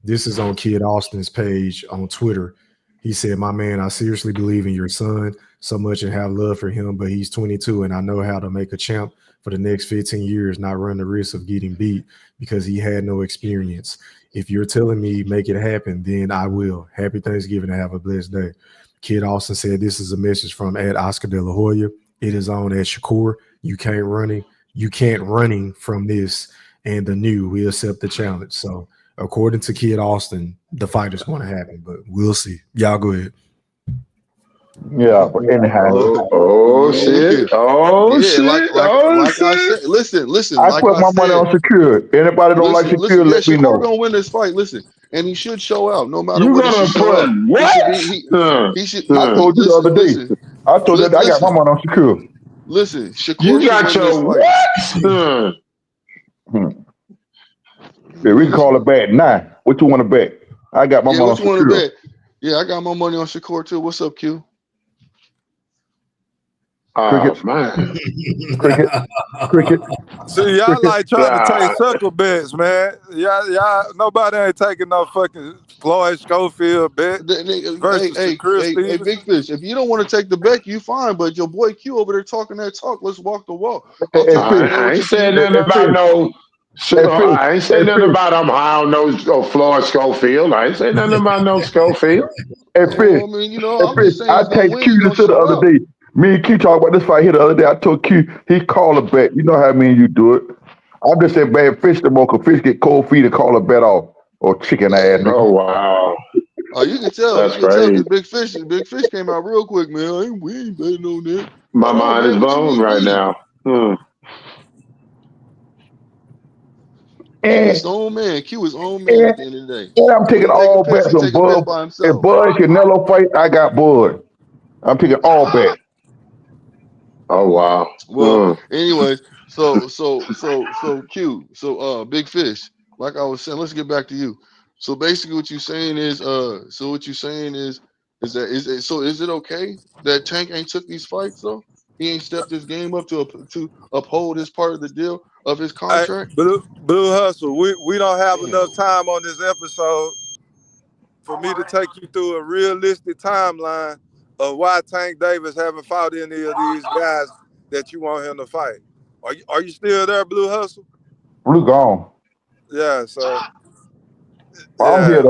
This is on Kid Austin's page on Twitter. He said, "My man, I seriously believe in your son so much and have love for him, but he's 22 and I know how to make a champ for the next 15 years, not run the risk of getting beat because he had no experience. If you're telling me make it happen, then I will. Happy Thanksgiving and have a blessed day." Kid Austin said, "This is a message from Oscar De La Hoya. It is on at Shakur. You can't running from this, and the new. We accept the challenge." So according to Kid Austin, the fight is going to happen, but we'll see. Y'all go ahead. Yeah, but anyhow. Shit. Like I said, listen. I put my money on Shakur. Anybody don't like Shakur, let me know. Shakur gonna win this fight. Listen, and he should show out no matter you what. Gonna put what? He should. I told you the other day. I told you that I got my money on Shakur. Listen, Shakur. You got your what? Yeah, we can call it bet now. What you want to bet? I got my money on Shakur. Yeah, I got my money on Shakur too. What's up, Q? Cricket. Man. Cricket. See, y'all like trying to take circle bets, man. Y'all, nobody ain't taking no fucking Floyd Schofield bet versus Shakur Stevenson. Hey, Big Fish, if you don't want to take the bet, you fine. But your boy Q over there talking that talk. Let's walk the walk. I ain't saying nothing about no. I ain't saying nothing about I'm high on no Floyd Schofield. I ain't saying nothing about no Schofield. Hey, Fish. I mean, you know, I'm just saying. I take Q to the other day. Me and Q talked about this fight here the other day. I told Q, he called a bet. You know how you do it. I'm just saying bad Fish the more because Fish get cold feet and call a bet off. Or chicken ass. Oh, wow. Oh, you can tell. That's crazy. Big Fish came out real quick, man. We ain't betting on that. My mind is blown right now. His own man. Q is own man at the end of the day. And I'm taking all bets on Bud. If Bud Canelo fight, I got Bud. I'm taking all bets. Oh wow. Well, anyways, so Q, Big Fish, like I was saying, let's get back to you. So basically what you're saying is is it okay that Tank ain't took these fights though? He ain't stepped his game up to uphold his part of the deal of his contract? Hey, Blue Hustle, we don't have enough time on this episode for me to take you through a realistic timeline of why Tank Davis haven't fought any of these guys that you want him to fight. Are you still there, Blue Hustle? Blue gone. Yeah, so. I'm here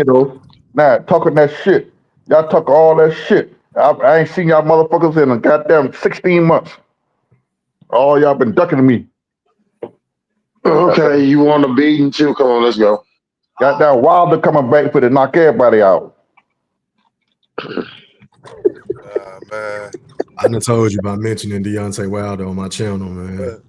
though. Now, talking that shit. Y'all talk all that shit. I ain't seen y'all motherfuckers in a goddamn 16 months. All y'all been ducking me. Okay, you want a beating too? Come on, let's go. Goddamn Wilder coming back for to knock everybody out. Man. I done told you about mentioning Deontay Wilder on my channel, man.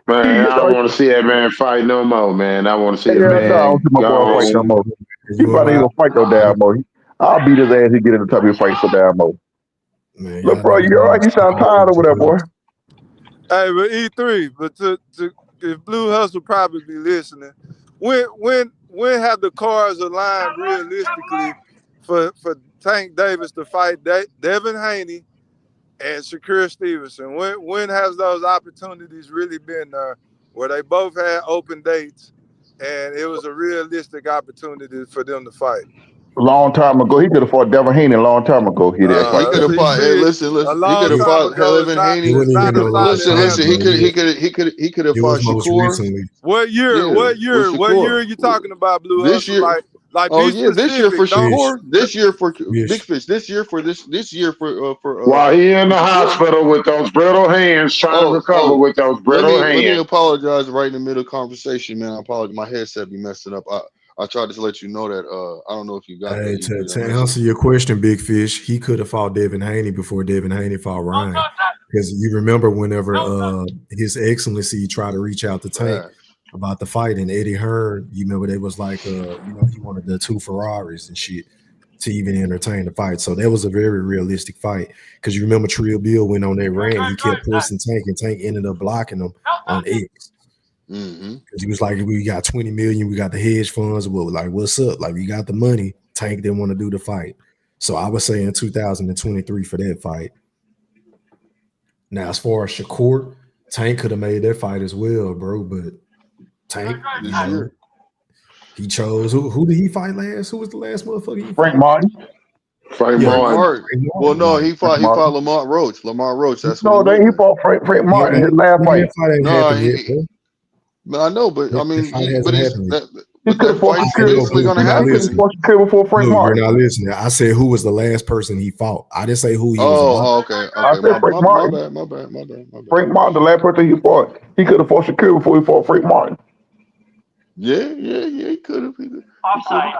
Man, I don't want to see that man fight no more, man. I want to see Hey, that no, I don't man see my boy fight no gone. more. He You probably and ain't gonna fight no damn more. I'll beat his ass. He get in the top of your fight so damn more. man, Look, y'all bro, niggas you all right? You sound tired over there, boy. Hey, but E3, but to if Blue Hustle probably be listening, when have the cards aligned realistically for Tank Davis to fight Devin Haney and Shakur Stevenson? When has those opportunities really been there where they both had open dates and it was a realistic opportunity for them to fight? A long time ago, he could have fought Devin Haney a long time ago. He didn't He fight could Devin have See, Haney. fought. Hey, see, listen. a He long could have time fought ago is Devin not It Haney. is wasn't not even a no long solid time, Listen. answer. bro. He could have It fought was most Shakur. recently. What year? Yeah, What with year? What year Shakur. are you talking about, Blue This Hustle? year. Like, Oh be yeah, this year for specific. Don't. Fish. Shakur. This year for Big Fish. Fish. This year for While he in the Shakur. hospital with those brittle hands, trying to recover Oh, with those let brittle me hands. apologize right in the middle of conversation, man. I apologize. My headset be messing up. I tried to let you know that. I don't know if you got that. Hey, E3 to message. answer your question, Big Fish, he could have fought Devin Haney before Devin Haney fought Ryan. Because you remember whenever His Excellency tried to reach out to Tank about the fight and Eddie Hearn, you remember they was like, he wanted the 2 Ferraris and shit to even entertain the fight. So that was a very realistic fight. Because you remember Trill Bill went on that rant, he kept pressing Tank, and Tank ended up blocking him on X. Because he was like, we got 20 million, we got the hedge funds. Well, like, what's up? Like, we got the money. Tank didn't want to do the fight. So I would say in 2023 for that fight. Now, as far as Shakur, Tank could have made that fight as well, bro. But Tank, he chose who did he fight last? Who was the last motherfucker he Frank fought? Martin. Frank Martin. Well, no, he fought Lamont Roach. Lamont Roach. That's No, what he he went with. fought Frank Martin his last fight. That fight ain't No, happened yet, bro. I know, but I mean, That fight hasn't happened yet. but that fight's basically going to happen. Shakur before Frank Blue, Martin. you're not listening. I said who was the last person he fought. I didn't say who he was about. Okay. I said Frank Martin. My bad. Frank Martin, the last person he fought, he could have fought Shakur before he fought Frank Martin. Yeah, he could have. Offside.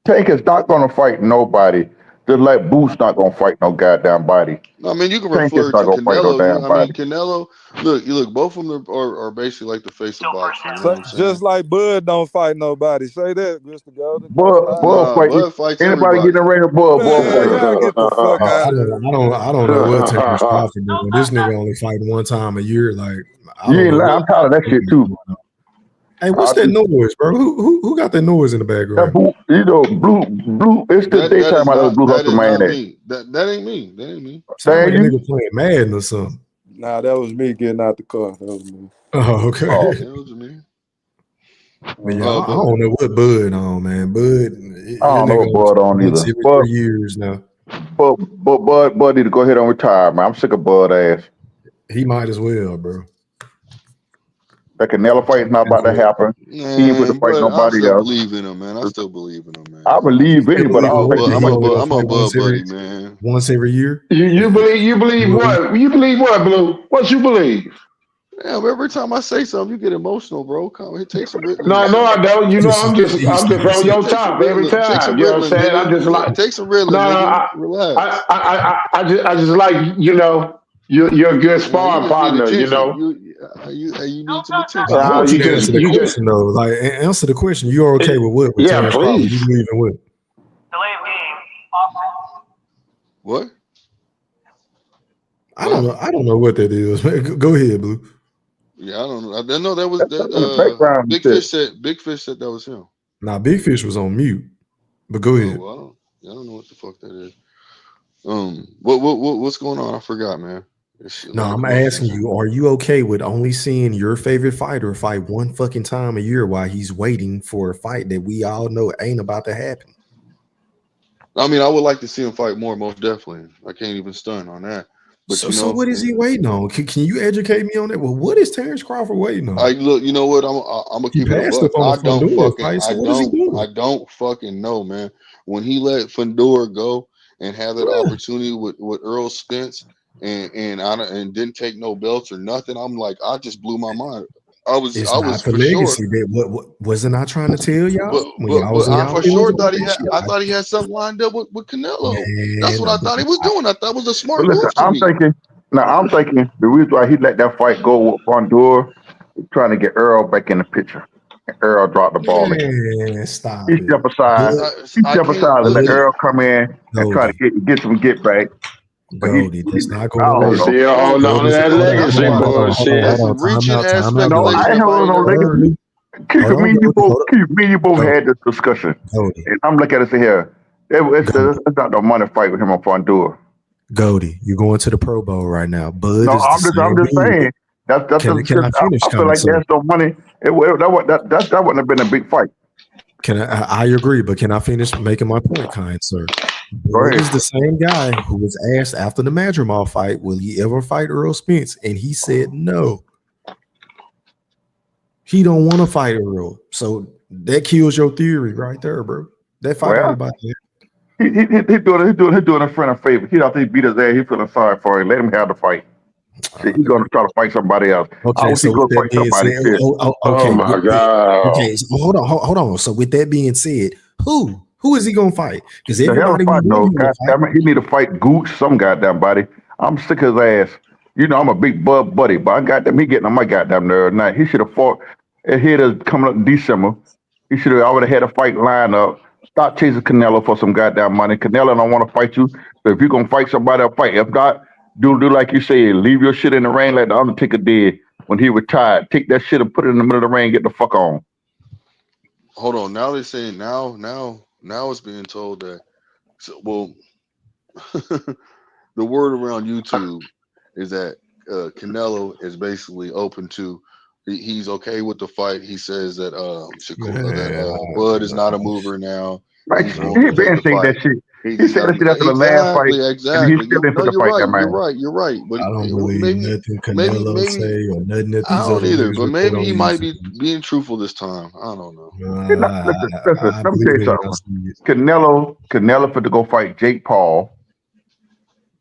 Tank is not going to fight nobody. Just like Boots not going to fight no goddamn body. I mean, you can Tank refer is not to going to fight no Canelo. damn body. Canelo. Look, both of them are basically like the face of boxing. You know what I'm saying? Just like Bud don't fight nobody. Say that, Mr. Golden. Bud fight. Bud fights Anybody everybody. get in the ring of Bud Man, fight. y'all get the fuck I out of here. don't know what Terrence Crawford doing. This nigga only fighting one time a year. Like, I You don't ain't know. lying. I'm tired of that shit too. Hey, what's that noise, bro? Who got that noise in the background? Blue. It's the daytime out of the Blue Hustle man. Me. That ain't me. Sound like a nigga playing Madden or something. Nah, that was me getting out the car. That was me. Oh, okay. That was me. But yeah, I don't know what Bud on, man. Bud, I don't know what Bud on either. Every 3 years now. But Bud need to go ahead and retire, man. I'm sick of Bud ass. He might as well, bro. That Canelo fight is not about to happen. He ain't with to fight nobody I still else. believe in him, man. I still believe in him, man. I believe in him, but I don't think I'm a Bud buddy, man. Once every year. You believe what? You believe what, Blue? What you believe? Yeah, but every time I say something, you get emotional, bro. Come on, take some Ritalin. No, I don't. You know, I'm just on your top every time. You know what I'm saying? I'm just like, take some Ritalin, nigga. Relax. I just like, you know, you're a good sparring partner. You know, you need some attention. I want you to answer the question though. Like, answer the question. You're okay with what? With yeah, please. You believe in what? Delay of game. Offside. What? I don't know what that is. Go ahead, Blue. Yeah, I don't know. I didn't know that was that. Big Fish said that was him. Nah, Big Fish was on mute. But go ahead. Well, I don't know what the fuck that is. What's going on? I forgot, man. No, I'm asking you, are you okay with only seeing your favorite fighter fight one fucking time a year while he's waiting for a fight that we all know ain't about to happen? I mean, I would like to see him fight more, most definitely. I can't even stun on that. But so what is he waiting on? Can you educate me on that? Well, what is Terrence Crawford waiting on? Look, you know what? I'm gonna keep it a buck. I don't fucking know, man. When he let Fundora go and have that opportunity with Earl Spence and didn't take no belts or nothing, I'm like, I just blew my mind. It's I not was for for sure. legacy. What wasn't I trying to tell But y'all when y'all was in I y'all for feelings sure about thought that shit? I thought he had something lined up with Canelo. That's Man, what I thought he was doing. I thought it was a But smart listen, move to me. I'm thinking the reason why he let that fight go with Bondur was trying to get Earl back in the picture. And Earl dropped the ball again. man, stop He it. step aside. He I step can't aside and look let at Earl come in and try to get some get back. But Goldie, that's not I gonna don't work. know. Still holding on to Goldie, that hold that's on, legacy hold why on, hold on, hold on, bullshit. that's hold the on. Time reaching out, time aspect out, of No, Goldie. I legacy. ain't If I holding ain't on never legacy. heard. Goldie, hold on, Goldie, hold on. Me and you both had this discussion. Goldie, And I'm looking at it here. It's not no money fight with him on Bondur. Goldie, you're going to the Pro Bowl right now. Bud No, is the I'm same just dude. saying. That's Can I finish, I feel kind like sir? there's no money. That wouldn't have been a big fight. I agree, but can I finish making my point, kind sir? Go Bud ahead. is the same guy who was asked after the Madrimal fight, will he ever fight Earl Spence? And he said no. He don't want to fight Earl. So that kills your theory right there, bro. That fight ain't Well, about that. He doing a friend a favor. He don't think he beat his ass. He feeling sorry for him. Let him have the fight. See, he's gonna try to fight somebody else. I Okay, wish he so with go that fight being somebody. said, Shit. Oh okay, my God. okay, so hold on. So with that being said, who is he gonna fight? Because The hell everybody we fight want no. him to God fight. damn it. He need to fight Gooch, some goddamn body. I'm sick of his ass. You know, I'm a big Bud buddy, but I got them. He getting on my goddamn nerve now. He should have fought. Here is coming up in December. He should have already had a fight lined up. Stop chasing Canelo for some goddamn money. Canelo don't want to fight you. So if you're gonna fight somebody, I'll fight. If not, do like you said. Leave your shit in the ring like the Undertaker did when he retired. Take that shit and put it in the middle of the ring. Get the fuck on. Hold on. Now they're saying now it's being told that. So, well, the word around YouTube is that Canelo is basically open to. He's okay with the fight. He says that Bud is not a mover now, and Like he's he willing to take been the saying fight. that shit. He He just said got that to shit after the last fight, and he's exactly. still into the You're fight. That right. man. You're right. But I don't believe nothing Canelo maybe say or nothing that I these don't other either. niggas But report maybe on he might be YouTube. being truthful this time. I don't know. Listen. I Let me tell believe you it when I something. see it. Canelo for to go fight Jake Paul,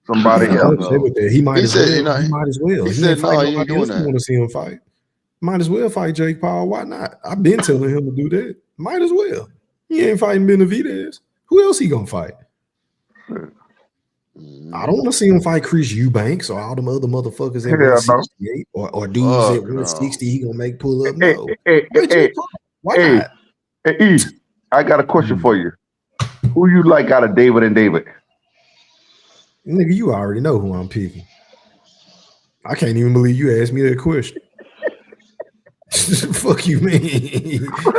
somebody I I'm else. don't upset know. with that. He might He as said, well. He might as well. he He said ain't fight no, he ain't nobody doing else who that. want to see him fight. Might as well fight Jake Paul. Why not? I've been telling him to do that. Might as well. He ain't fighting Benavidez. Who else he gonna fight? I don't want to see him fight Chris Eubanks or all them other motherfuckers at Hell no. 168 or dudes at Fuck 160 no. he gonna make pull up. Hey, No. hey, hey, Fight hey, Jake Paul. Why hey, not? hey, E, I got a question for you. Who you like out of David and David? Nigga, you already know who I'm picking. I can't even believe you asked me that question. Fuck you, man.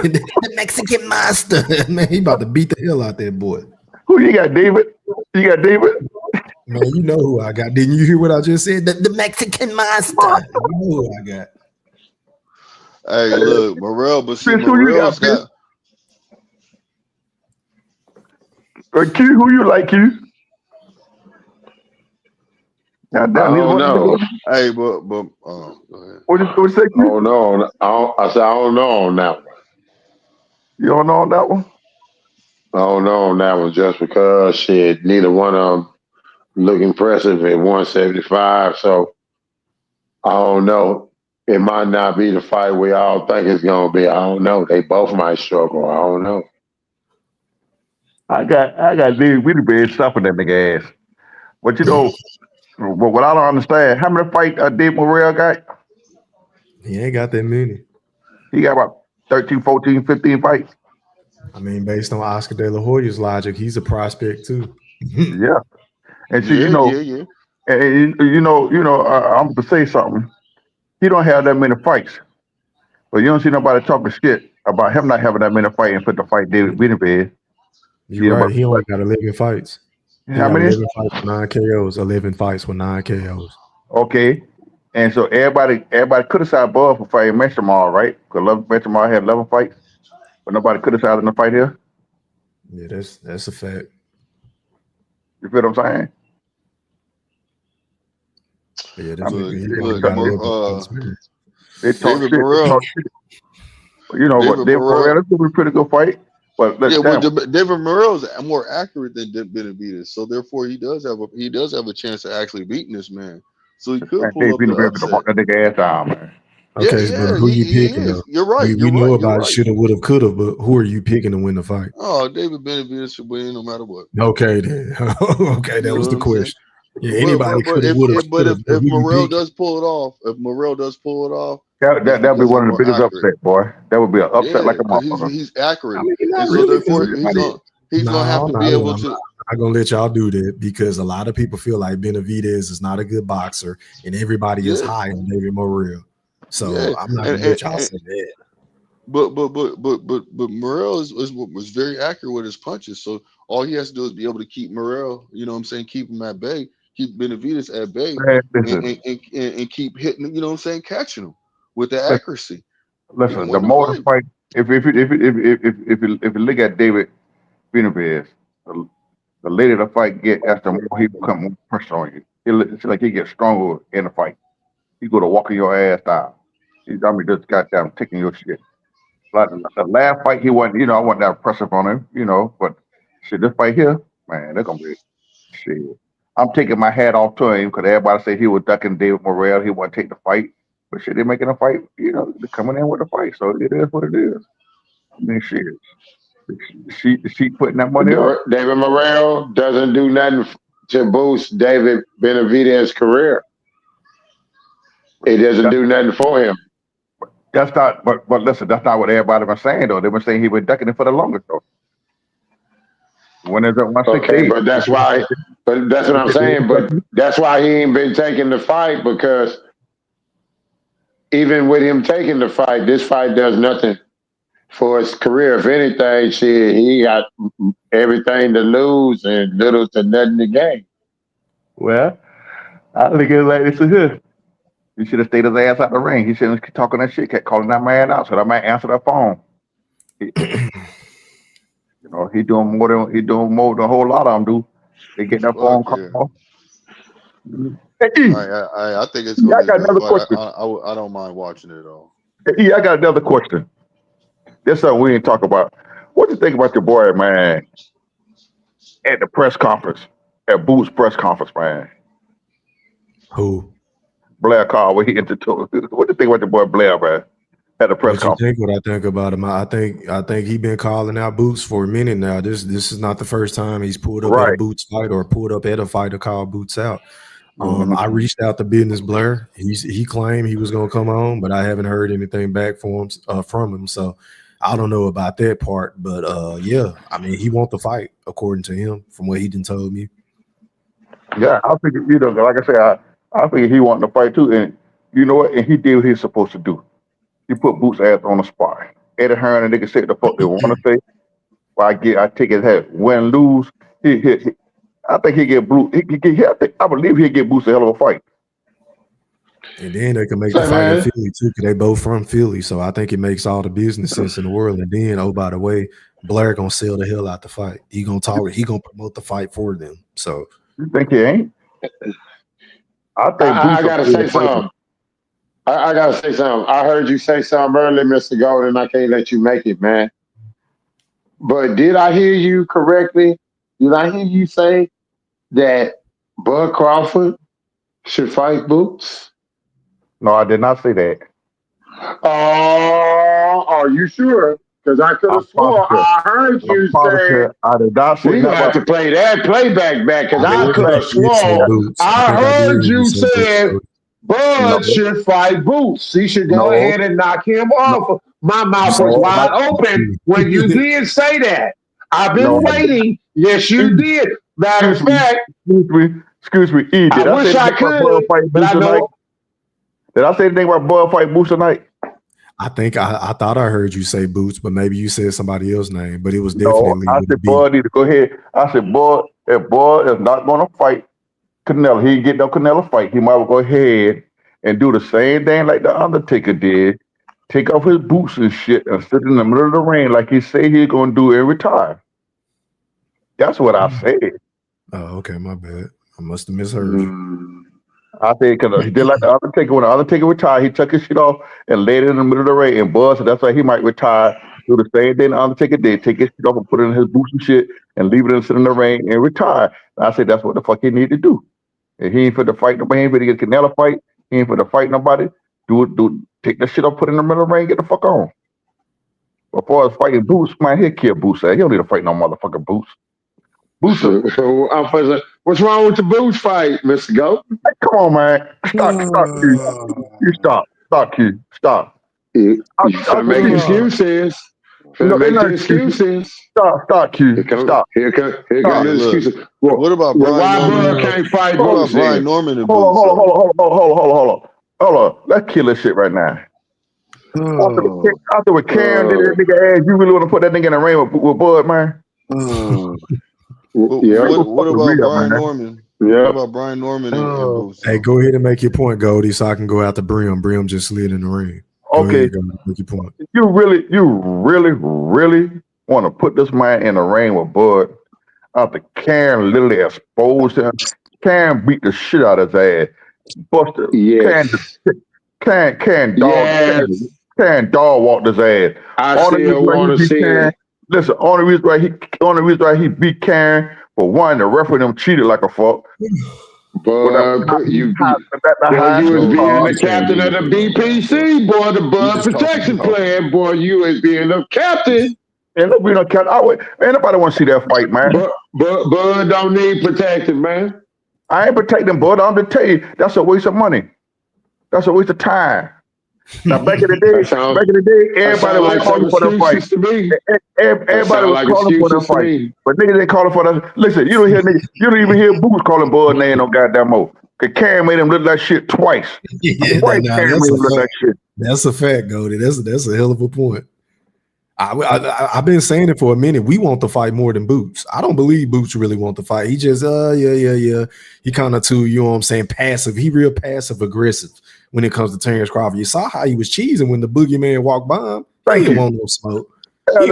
The Mexican monster. Man, he about to beat the hell out that boy. Who you got, David? You got David? Man, you know who I got. Didn't you hear what I just said? The Mexican monster. You know who I got. Hey, look, Morrell, but see, Fish, who you got, Morrell's Fish? got. Q, who you like, Q? God I damn, neither don't one of them know. niggas. Hey, but go ahead. What you say, I Q? don't know. I said I don't know on that one. You don't know on that one? I don't know on that one just because shit, neither one of them look impressive at 175. So I don't know. It might not be the fight we all think it's gonna be. I don't know. They both might struggle. I don't know. I got David Whittaker stopping that nigga ass. But you know, what I don't understand, how many fights Dave Morrell got? He ain't got that many. He got about 13, 14, 15 fights. I mean, based on Oscar De La Hoya's logic, he's a prospect too. Yeah. And see, Yeah. I'm gonna say something. He don't have that many fights, but you don't see nobody talking shit about him not having that many fights and put the fight David Whittaker. You're right. He only got 11 fights. He How got many? 11 fights with 9 KOs. 11 fights with 9 KOs. Okay. And so everybody criticized Bud for fighting Meshamal, right? Because Meshamal had 11 fights, but nobody criticized him to fight here. Yeah, that's a fact. You feel what I'm saying? Yeah, I this mean, nigga, he Look, only got 11 fights. they talk David shit. They Morrell. talk shit. You know, but David David Morrell, Morrell. that's gonna be a pretty good fight. But Yeah, damn, David Morrell is more accurate than Benavidez, so therefore he does have a chance of actually beating this man. So he could man, pull David up the Whittaker better walk upset. that nigga ass down, man. Okay, but who you he picking is. though? You're right. We know You're about right. shoulda, woulda, coulda, but who are you picking to win the fight? Oh, David Benavidez should win no matter what. Okay, then. Okay, You that know was what the I'm saying? question. Yeah, anybody But coulda, woulda, coulda, but if who you Morrell picking? does pull it off, That'd be because he's one of the more biggest accurate. upset, boy. That would be an upset Yeah, like a because motherfucker. he's accurate, I mean, and not so really, because therefore everybody. he's gonna have No, to no, be able I'm to. not gonna let y'all do that because a lot of people feel like Benavidez is not a good boxer, and everybody is Yeah, high on David Morrell. So yeah, I'm not and, gonna let y'all and say that. but Morrell was very accurate with his punches. So all he has to do is be able to keep Morrell, you know what I'm saying, keep him at bay, keep Benavidez at bay, Man, and keep hitting, you know what I'm saying, catching him with the listen, accuracy. He can listen. The win the more the fight. fight, if you look at David Benavidez, the later the fight get, as the more he become more pressure on you. It's like he gets stronger in the fight. He go to walking your ass down. Just goddamn taking your shit. Like the last fight, he wasn't. I wasn't that impressive on him. But shit, this fight here, man, they're gonna be shit. I'm taking my hat off to him because everybody said he was ducking David Morrell. He wouldn't take the fight, but shit, they're making a fight. They're coming in with a fight, so it is what it is. I mean, shit, she putting that money up. David Morrell doesn't do nothing to boost David Benavidez's career. It doesn't That, do nothing for him. that's not. But listen, that's not what everybody was saying though. They were saying he was ducking it for the longest though. When is it Okay, 168? but that's why. But that's what I'm saying. But that's why he ain't been taking the fight, because even with him taking the fight, this fight does nothing for his career. If anything, shit, he got everything to lose and little to nothing to gain. Well, I look at it like this here. He should have stayed his ass out the ring. He shouldn't keep talking that shit, kept calling that man out, so that man answer that phone. He doing more than a whole lot of them do. They get that phone Fuck yeah. call. Hey, E, I think it's E, gonna I be a got great another fight. question. I don't mind watching it all. Hey, E, I got another question. That's something we didn't talk about. What do you think about your boy, man, at the press conference, at Boots' press conference, man? Who? Blair Carr, where he entered. What do you think about your boy Blair, man, at the press What you conference? think? What I think about him? I think he been calling out Boots for a minute now. This is not the first time he's pulled up at a Right. Boots fight or pulled up at a fight to call Boots out. Mhm. I reached out to Business Blair. He claimed he was gonna come on, but I haven't heard anything back from him. So I don't know about that part. But yeah, I mean he want the fight according to him, from what he done told me. Yeah, I think like I said, I think he wanted to fight too, and you know what? And he did what he's supposed to do. He put Boots' ass on the spot. Eddie Hearn and they can say the fuck they want to say. Well, I take his head. Win, lose. He I think he get Boots. I believe he'll get Boots a hell of a fight. And then they can make the So, fight in man, Philly too, because they both from Philly. So I think it makes all the business sense in the world. And then, oh, by the way, Blair gonna sell the hell out the fight. He gonna talk. He gonna promote the fight for them. So You think he ain't? I think I Boots will gotta play the say fighter. something. I gotta say something. I heard you say something earlier, Mr. Golden. I can't let you make it, man. But did I hear you correctly? Did I hear you say that Bud Crawford should fight Boots? No, I did not say that. Oh, are you sure? Because I could I'm have swore positive. I heard I'm you say. positive. I did not say We nothing gonna have about. to play that playback back, because I I think could I have did say swore Boots. I I think I did heard hear you you say Boots. said So No, Bud should fight Boots. He should go no, ahead and knock him no, off. My you mouth said was no, wide open when you did say that. I've no. been waiting. Yes, E, you did. Matter of excuse me. fact, Excuse me. E, I did I say wish I anything about Bud could, fight but Boots I tonight? know. Did I say anything about Bud fight Boots tonight? I think I thought I heard you say Boots, but maybe you said somebody else's name. But it was No, definitely I with a said B. Bud need to go ahead. I said Bud, if Bud is not going to fight Canelo, he get no Canelo fight. He might well go ahead and do the same thing like the Undertaker did. Take off his boots and shit and sit in the middle of the ring like he said he's going to do every time. That's what I said. Oh, okay, my bad. I must have misheard you. Mm, I said because he did like the Undertaker. When the Undertaker retired, he took his shit off and laid it in the middle of the ring. And Bud said that's why he might retire. Do the same thing the Undertaker did. Take his shit off and put it in his boots and shit and leave it and sit in the ring and retire. And I said that's what the fuck he need to do. And he ain't for the fight nobody. He ain't for to get Canelo fight. He ain't for to fight nobody. Do it. Take that shit up, put it in the middle of the ring, get the fuck on. Before I was fighting Boots, man, he'll kill Boots. He don't need to fight no motherfucking Boots. Boots. What's wrong with the Boots fight, Mr. Goat? Hey, come on, man. Stop, Q. You stop, Q. Stop. You finna make excuses. Excuses. Stop, Q. Stop. Here come the excuses. What about Brian Norman? Why can't fight What about Boots? Brian Norman and Hold Boots? on. Let's kill this shit right now. After with Cam did that nigga ass, you really want to put that nigga in the ring with Bud, man? What about Brian Norman? Yeah. What about Brian Norman and Boots? Hey, go ahead and make your point, Goldie, so I can go out to Brim. Brim just slid in the ring. Okay. Go ahead, make your point. You really want to put this man in the ring with Bud after Cam literally exposed him. Cam beat the shit out of his ass. Busted. Yes. Can dog walked his ass. I still want to see it. Listen, only reason why he beat Karen, for one, the referee them cheated like a fuck. But you was being the captain of the BPC, boy, the Bud Protection Plan, boy. You was being the captain. And look, we don't count. Ain't nobody want to see that fight, man. But Bud don't need protecting, man. I ain't protecting Bud. I'm just tell you, that's a waste of money. That's a waste of time. Now back in the day, everybody was calling for that fight. Everybody was calling for that fight. But niggas ain't calling for that. Listen, you don't even hear Boots calling Bud name no goddamn more. Cause Karen made him look like shit twice. That's a fact, Goldie. That's a hell of a point. I've been saying it for a minute. We want the fight more than Boots. I don't believe Boots really want the fight. He just, yeah. He kind of too, you know what I'm saying, passive. He real passive aggressive when it comes to Terrence Crawford. You saw how he was cheesing when the boogeyman walked by him. He didn't want no smoke. I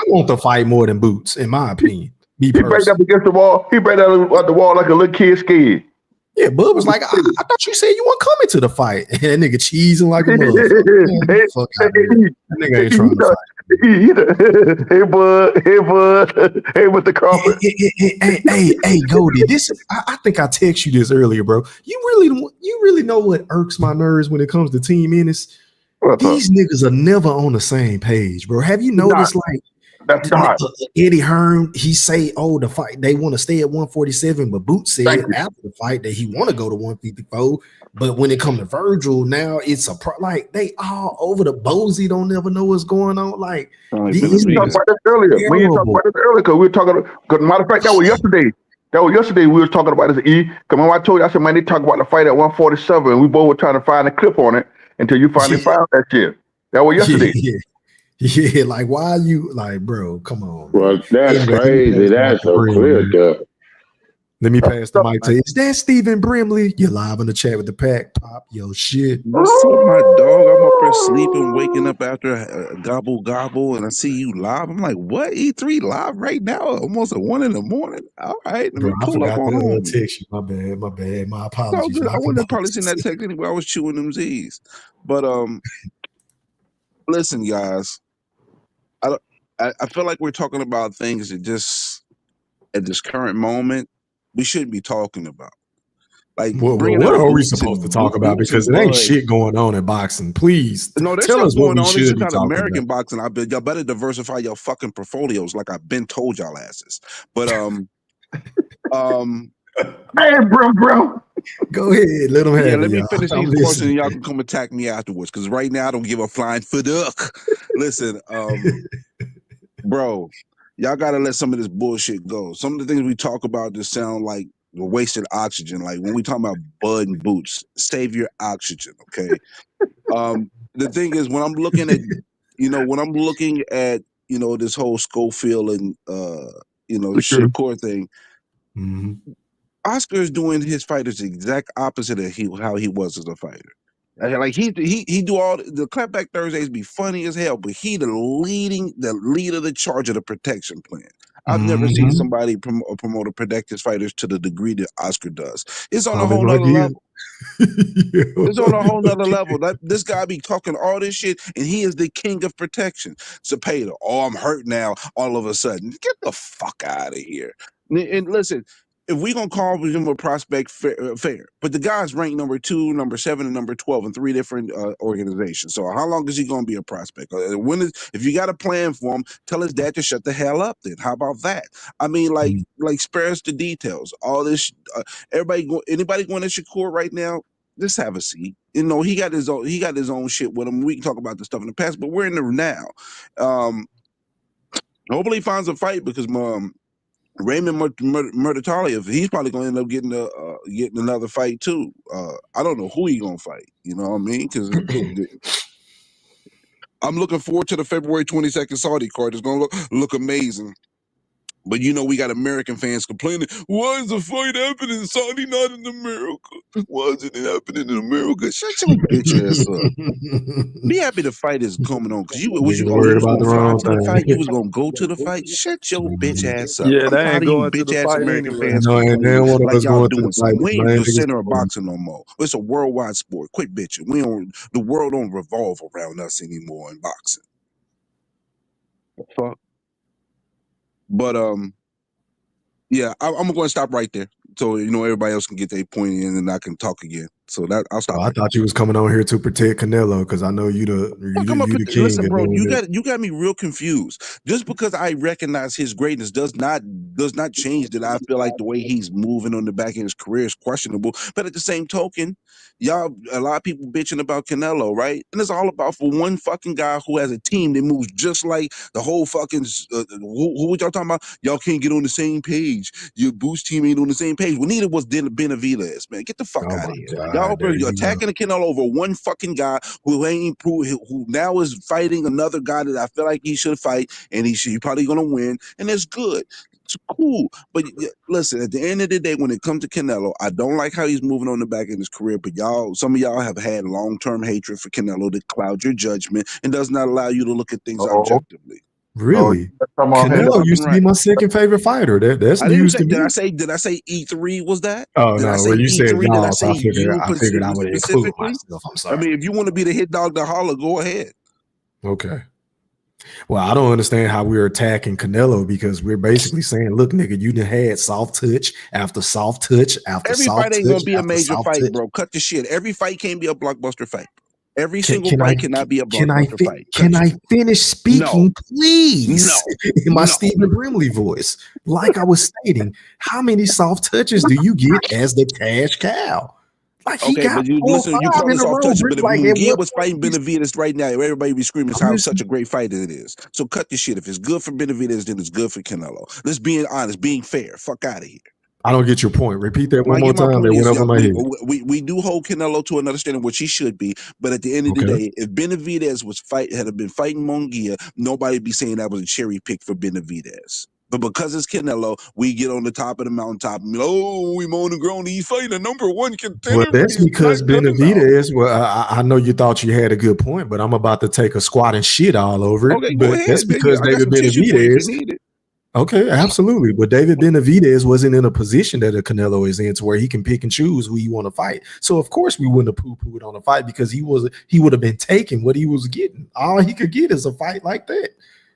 want the fight more than Boots, in my opinion. He break up against the wall. He break out at the wall like a little kid scared. Yeah, Bud was like, I thought you said you weren't coming to the fight. And that nigga cheesing like a motherfucker. Fuck out of here. That nigga ain't trying to fight. Hey bud, hey with the Crawford. Hey, Goldie. I think I text you this earlier, bro. You really know what irks my nerves when it comes to Team Ennis? These niggas are never on the same page, bro. Have you noticed, that's not. Eddie Hearn, he say, the fight, they want to stay at 147, but Boots said after the fight that he want to go to 154. But when it come to Virgil, now it's they all over the Bozy don't never know what's going on. Like these we talked about this earlier. We talked about this earlier because we were talking. Because matter of fact, that was yesterday. We were talking about this. Because when I told you, I said, man, they talk about the fight at 147, and we both were trying to find a clip on it until you finally found that shit. That was yesterday. Yeah, like why are you like, bro? Come on. Well, that's crazy. That's so clear cut. Let me pass the mic to you. Is that Stephen Brimley? You're live in the chat with the pack. Pop your shit. What's up, my dog? I'm up there sleeping, waking up after gobble, and I see you live. I'm like, what? E3 live right now? Almost at 1 a.m. All right, let me pull up on home. Text you. My bad. My apologies. I wouldn't have probably seen that text anyway. I was chewing them Z's. But listen, guys. I feel like we're talking about things that just at this current moment we shouldn't be talking about. Like, what are we supposed to talk about? Because it ain't shit going on in boxing. Please, no, there's tell us what we should be talking talking American about. boxing. Y'all better diversify your fucking portfolios, like I've been told y'all asses. But hey, bro. Go ahead, let them have it. Let me finish these questions, and y'all can come attack me afterwards. Because right now I don't give a flying fuck. Listen, bro, y'all gotta let some of this bullshit go. Some of the things we talk about just sound like we're wasting oxygen. Like when we talk about Bud and Boots, save your oxygen, okay? The thing is, when I'm looking at, this whole Schofield and Shakur thing, Oscar is doing his fighters the exact opposite of how he was as a fighter. Like he do all the clapback Thursdays be funny as hell, but he the leader, the charge of the protection plan. I've never seen somebody promote or protect his fighters to the degree that Oscar does. It's on a whole nother level. It's on a whole nother level. This guy be talking all this shit, and he is the king of protection. Zepeda, I'm hurt now. All of a sudden, get the fuck out of here. And listen, if we gonna call him a prospect, fair. But the guy's ranked number 2, number 7, and number 12 in 3 different organizations. So how long is he gonna be a prospect? If you got a plan for him, tell his dad to shut the hell up. Then how about that? I mean, like spare us the details. All this, anybody going to Shakur right now? Just have a seat. You know, he got his own shit with him. We can talk about the stuff in the past, but we're in there now. Hopefully he finds a fight because Raymond Murtataliev, he's probably going to end up getting another fight too. I don't know who he gonna fight. You know what I mean? Because I'm looking forward to the February 22nd Saudi card. It's gonna look amazing. But you know, we got American fans complaining, why is the fight happening in Saudi, not in America? Why isn't it happening in America? Shut your bitch ass up. Be happy the fight is coming on. Because you was worried about gonna the fly wrong to the fight, you thing. was gonna go to the fight. Shut your bitch ass up. Yeah, I'm they tired ain't of you going to bitch the ass fight American anyway. fans No, and complaining then one of like us y'all going to the doing fight. something. We ain't Man, the niggas center of going. boxing no more. It's a worldwide sport. Quit bitching. The world don't revolve around us anymore in boxing. Fuck. But yeah, I'm going to stop right there, so you know everybody else can get their point in, and I can talk again. So that I'll stop. Oh, I thought you was coming on here to protect Canelo because I know you the king. Listen, bro, of doing you got me real confused. Just because I recognize his greatness does not change that I feel like the way he's moving on the back end of his career is questionable. But at the same token, a lot of people bitching about Canelo, right? And it's all about for one fucking guy who has a team that moves just like the whole fucking who y'all talking about? Y'all can't get on the same page. Your Boost team ain't on the same page. Well, neither was Benavidez, man. Get the fuck out of here. Y'all attacking the Canelo over one fucking guy who ain't improved, who now is fighting another guy that I feel like he should fight, and he probably gonna win, and it's good. It's cool. But listen, at the end of the day, when it comes to Canelo, I don't like how he's moving on the back in his career, but some of y'all have had long-term hatred for Canelo that clouds your judgment and does not allow you to look at things objectively. Really? Canelo used to be my second favorite fighter. That's news to me. Did I say E3 was that? Oh Did I no, say well you said E3? Did I y'all, so say you I figured I would include specifically? myself. I'm sorry. I mean, if you want to be the hit dog to holler, go ahead. Okay. Well, I don't understand how we're attacking Canelo because we're basically saying, look, nigga, you done had soft touch after soft touch after Every soft fight ain't touch gonna be a after major soft fight, touch. bro. Cut the shit. Every fight can't be a blockbuster fight. Every single fight cannot be a blockbuster fight. Can I finish speaking, please? In my Stephen Brimley voice. Like I was stating, how many soft touches do you get as the cash cow? Like he got but you 4 or listen, you 5 call in it a soft row. touch, but if Like at Munguia what was fighting Benavidez right now, everybody be screaming how just- such a great fight it is. So cut the shit. If it's good for Benavidez, then it's good for Canelo. Let's be honest, being fair. Fuck out of here. I don't get your point. Repeat that one I more get my time. point That went over my head. we do hold Canelo to an understanding which he should be, but at the end of the day, if Benavidez had been fighting Munguia, nobody'd be saying that was a cherry pick for Benavidez. But because it's Canelo, we get on the top of the mountaintop. Oh, we moan and groan. He's fighting a number 1 contender. Well, that's because Benavidez. Well, I know you thought you had a good point, but I'm about to take a squat and shit all over it. Okay, but go ahead. that's because David Benavidez. Okay, absolutely. But David Benavidez wasn't in a position that a Canelo is in to where he can pick and choose who you want to fight. So of course we wouldn't have poo-pooed on a fight because he would have been taking what he was getting. All he could get is a fight like that.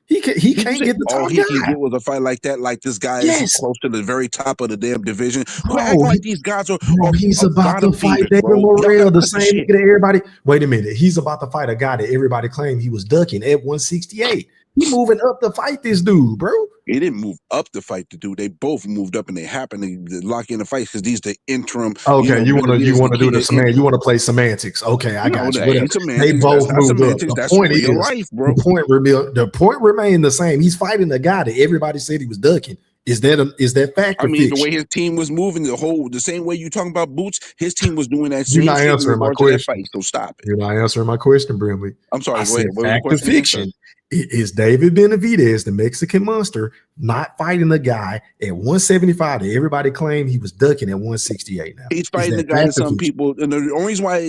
He can't get the top all he guy. can get was a fight like that, like this guy is close to the very top of the damn division. Quit acting like these guys are he's about to fight David Morrell, the same nigga that everybody. Wait a minute, he's about to fight a guy that everybody claimed he was ducking at 168. He moving up to fight this dude, bro. He didn't move up to fight the dude. They both moved up, and they happened to lock in the fight because these the interim. Okay, you want to do the semantics. You want to play semantics. Okay, I got you. They both moved up. The point is, life, bro. The point remained the same. He's fighting a guy that everybody said he was ducking. Is that fact? I mean, the way his team was moving, the same way you talking about Boots, his team was doing that same You're not shit answering my to that question. fight. So stop it. You're not answering my question, Brimley. I'm sorry. I Go ahead. said fact or fiction. Is David Benavidez, the Mexican monster, not fighting a guy at 175 that everybody claimed he was ducking at 168 now? He's fighting the guy that some people, and the only reason why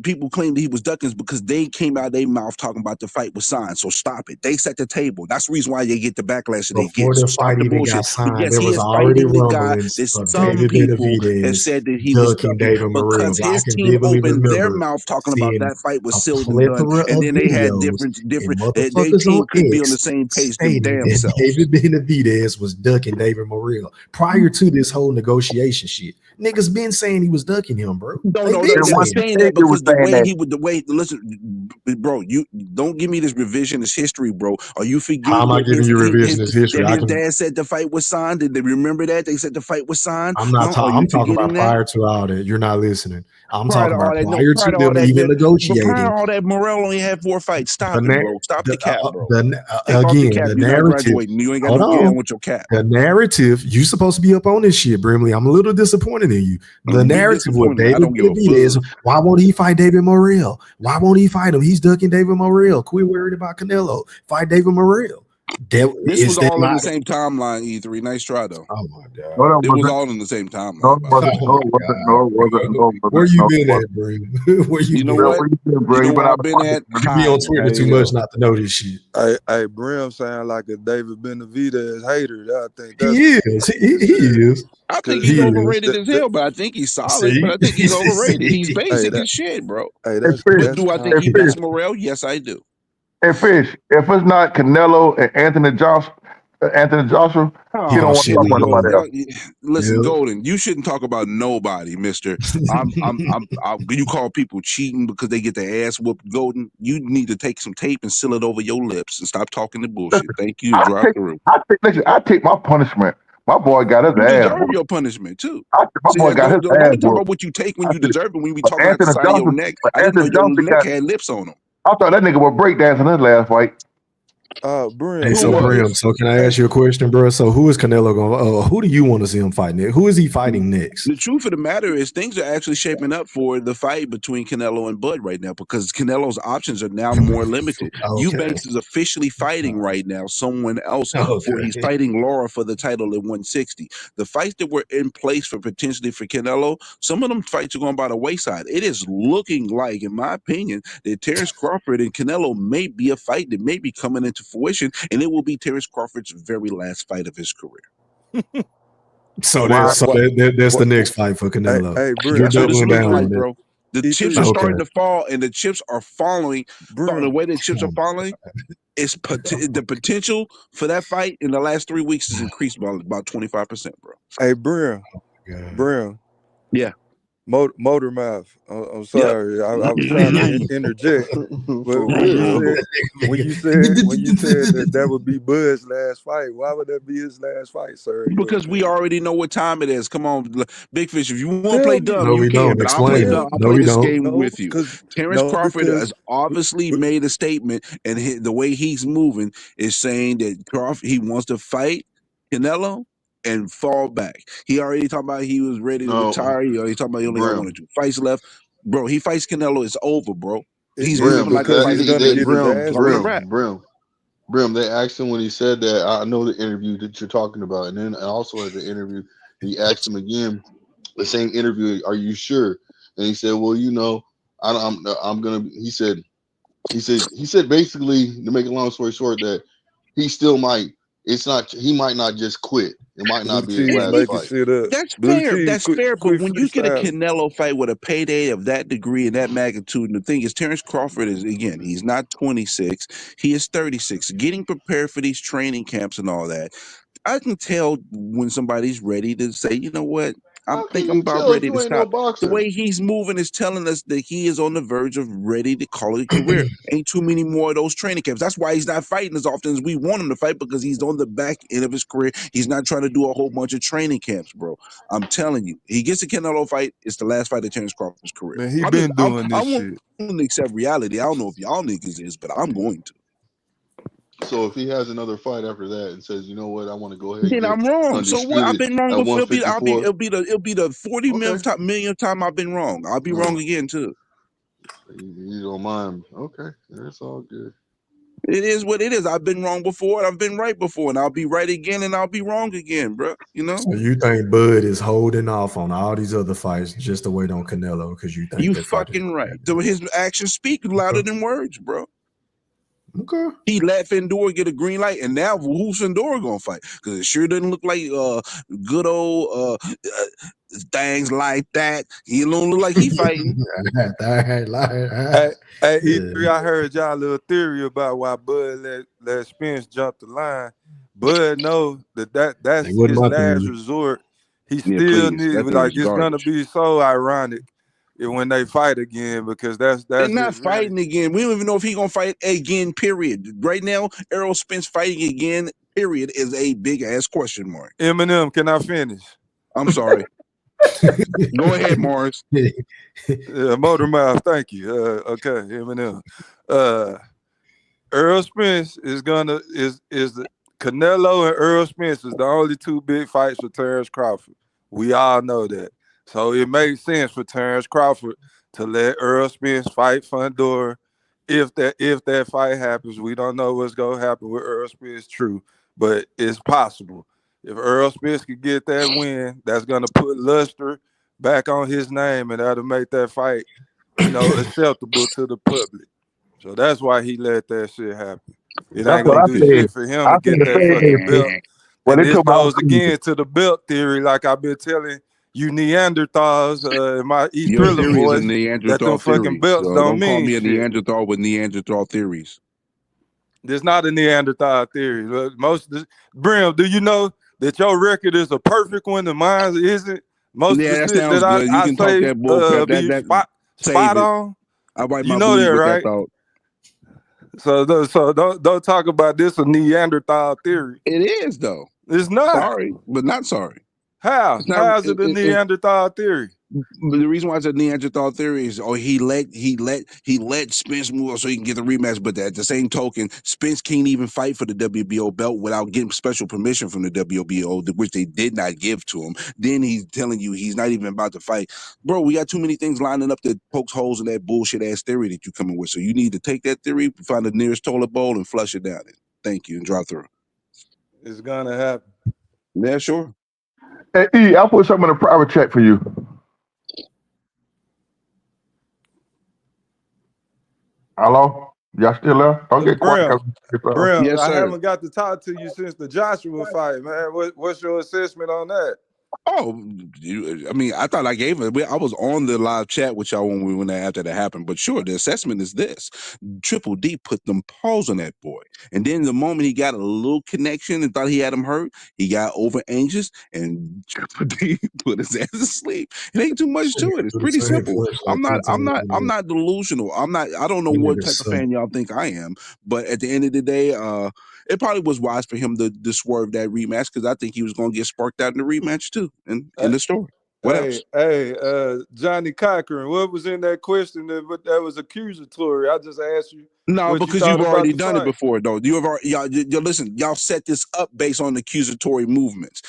people claim that he was ducking is because they came out of their mouth talking about the fight was signed. So stop it. They set the table. That's the reason why they get the backlash that they get. So stop the bullshit. But yes, he is fighting the guy that some people have said that he was ducking because his team opened their mouth talking about that fight was sealed and done, and then they had different. They team on couldn't be on the X same page stated them damn that selves. David Benavidez was ducking David Morrell prior to this whole negotiation shit. Niggas been saying he was ducking him, bro. No, They no, been they were saying it. saying that because the way listen, bro, you don't give me this revisionist history, bro. Are you How am forgetting I that giving you revisionist history? that his dad said the fight was signed? Did they remember that? They said the fight was signed? I'm not Are talking. you I'm talking forgetting about that? prior to all that. You're not listening. I'm Prior to talking all about that, no, prior prior to to all them that, even but prior to negotiating. all that, Morrell only had 4 fights. Stop it, bro. Stop the cap, bro. Take off the Again, cap. the You're not narrative. graduating. You ain't got Hold no gear on. with your cap. The narrative. You supposed to be up on this shit, Brimley. I'm a little disappointed in you. The Be narrative with disappointed. I David don't give a Benavidez. fuck. Why won't he fight David Morrell? Why won't he fight him? He's ducking David Morrell. Quit worried about Canelo. Fight David Morrell. This was all in not the same timeline, E3. Nice try, though. Oh my god. No, It was all in the same No, timeline. it wasn't. No, it wasn't. No, it wasn't. No, it Where wasn't. you No, it been wasn't. at, bro? Where you You know been? what? Where you been, bro? You know You been where out I've of been pocket, at? man. You be on Hiding. Twitter There too you much go. not to know this shit. Hey, Brim sound like a David Benavidez hater. I think that's He is. He is. I think He he's is. overrated as hell, but I think he's solid. But See? I think he's overrated. He's hey, basic that as shit, bro. hey, Hey, that's Fish. But do I think Hey, he compliment. Fish. beats Morrell? Yes, I do. Hey, Fish. If it's not Canelo and Anthony Joshua, he don't Oh Oh, want to shit. here talk we about Now. go. nobody else. Listen, Yeah. Golden, you shouldn't talk about nobody, Mister. You call people cheating because they get their ass whooped. Golden, you need to take some tape and seal it over your lips and stop talking the bullshit. Thank you. Drive through. Listen, I take my punishment. My boy got his You ass deserve whooped. your punishment too. My See, boy got his don't ass be talking whooped. about what you take when I you said, deserve it. When we but talking about the side of your neck, I didn't know Anthony your Johnson neck got. had lips on them. I thought that nigga was breakdancing his last fight. Hey, Brim, Who so what was? Brim, is so can I hey, ask you a question, bro? So who is Canelo going? Who do you want to see him fight next? Who is he fighting next? The truth of the matter is, things are actually shaping up for the fight between Canelo and Bud right now because Canelo's options are now more limited. Okay. Eubanks is officially fighting right now someone else for he's Okay. fighting Laura for the title at 160. The fights that were in place for potentially for Canelo, some of them fights are going by the wayside. It is looking like, in my opinion, that Terrence Crawford and Canelo may be a fight that may be coming into fruition, and it will be Terrence Crawford's very last fight of his career. So Why? that's what the next fight for hey, Canelo. hey, Brim, You're That's what hey, it's doubling looking down like, on it. bro. The chips E3, are Okay. starting to fall, and the chips are falling. But the Brim, way the chips are falling, the potential for that fight in the last 3 weeks has increased by about 25%, bro. hey, Brim, God. Brim, Yeah. motor mouth. I'm Yep. sorry, I was trying to interject, but For real. when you said that would be Bud's last fight, why would that be his last fight, sir? In your Because we opinion, already know what time it is. Come on, Big Fish. If you want to tell play me, dumb, No, you we can, don't. but I'll play Explain it. dumb. tell I'll No, play we this don't. game no, with you. because Terrence no, Crawford has because obviously made a statement, and the way he's moving is saying that Crawford he wants to fight Canelo and fall back. He already talked about he was ready to No, retire. He already talking about he only got 1 Brim. or 2 fights left. Bro, he fights Canelo, it's over, bro. He's is it Brim, moving like a because that fighter he's that gonna they get his Brim, ass talking a whooped? rap. Brim, they asked him when he said that. I know the interview that you're talking about, and then also at the interview, he asked him again, the same interview. Are you sure? And he said, "Well, I'm gonna." He said basically, to make a long story short, that he still might. It's not. He might not just quit. It might Blue not be his cheese last making fight. shit up. That's Blue fair. cheese, That's fair. But quick when you get a freestyle. Canelo fight with a payday of that degree and that magnitude, and the thing is, Terrence Crawford is, again, he's not 26, he is 36. Getting prepared for these training camps and all that, I can tell when somebody's ready to say, you know what, I How think can I'm you about tell if ready to you ain't no stop. The boxer? way he's moving is telling us that he is on the verge of ready to call it a career. Ain't too many more of those training camps. That's why he's not fighting as often as we want him to fight, because he's on the back end of his career. He's not trying to do a whole bunch of training camps, bro. I'm telling you, he gets a Canelo fight, it's the last fight of Terrence Crawford's career. Man, he been doing I this want shit. to accept reality. I don't know if y'all niggas is, but I'm going to. So if he has another fight after that and says, you know what, I want to go ahead and Then get I'm wrong. So what? I've undisputed been wrong at before. 154. It'll be the 40 Okay. millionth time I've been wrong. I'll be wrong again too. You don't mind. Okay. That's all good. It is what it is. I've been wrong before and I've been right before, and I'll be right again and I'll be wrong again, bro. You know? So you think Bud is holding off on all these other fights just to wait on Canelo because you think You that fight is fucking going to right. happen? So his actions speak louder than words, bro. Okay. He let Fedor get a green light, and now who's Fedor gonna fight? Because it sure doesn't look like good old things like that. He don't look like he fighting. Hey, E3, I heard y'all little theory about why Bud let Spence jump the line. Bud know that's wasn't his my last theory. resort. He Yeah, still please. need That theory like is it's gonna garbage. be so ironic when they fight again because that's They're it not really. fighting again. We don't even know if he's gonna fight again. Period. Right now, Errol Spence fighting again. Period is a big ass question mark. Eminem, can I finish? I'm sorry. Go ahead, Morris. Motor Mouth, thank you. Okay, Eminem. Earl Spence is Canelo and Earl Spence is the only two big fights for Terrence Crawford. We all know that. So it makes sense for Terrence Crawford to let Earl Spence fight Fedor. If that fight happens, we don't know what's gonna happen with Earl Spence, true, but it's possible. If Earl Spence could get that win, that's gonna put luster back on his name, and that'll make that fight, acceptable to the public. So that's why he let that shit happen. It That's ain't what gonna I do said. shit for him I to said get the that fucking belt. Man. Well, And they this told me I was goes crazy. again to the belt theory, like I've been telling you Neanderthals in my East Your Thriller theory is a voice, that them Neanderthal fucking theory. belts So don't don't call mean me a shit. Neanderthal with Neanderthal theories. There's not a Neanderthal theory. Brim, do you know that your record is a perfect one and mine isn't? Most of Yeah, the that shit sounds that good. You I can talk say that bull crap. be That save spot it. on. I wipe You my know booty that, with that right? thought. So don't talk about this a Neanderthal theory. It is though. It's not. Sorry, but not sorry. How? It's not. How's it a Neanderthal theory? But the reason why it's a Neanderthal theory is, he let Spence move on so he can get the rematch. But at the same token, Spence can't even fight for the WBO belt without getting special permission from the WBO, which they did not give to him. Then he's telling you he's not even about to fight, bro. We got too many things lining up that pokes holes in that bullshit ass theory that you coming with. So you need to take that theory, find the nearest toilet bowl, and flush it down it. Thank you, and drive through. It's gonna happen. Yeah, sure. Hey, E, I put something in a private chat for you. Hello? Y'all still there? Don't get quiet. Brim, Yes, I sir. haven't got to talk to you since the Joshua fight, man. What's your assessment on that? Oh, I thought I gave it. I was on the live chat with y'all when after that happened. But sure, the assessment is this: Triple D put them paws on that boy, and then the moment he got a little connection and thought he had him hurt, he got over anxious, and Triple D put his ass to sleep. It ain't too much to it. It's pretty simple. I'm not delusional. I don't know what type of fan y'all think I am, but at the end of the day, it probably was wise for him to swerve that rematch because I think he was going to get sparked out in the rematch too. And in the story. What else? Johnny Cochran, what was in that question that was accusatory? I just asked you. No, what because you you've thought about already the done fight. it before, though. You have already, listen. Y'all set this up based on accusatory movements.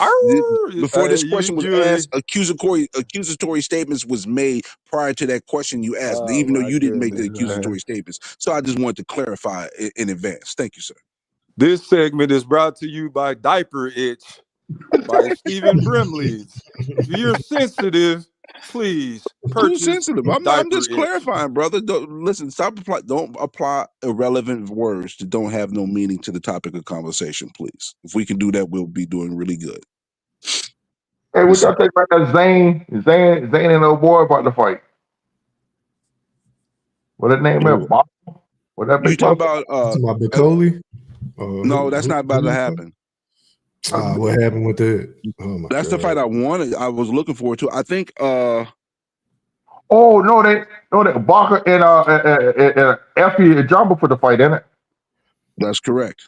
Before this question was asked, accusatory statements was made prior to that question you asked, Oh, even though my you didn't make the goodness, accusatory man. statements. So I just wanted to clarify in advance. Thank you, sir. This segment is brought to you by Diaper Itch by Stephen Brimleys. If you're sensitive, please purchase Too sensitive. I'm Diaper just Itch. clarifying, brother. Listen, don't apply irrelevant words that don't have no meaning to the topic of conversation, please. If we can do that, we'll be doing really good. Hey, what y'all think about that Zane and old boy about the fight? What that name is? Bob? What that You big talking motherfucker? about Bicoli? no, that's not about to happen. What happened with that? Oh my That's God. the fight I wanted. I was looking forward to. I think Oh no, that Barker and Effie Jumper for the fight, isn't it? That's correct.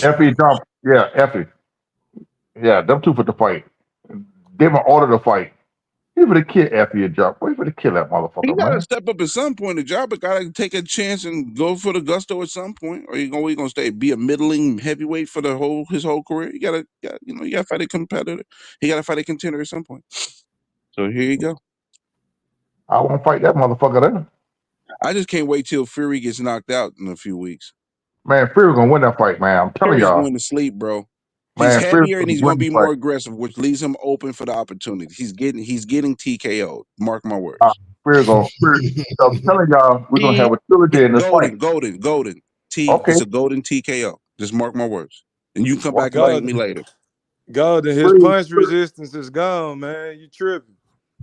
Effie Jumper, yeah, Effie, yeah, them two for the fight. They were order the fight. He for the kill Effie and Jumper. He for the kill that He motherfucker, gotta man. step up at some point. The job gotta take a chance and go for the gusto at some point. Or he gonna stay be a middling heavyweight for his whole career. You gotta fight a competitor. He gotta fight a contender at some point. So here you go. I won't fight that motherfucker then. I just can't wait till Fury gets knocked out in a few weeks. Man, Fury gonna win that fight, man. I'm telling Fury's y'all. going to sleep, bro. He's Man, Fury's heavier and gonna he's win going to the be fight. more aggressive, which leaves him open for the opportunity. He's getting TKO'd. Mark my words. Fury. I'm telling y'all, we're gonna have a trilogy in this fight. Golden. It's a golden TKO. Just mark my words. And you can come back and thank me later. Golden, his punch resistance is gone, man. You tripping.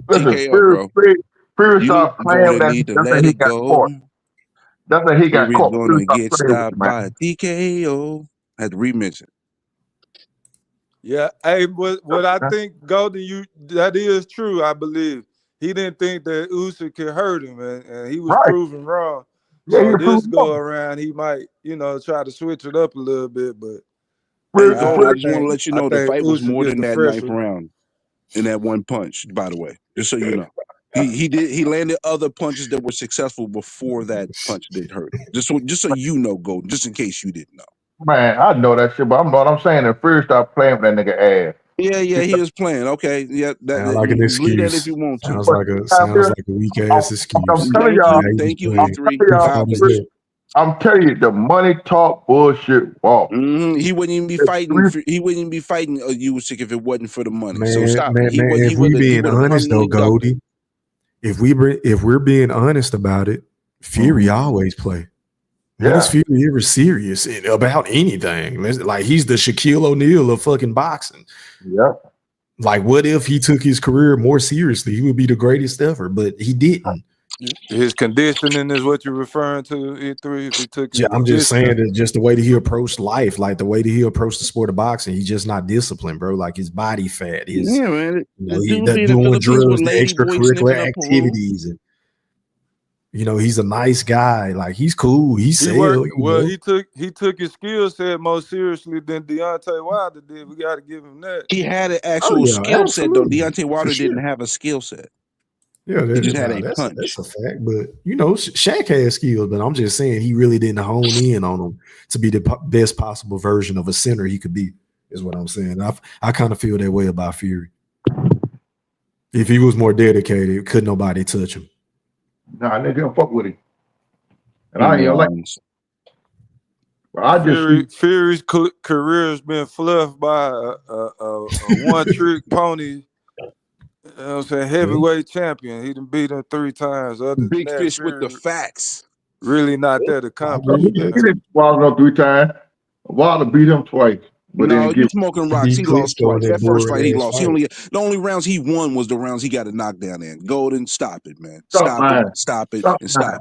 Listen, TKO, bro. Fury stopped playing Golden that. need to That's let when he it got go. caught. That's when he got Fury's caught. Fury gonna stopped get playing with stopped him, by man. a TKO. I had to remix it. Yeah, hey, what I think, Golden, that is true. I believe he didn't think that Usyk could hurt him, and he was proven wrong. Yeah, So he this proved go wrong. around, he might, try to switch it up a little bit. But Hey, Golden, I just want to let you I know the think fight was Usyk more gets than the that fresh ninth one. round in that one punch, by the way. Just so you know. He landed other punches that were successful before that punch that hurt him. Just so you know, Golden, just in case you didn't know. Man, I know that shit, but I'm saying that Fury stopped playing with that nigga ass. Yeah, he was playing. Okay, yeah, Sounds like an believe that if excuse. you want to. Sounds like a weak ass excuse. I'm telling y'all. Thank you, playing. E3. Who fought his head? I'm telling you, the money talk bullshit walk. He wouldn't even be fighting. He wouldn't even be fighting Usyk if it wasn't for the money. So stop it. He If would we being have honest though, permanently ducked it. Goldie, if we're being honest about it, Fury always play. When is Fury ever serious about anything? Like he's the Shaquille O'Neal of fucking boxing. Yep. Like what if he took his career more seriously? He would be the greatest ever, but he didn't. His conditioning is what you're referring to, E3. If he took his I'm just saying conditioning. that just the way that he approached life, like the way that he approached the sport of boxing, he's just not disciplined, bro. Like his body fat, his man. he doing drugs, the extracurricular activities, and he's a nice guy. Like he's cool. He took his skill set more seriously than Deontay Wilder did. We got to give him that. He had an actual skill set though. Deontay Wilder didn't have a skill set. Yeah, he just had a that's punch. That's a fact. But Shaq has skills, but I'm just saying he really didn't hone in on him to be the best possible version of a center he could be. Is what I'm saying. I kind of feel that way about Fury. If he was more dedicated, could nobody touch him? Nah, they didn't fuck with him. And I ain't like. Fury's career has been fluffed by a one-trick pony. You know what I'm saying? Heavyweight champion. He done beat him 3 times. Other than Big that, fish with the facts. Really not that accomplished. He didn't Wilder 3 times. Wilder beat him twice. But No, you smoking rocks. He lost twice. That first fight he lost. Fight. The only rounds he won was the rounds he got a knockdown in. Golden, stop it, man. Stop lying. Stop it. Stop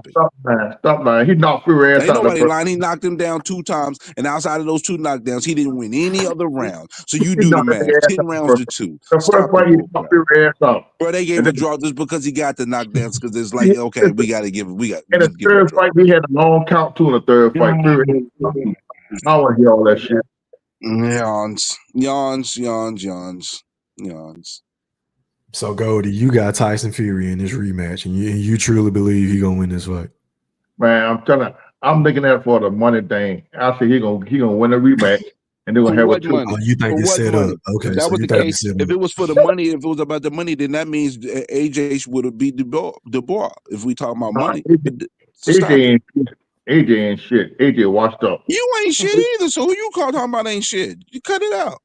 lying. He knocked Fury ass Ain't out. nobody lying. He knocked him down 2 times, and outside of those 2 knockdowns, he didn't win any other round. So you do the math. 10 rounds to 2. The first fight he knocked Fury ass out. Bro, they gave a draw just because he got the knockdowns. Because it's like, okay, we got to give. In the third fight, he had a long count too. In the third fight, Fury. I don't want to hear all that shit. Yawns. So Goldie, you got Tyson Fury in this rematch, and you truly believe he gonna win this fight? Man, I'm looking at it for the money thing. I say he gonna win the rematch, and they're gonna have a 2. Oh, you think it's set up? Okay, If that so was you the think case, it's set if up. it was for the money, if it was about the money, then that means AJ would have beat Dubois. If we talking about money, AJ ain't shit. AJ washed up. You ain't shit either. So who you talking about ain't shit? You cut it out.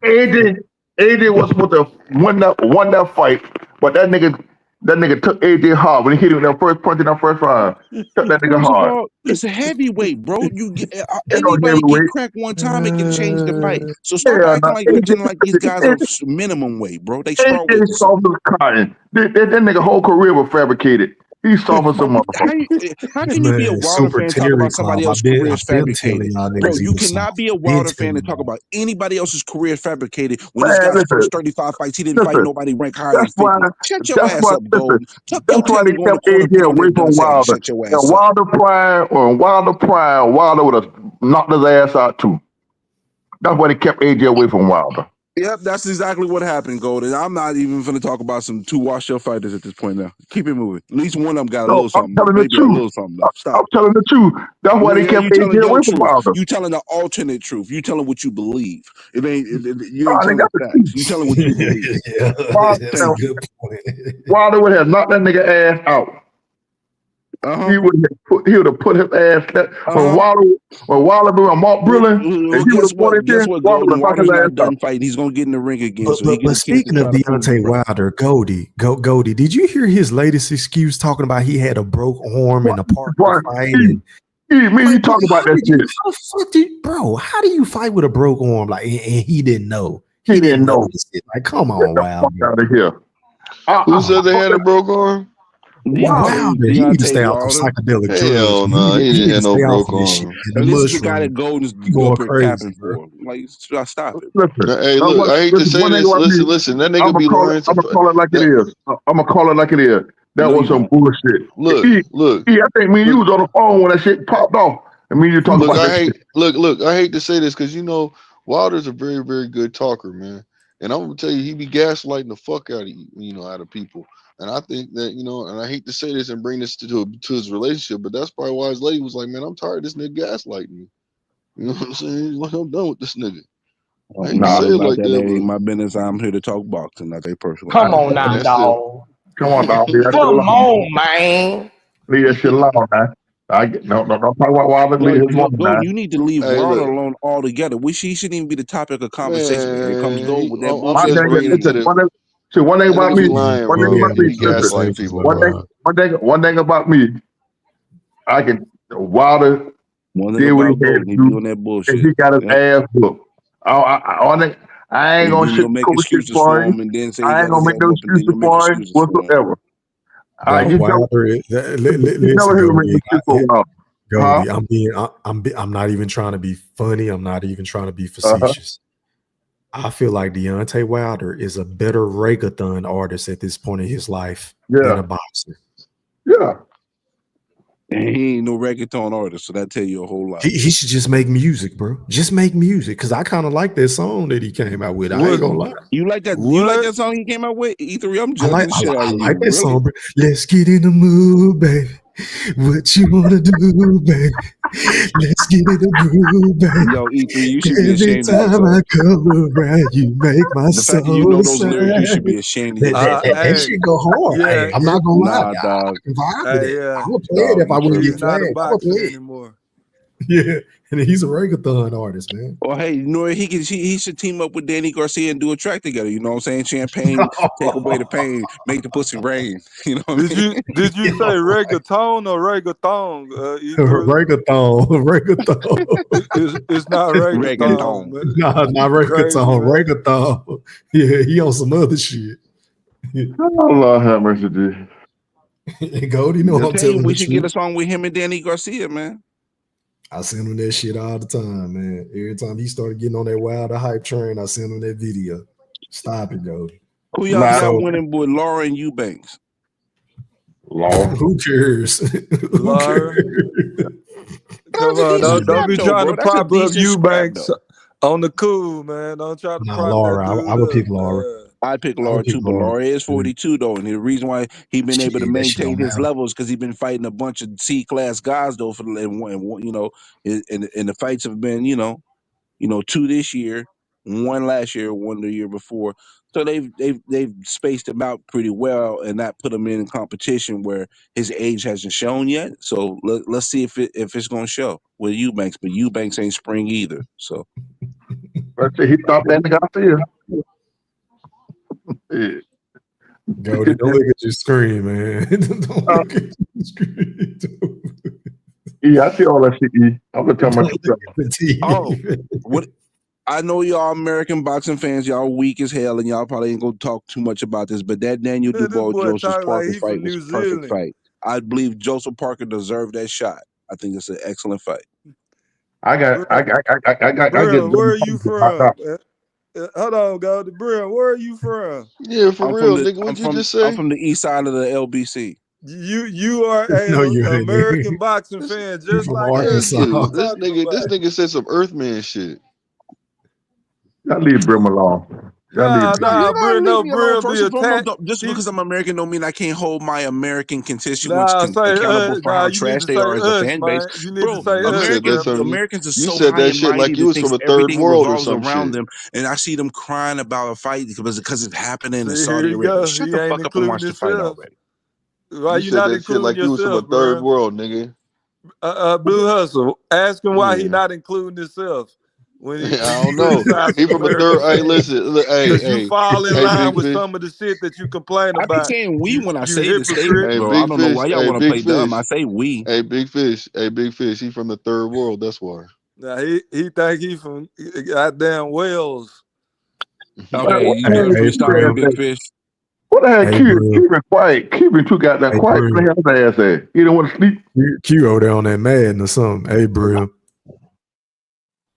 AJ was supposed to win that fight, but that nigga took AJ hard when he hit him in that first punch in that first round. Took that nigga hard. All, it's a heavyweight, bro. You get anybody get cracked one time, it can change the fight. So stop acting like pretending like these guys are minimum weight, bro. They start with AJ soft as cotton. That nigga whole career was fabricated. He's soft as a motherfucker. How can you be a Wilder fan and talk about somebody else's career is fabricated? Bro, you cannot be a Wilder fan and talk about anybody else's career fabricated when this guy's first 35 fights, he didn't fight nobody ranked higher than 50. Shut your ass up, Golden. Tuck your tail and go in the corner and put on that dust ass. Shut your ass up. Wilder prime, Wilder would have knocked his ass out too. That's why they kept AJ away from Wilder. Yep, that's exactly what happened, Golden. I'm not even going to talk about some 2 washed-up fighters at this point now. Keep it moving. At least one of them got a little something. Maybe a little something left. Stop. I'm telling the truth. That's why they kept AJ away from Wilder. You telling the alternate truth. You telling what you believe. You ain't telling the facts. You telling what you believe. Wilder would have knocked that nigga ass out. He would have put his ass when Wilder blew on Mark Brillin. Guess what? Golden Wilder's not done fighting. He's gonna get in the ring again. But speaking of Deontay Wilder, Goldie, did you hear his latest excuse talking about he had a broke arm in a partner fight? You talk about that shit. How the fuck bro? How do you fight with a broke arm? Like, and he didn't know. He didn't know. Like, come on, Wilder. Out of here. Who said they had a broke arm? Wilder, he need to stay off of psychedelic drugs. Hell no, he didn't have no broke arm. And this is the guy that Golden's up here capping for. Like, stop it. Listen, hey, look, I hate to say this. Listen, that nigga be lying. I'm gonna call it like it is. I'm gonna call it like it is. That was some bullshit. Look. I think me and you was on the phone when that shit popped off. And me and you talking about that shit. Look, I hate to say this because Wilder's a very, very good talker, man. And I'm gonna tell you, he be gaslighting the fuck out of out of people. And I think that, and I hate to say this and bring this to his relationship, but that's probably why his lady was like, man, I'm tired of this nigga gaslighting me. You know what I'm saying? He's like, I'm done with this nigga. I hate to say it like that. Ain't my business. I'm here to talk boxing, not they personal. Come on now, dog. Come on, dog. Come on, man. Leave that shit alone, man. Don't talk about Wilder. You need to leave Wilder alone altogether. He shouldn't even be the topic of conversation when it comes to with that bullshit. So one thing about me, one thing about me, I can Wilder did what he had to do, and he got his ass whooped. I ain't gonna shit make excuses for him, and then say I ain't gonna make no excuses for him whatsoever. I'm not even trying to be funny. I'm not even trying to be facetious. I feel like Deontay Wilder is a better reggaeton artist at this point in his life than a boxer. Yeah. And he ain't no reggaeton artist, so that tell you a whole lot. He should just make music, bro. Just make music, because I kind of like that song that he came out with. I ain't gonna lie. You like that? You like that song he came out with? E3, I'm judging the shit out of you. I like that song, bro. Let's get in the mood, baby. What you wanna do, baby? Let's get in the groove, baby. Yo, E3, you should be ashamed of yourself. Every time I come around, you make my the fact that you know those lyrics, you should be ashamed of yourself. That shit go hard. Hey, I'm not gonna lie. Dog. I can vibe with it. I would play it if I wouldn't get flagged. I would play it anymore. Yeah, and he's a reggaeton artist, man. Well, hey, he should team up with Danny Garcia and do a track together. You know what I'm saying? Champagne, take away the pain, make the pussy rain. You know what I mean? Did you say reggaeton or reggaeton? Reggaeton. It's not reggaeton. Nah, not reggaeton. Reggaeton. Yeah, he on some other shit. Oh, Lord have mercy, dude. Goldie, I'm telling we should get a song with him and Danny Garcia, man. I send him that shit all the time, man. Every time he started getting on that Wilder hype train, I send him that video. Stop it, Goldie. Who y'all got winning with Laura and Eubanks? Laura. Who cares? Who cares? Come on, don't be trying to prop up Eubanks on the cool, man. Don't try to prop Laura. that I would pick Laura. I'd pick Laura too, but Laura is 42 though, and the reason why he been able to maintain his levels because he's been fighting a bunch of C-class guys though and the fights have been 2 this year, 1 last year, 1 the year before. So they've spaced him out pretty well, and that put him in competition where his age hasn't shown yet. So let's see if it's gonna show with Eubanks, but Eubanks ain't spring either. So he thought that nigga out there. Yeah. Goldie, don't look at your screen, man. Don't look at your screen. Yeah, I see all that shit. I'm gonna tell myself. What? I know y'all American boxing fans, y'all weak as hell, and y'all probably ain't gonna talk too much about this. But that Daniel Dubois Joseph Parker fight was a perfect fight. I believe Joseph Parker deserved that shot. I think it's an excellent fight. I got. Where are you from? Hold on, Goldie. Brim, where are you from? Yeah, for real, nigga. What you just say? I'm from the east side of the LBC. You are an American boxing fan, just like this nigga said some Earthman shit. Y'all leave Brim alone. Brim be attacked. Just because I'm American don't mean I can't hold my American constituents accountable for how trash they are as a fan base. Bro, Americans are so high and mighty like you was from a third world or something around them, and I see them crying about a fight because it's happening in Saudi Arabia. Shut the fuck up and watch the fight already. Why you not including like you was from a third world, nigga? Blue Hustle, ask him why he not including himself. when I you don't know. criticize He from the American third. Hey, fans listen. because you fall in line Big with Fish. some of the shit that you complain I be about. saying we when I You say the hypocrite. statement, Hey, bro. I Big don't know Fish. why y'all Hey, want to Big play dumb. I Fish. say we. Hey, Big Fish. Hey, Big Fish. He from the third world. That's why. Now he think he from goddamn Wales. Okay, What you the done hell Hey, switched on me, Brim. Big Fish. What the hell, Hey, Q? Brim. Keep it quiet. Keep it too goddamn Hey, quiet. What Brim. the hell his ass at? He don't want to sleep. Q over there on that Madden or something. Hey, Brim.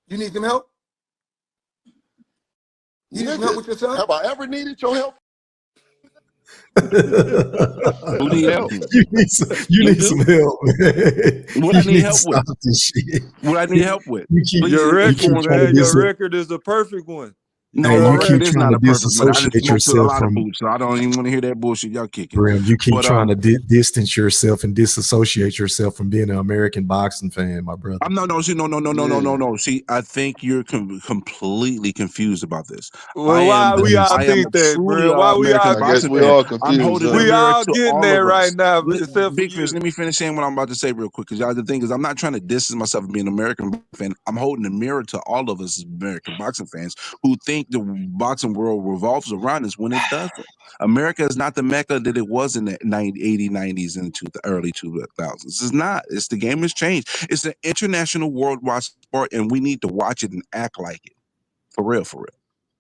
You need some help? You need some help with your son? Have I ever needed your help? Who need help? You You need do? some help, man. What You I need need to help with? stop this shit. What I need help with? Please Your You keep record, inform trying to man. me. Your dis. record is a perfect one. You No, Hey, my you already keep record is trying not to a perfect one. I done disassociate smoked a yourself lot of from boots, so I don't even want to hear that bullshit y'all kicking. Brim. You keep But trying to distance yourself and disassociate yourself from being an American boxing fan, my brother. I'm no. See, I think you're completely confused about this. Well, why we all I am think a that, truly bro? Why we all American I guess boxing we fan. all I'm confused, holding the huh? we mirror all to getting all there of right us. now, except for Big Fish, you. let me finish saying what I'm about to say real quick. Because the thing is, I'm not trying to distance myself from being an American fan. I'm holding the mirror to all of us as American boxing fans who think the boxing world revolves around us when it doesn't. America is not the mecca that it was in the 80s, 90s, and early 2000s. It's not. It's the game has changed. It's an international worldwide sport, and we need to watch it and act like it. For real, for real.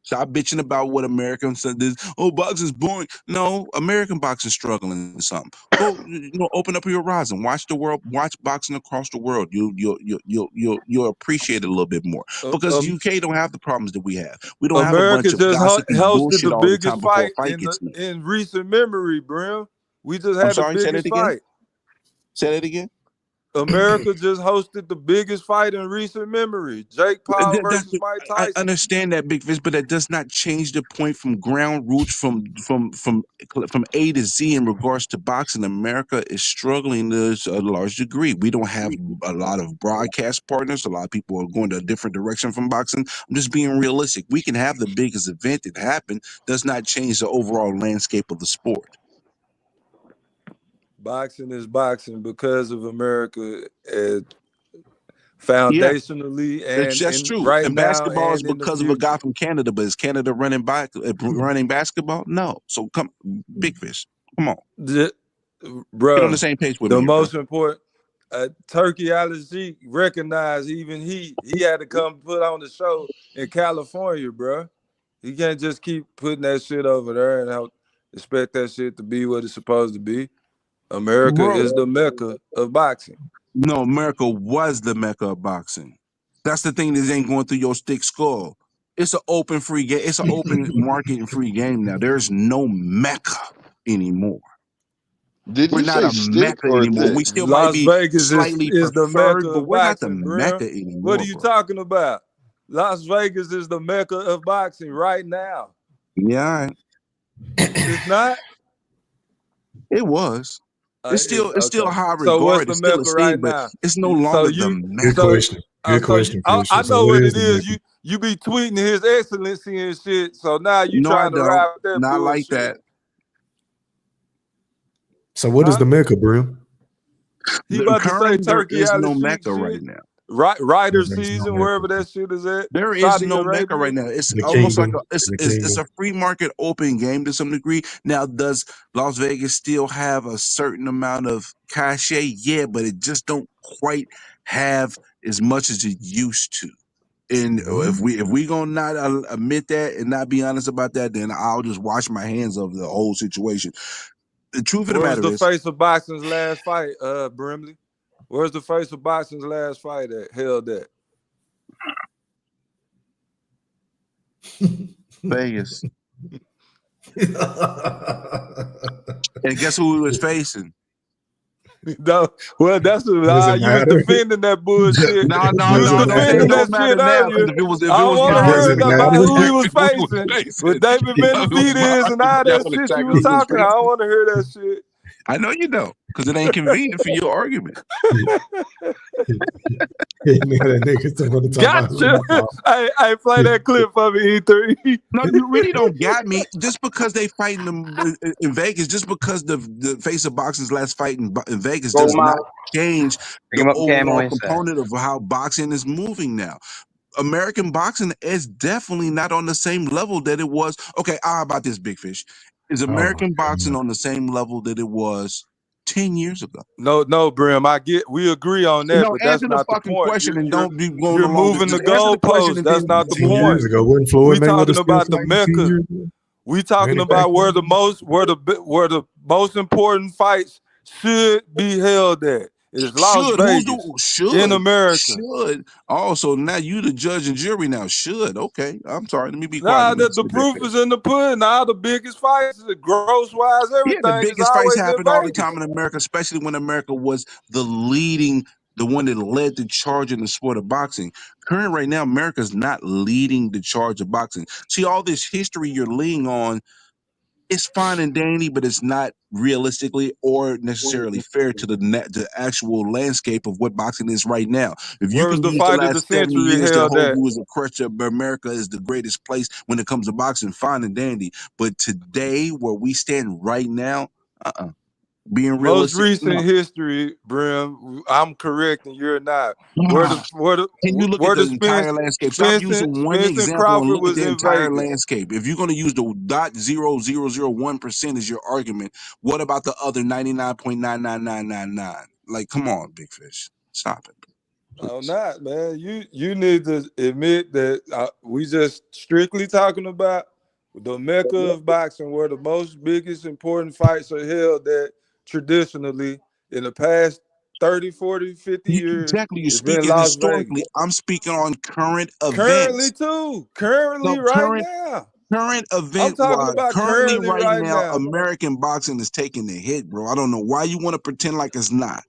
Stop bitching about what Americans said. Oh, boxing's boring. No, American boxing's struggling in something. Go, open up your horizon. Watch the world. Watch boxing across the world. You'll appreciate it a little bit more because UK don't have the problems that we have. We don't have a America bunch of just gossipy hosted bullshit the all the time biggest before a fight fight gets made. in recent memory, bro. We just I'm had the sorry. Say that biggest again. fight. Say that again. America just hosted the biggest fight in recent memory. Jake Paul versus Mike I Tyson. understand that, Big Fish, but that does not change the point from ground roots from A to Z in regards to boxing. America is struggling to a large degree. We don't have a lot of broadcast partners. A lot of people are going to a different direction from boxing. I'm just being realistic. We can have the biggest event that happened. Does not change the overall landscape of the sport. Boxing is boxing because of America Yeah, foundationally that's and true. right And now basketball is and in the because of a guy future. from Canada, but is Canada running basketball? No. So come, Big Fish, come on, get on the Bruh, same page with the me here, bro. most important Turkey Al-Sheikh recognized even he had to come put on the show in California, bruh. You can't just keep putting that shit over there and expect that shit to be what it's supposed to be. America Bro, is the mecca of boxing. no, America was the mecca of boxing. That's the thing that ain't going through your thick skull. It's an open free game. It's an open market and free game now. There's no mecca anymore. Did We're you not say a stick mecca or anymore. thick? We still might Las be Vegas slightly is the mecca preferred, but of we're not the boxing, mecca bruh. What are anymore, you bro. talking about? Las Vegas is the mecca of boxing right now. Yeah, It's not. it was. It's still Okay. high So what's regard. the It's still mecca right esteemed, but now? it's no So longer the you Good mecca. so question. Good question, I Christian. So know what what is it the is. mecca? You be tweeting His Excellency and shit. So now you No, I trying to don't. ride with that Not like bullshit, that. So what is huh? the mecca, Brim? He about to say Currently, there Turkey is out of no Sheik mecca right shit. now. Writer There's no season, mecca. wherever that shit is at. There is Saudi no mecca Arabia. right now. It's The almost like kingdom. The it's kingdom. a free market open game to some degree. Now, does Las Vegas still have a certain amount of cachet? Yeah, but it just don't quite have as much as it used to. And if we gonna not admit that and not be honest about that, then I'll just wash my hands of the whole situation. The truth of the Where's matter the is, face of boxing's last fight, Brimley? Where's the face of boxing's last fight at? Held at? Vegas. And guess who he was facing? No, well, that's Does it you was matter? defending that bullshit. No, You was Does it no. It defending matter? don't that matter shit now because earlier. if I it don't was want to my Does hear it argument, about y'all matter? would who he ask was me who he was facing facing. with David Y'all would my Benavidez and all y'all that would shit attack you me was who he was talking. I don't facing. want to hear that shit. I know you don't because it ain't convenient for your argument. Now that nigga still want to talk about who he Gotcha. fought. I play that clip for me, E3. No, you really don't got me. Just because they fighting them in Vegas, just because the face of boxing's last fight in Vegas Go does not mouth. change Pick the him up, Cam, overall on his side. component of how boxing is moving now. American boxing is definitely not on the same level that it was. Okay, how about this, Big Fish? Is American boxing on the same level that it was 10 years ago? No, Brim. We agree on that, No, but that's answer the not the fucking point. question and don't be going You're along. moving the Just answer the question goalposts. and then That's not the 10 years point. ago, wasn't Floyd We Mayweather talking still about the fighting 10 Mecca. years ago? We talking Manny about where the Pacquiao? most important fights should be held at. It's Las Should who's Vegas the in should America. should also now you the judge and jury now should okay I'm sorry let me be quiet Nah, let me the say Big proof is Fish. in the pudding. All the biggest fights, the gross wise, Yeah, the everything is biggest fights always in happen all the time Vegas. in America, especially when America was the one that led the charge in the sport of boxing. Current right now, America's not leading the charge of boxing. See, all this history you're leaning on, it's fine and dandy, but it's not realistically or necessarily fair to the actual landscape of what boxing is right now. If you Where's can the use the fight of the last 70 century years to held hold at? you as a crutch of America is the greatest place when it comes to boxing, fine and dandy. But today, where we stand right now, being Most realistic, recent no. history, Brim. I'm correct and you're not. Where the Can you look at where the the entire landscape? Stop using one Spence and example and Crawford look at was the in entire Vegas. landscape. If you're going to use the .0001% as your argument, what about the other 99.99999? Like, come on, Big Fish, stop it. I'm Please. not, man. You need to admit that we just strictly talking about the mecca of boxing, where the most biggest important fights are held. That traditionally, in the past 30, 40, 50 years, Exactly. You're it's been speaking Las historically. Vegas. I'm speaking on current Currently, events. too. No, Currently, right current now. current I'm event talking wise, about currently currently right right now, now. American boxing is taking the hit, bro. I don't know why you want to pretend like it's not.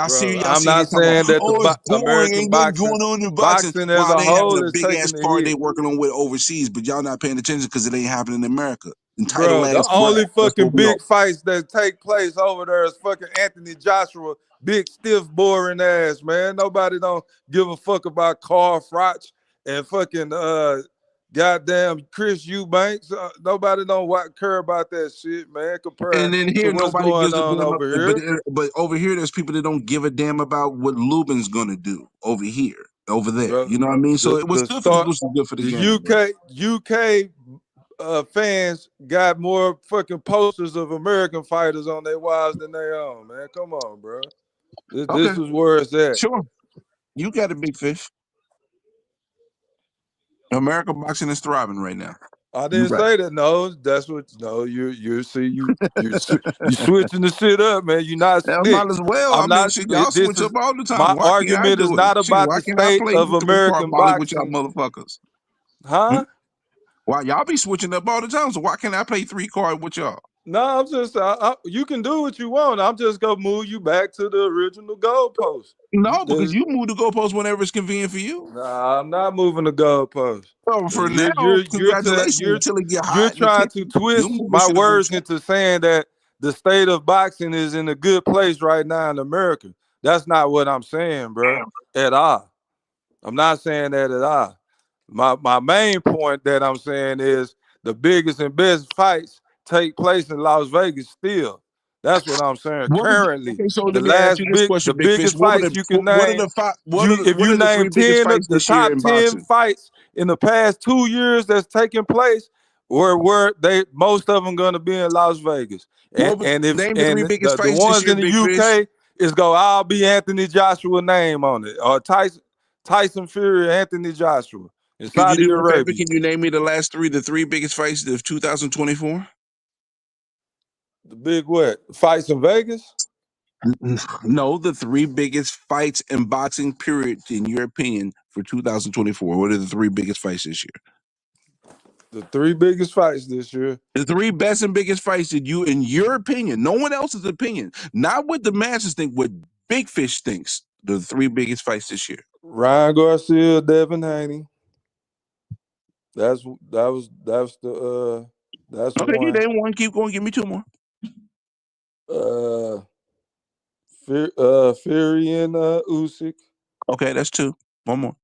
Bro, Y'all I'm see here not talking about, saying that the oh, it's boring, American ain't nothing going on in boxing. boxing as While a they having whole a is big taking ass the card they hit. working on with overseas, but y'all not paying attention because it ain't happening in America. Entitled Bro, the ass rap. only That's fucking what we big are. fights that take place over there is fucking Anthony Joshua, big stiff boring ass, man. Nobody don't give a fuck about Carl Froch and fucking goddamn Chris Eubanks. Nobody don't care about that shit, man, And compared then to here what's nobody going gives a on damn. over here. But over here there's people that don't give a damn about what Lubin's gonna do over here, over there. Bro, You know what I mean? So it was the good for the start Goose, was good for the the game, bro. UK fans got more fucking posters of American fighters on their walls than they own, man. Come on, bro. Okay, This is where it's at. sure. You got a Big Fish. American boxing is thriving right now. I You didn't right. say that. No, that's what. No, you see you switching the shit up, man. You're not Yeah, slick. might as well. I I'm mean, not. shit, y'all This switch is up all the time. my Why can't I argument is do it? not Shit, about why the can't I state play of three-part American volley with y'all boxing, motherfuckers? Hmm? huh? Why y'all be switching up all the time? So why can't I play three-card with y'all? No, I'm just. You can do what you want. I'm just gonna move you back to the original goalpost. No, because you move the goalpost whenever it's convenient for you. Nah, I'm not moving the goalpost. So for now, congratulations until it get You're hot in the trying to kitchen. You'll twist move the my shit words eventually. into saying that the state of boxing is in a good place right now in America. That's not what I'm saying, bro, at all. I'm not saying that at all. My main point that I'm saying is the biggest and best fights take place in Las Vegas still. That's what I'm saying. Currently, Okay, so let me ask you this the question, Big Fish. biggest fights you can What are name. the five what are the If what you are the name three biggest 10 fights of the this year top in 10 boxing? fights in the past 2 years that's taking place, where they most of them gonna be in Las Vegas. Name the three biggest The fights this ones year, in the Big Fish. UK is go all be Anthony Joshua name on it. Or Tyson Fury, Anthony Joshua in Could you Saudi do me a favor? Arabia. Can you name me the three biggest fights of 2024? The big what? Fights in Vegas? No, the three biggest fights in boxing, period, in your opinion, for 2024. What are the three biggest fights this year? The three biggest fights this year. The three best and biggest fights that you, in your opinion, no one else's opinion, not what the masses think, what Big Fish thinks, the three biggest fights this year. Ryan Garcia, Devin Haney. That's Okay, you one. name one. Keep going. Give me two more. Fury and Usyk. Okay, that's two. One more.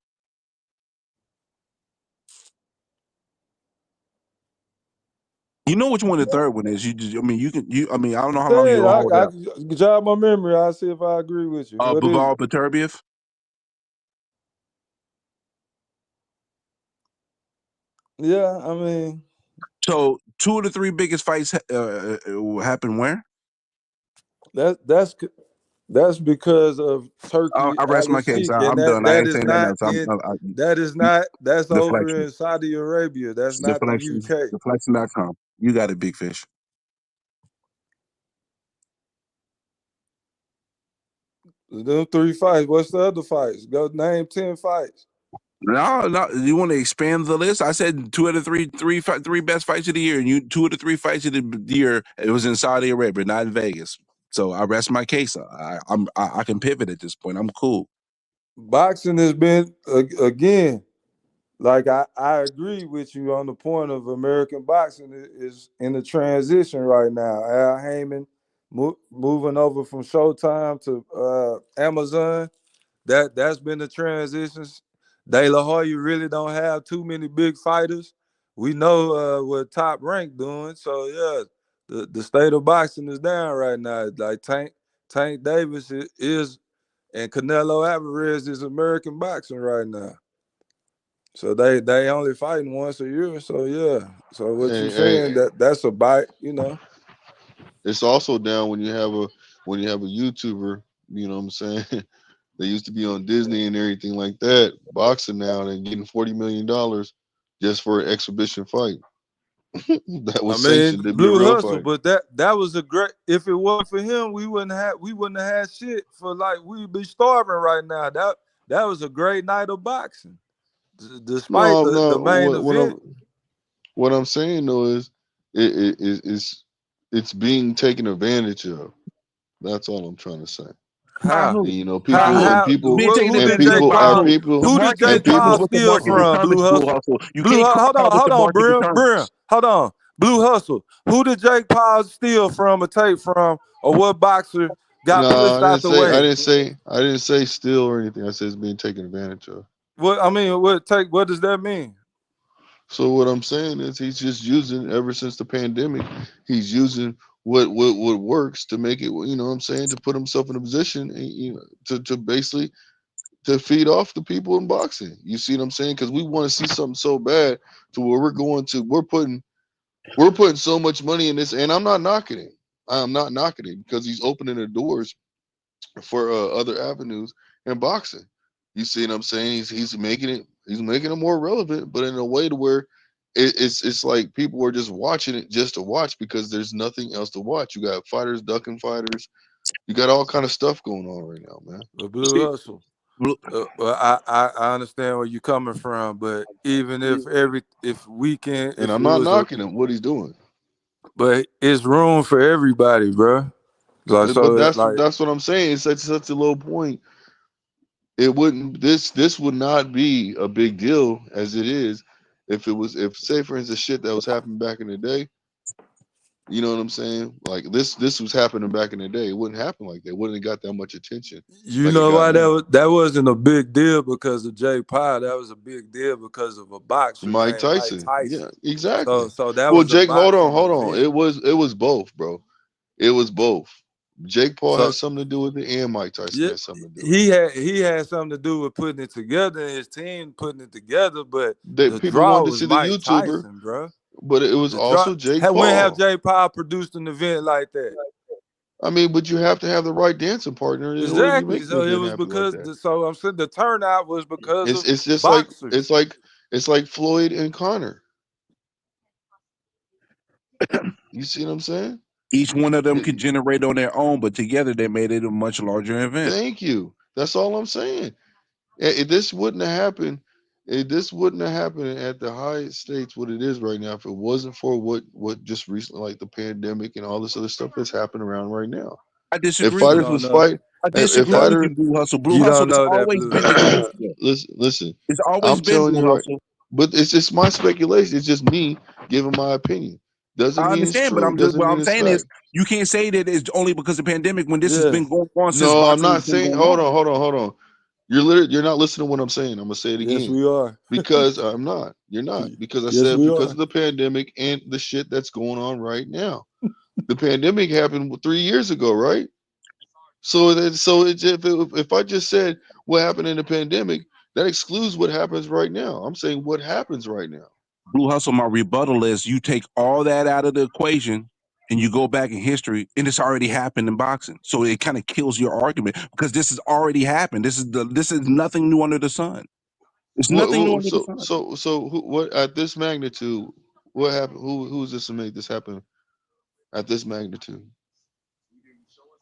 You know which one the third one is. You just, I mean, you can, you, I mean, I don't know how long Say it. you'll hold I out. jog my memory. I'll see if I agree with you. What is Bagal it? Peterbiev. Yeah, I mean, So 2 of the 3 biggest fights happen where? That's because of Turkey I rest Al my case. Sheikh, and I'm done. I that ain't is saying nothing not else. in that's over Deflection. in Saudi Arabia. That's not the Deflection. UK. Deflection.com. You got it, big fish. Them 3 fights. What's the other fights? Go name 10 fights. No. You want to expand the list? I said 2 out of 3 best fights of the year, and you 2 of the 3 fights of the year. It was in Saudi Arabia, not in Vegas. So I rest my case. I can pivot at this point. I'm cool. Boxing has been again. Like I agree with you on the point of American boxing is in the transition right now. Al Heyman moving over from Showtime to Amazon. That's been the transitions. De La Hoya really don't have too many big fighters. We know what Top Rank doing. So yeah, the state of boxing is down right now. Like Tank Davis is and Canelo Alvarez is American boxing right now. So they only fighting once a year. So yeah. So what you saying And that's a bite, you know. it's also down when you have a YouTuber, you know what I'm saying? They used to be on Disney and everything like that, boxing now and getting $40 million just for an exhibition fight. That I was mean, sanctioned to be a Blue real Hustle, fight. but that was a great. If it wasn't for him, we wouldn't have had shit for like we'd be starving right now. That was a great night of boxing, despite No, the no. main event. What I'm saying though is it's being taken advantage of. That's all I'm trying to say. By How? And who? you know, By who? Being taken Who did advantage Jake of by Paul? who? The Who did market Jake and Paul determines people what the steal market from? Blue determines, Blue Hustle. Hustle. You can't cry Hold what the on, market Brim. determines. Hold on, Blue Hustle. Who did Jake Paul steal from or take from, or what boxer got no, pushed out the way? I didn't say steal or anything. I said it's being taken advantage of. What does that mean? So what I'm saying is he's just using ever since the pandemic, he's using what works to make it, you know what I'm saying, to put himself in a position, you know, to basically to feed off the people in boxing. You see what I'm saying? Because we want to see something so bad to where we're putting so much money in this, and I'm not knocking it. I'm not knocking it because he's opening the doors for other avenues in boxing. You see what I'm saying? He's making it more relevant, but in a way to where it's like people are just watching it just to watch because there's nothing else to watch. You got fighters ducking fighters. You got all kind of stuff going on right now, man. The Blue Hustle. Well, I understand where you're coming from, but even if we can, And if I'm it not was a, knocking him what he's doing. but it's room for everybody, bro. Like But so, like that's what I'm saying. It's such a low point. It wouldn't this would not be a big deal as it is if say for instance shit that was happening back in the day. You know what I'm saying? Like this was happening back in the day. It wouldn't happen like that. It wouldn't have got that much attention you like it know got why now. that wasn't a big deal because of Jay Paul. That was a big deal because of a boxer Mike named Mike Tyson. Yeah, Tyson. exactly. So that Well, was a Jake, boxing hold on. event. It was both, bro. It was both. Jake Paul So has something to do with it, and Mike Tyson yeah, has something to do with he had something to do with putting it together, his team putting it together. But it. That the people draw wanted to was see the Mike YouTuber, Tyson, bro. but it was The draw. also Jake When have Paul. Jay Paul produced an event like that? I mean, but you have to have the right dancing partner in order to Exactly. make an So it event was happen like because that. so I'm saying the turnout was because of It's just like boxers. it's like Floyd and Connor. You see what I'm saying? Each one of them It- could generate on their own, but together they made it a much larger event. thank you. That's all I'm saying. This wouldn't have happened. This wouldn't have happened at the highest states what it is right now if it wasn't for what just recently like the pandemic and all this other stuff that's happening around right now. I If disagree You with fighters you. don't was know. fight, I if disagree with fighter, you, Blue Hustle. Blue You Hustle don't has know that always Blue been Hustle. exclusive. listen. It's always I'm been telling Blue you right, Hustle. but it's just my speculation. It's just me giving my opinion. Doesn't I mean it's understand, but true. I'm just Doesn't what mean I'm it's saying is fact. you can't say that it's only because of pandemic when this has Yeah. been going on since No, I'm boxing has not been saying. going on. Hold on. You're not listening to what I'm saying. I'm gonna say it Yes, again we are. because I'm not. You're not because I Yes, said we because are. of the pandemic and the shit that's going on right now. The pandemic happened 3 years ago, right? If I just said what happened in the pandemic, that excludes what happens right now. I'm saying what happens right now. Blue Hustle, my rebuttal is you take all that out of the equation and you go back in history and it's already happened in boxing. So it kind of kills your argument because this has already happened. This is nothing new under the sun. It's nothing new under the sun. So what at this magnitude? What happened? Who's this to make this happen at this magnitude?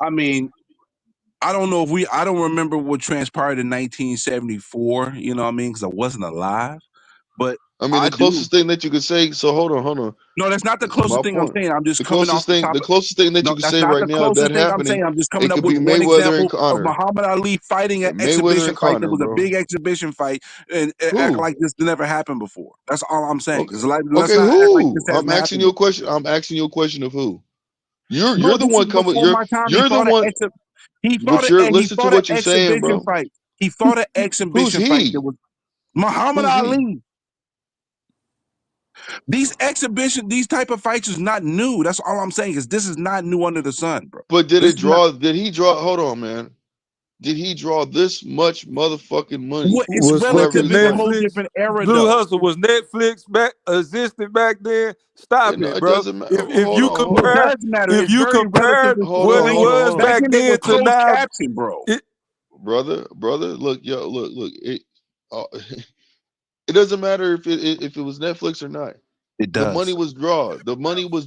I mean, I don't know if I don't remember what transpired in 1974, you know what I mean? Because I wasn't alive. But I mean, I the do. closest thing that you could say. So hold on. No, that's not the My closest thing I'm point. saying. I'm just The coming off closest the thing. top. The closest thing that No, you can that's say not right the now that closest thing I'm happening. saying. I'm just coming It up could with be one Mayweather and example of Connor. Muhammad Ali fighting an Mayweather exhibition and fight that Connor, was a bro. big exhibition fight and act Who? like this never happened before. That's all I'm saying. Okay. It's like, let's Okay. not act like this Who? I'm hasn't asking happened you a before. question. I'm asking you a question of who. You're Bro, the this is one coming. before my time. You're the one. He But fought you're he listen to fought an what you're saying, exhibition bro. fight. He fought an Who's exhibition fight that he? was Muhammad Who's he? Ali. These type of fights is not new. That's all I'm saying is this is not new under the sun, bro. But did This it is not draw? Did he draw? Hold on, man. Did he draw this much motherfucking money what it's Was for every relative. fucking It's a fight? whole Netflix different era Blue though. Hustle was Netflix back existed back then? Stop it, It bro. doesn't matter. If Hold you on, hold It on. compare does matter. if It's you very relative compare to Hold what on, it today. hold on, was hold on. Back back then they were then to closed now, caption, bro. it, Brother, look, yo, look. It doesn't matter if it was Netflix or not. It The money does. was drawn. The money was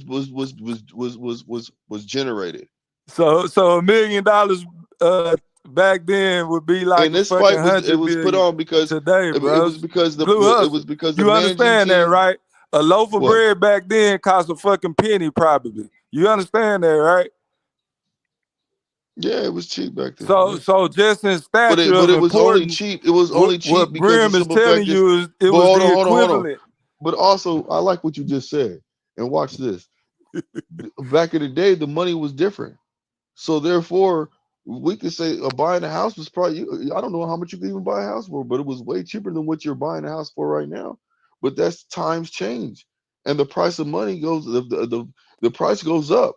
generated. so $1 million back then would be like And a this fucking fight it 100 was put billion on because today, it bro. was because Blue it was Hustle. because the You managing understand that, team. right? A loaf of What, bread back then cost a fucking penny, probably. You understand that, right? yeah, it was cheap back then. So, Yeah. so just in stature But of it was only importance, cheap. It was only what cheap because the Brim is simple fact telling is. you is it But was hold the on, hold on, hold on. equivalent. But also, I like what you just said. And watch this. Back in the day, the money was different. So therefore, we could say buying a house was probably. I don't know how much you could even buy a house for, but it was way cheaper than what you're buying a house for right now. But that's times change, and the price of money goes. The price goes up.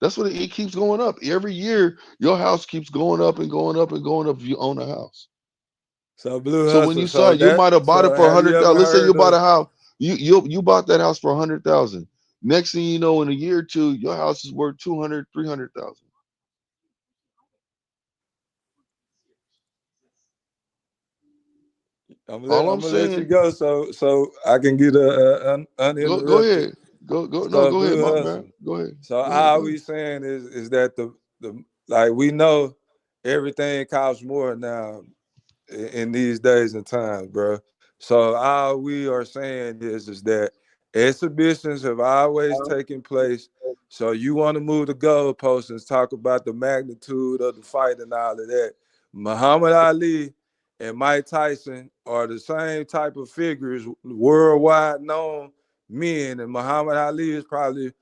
That's what it keeps going up every year. Your house keeps going up and going up and going up if you own a house. So Blue So when Hustle. you saw So it, you that. might have bought it So for a have you hundred ever thousand. Let's say you heard bought of? a house. You bought that house for 100,000. Next thing you know, in a year or two, your house is worth 200, 300,000. All I'm I'm gonna let you saying, go so I can get go uninterrupted. ahead, go no, So go ahead, Blue my Hustle. man, go ahead, So go ahead, all go ahead. we saying is that the like we know everything costs more now in these days and times, bro. So all we are saying is that exhibitions have always taken place. So you want to move the goalposts and talk about the magnitude of the fight and all of that. Muhammad Ali and Mike Tyson are the same type of figures, worldwide known men, and Muhammad Ali is probably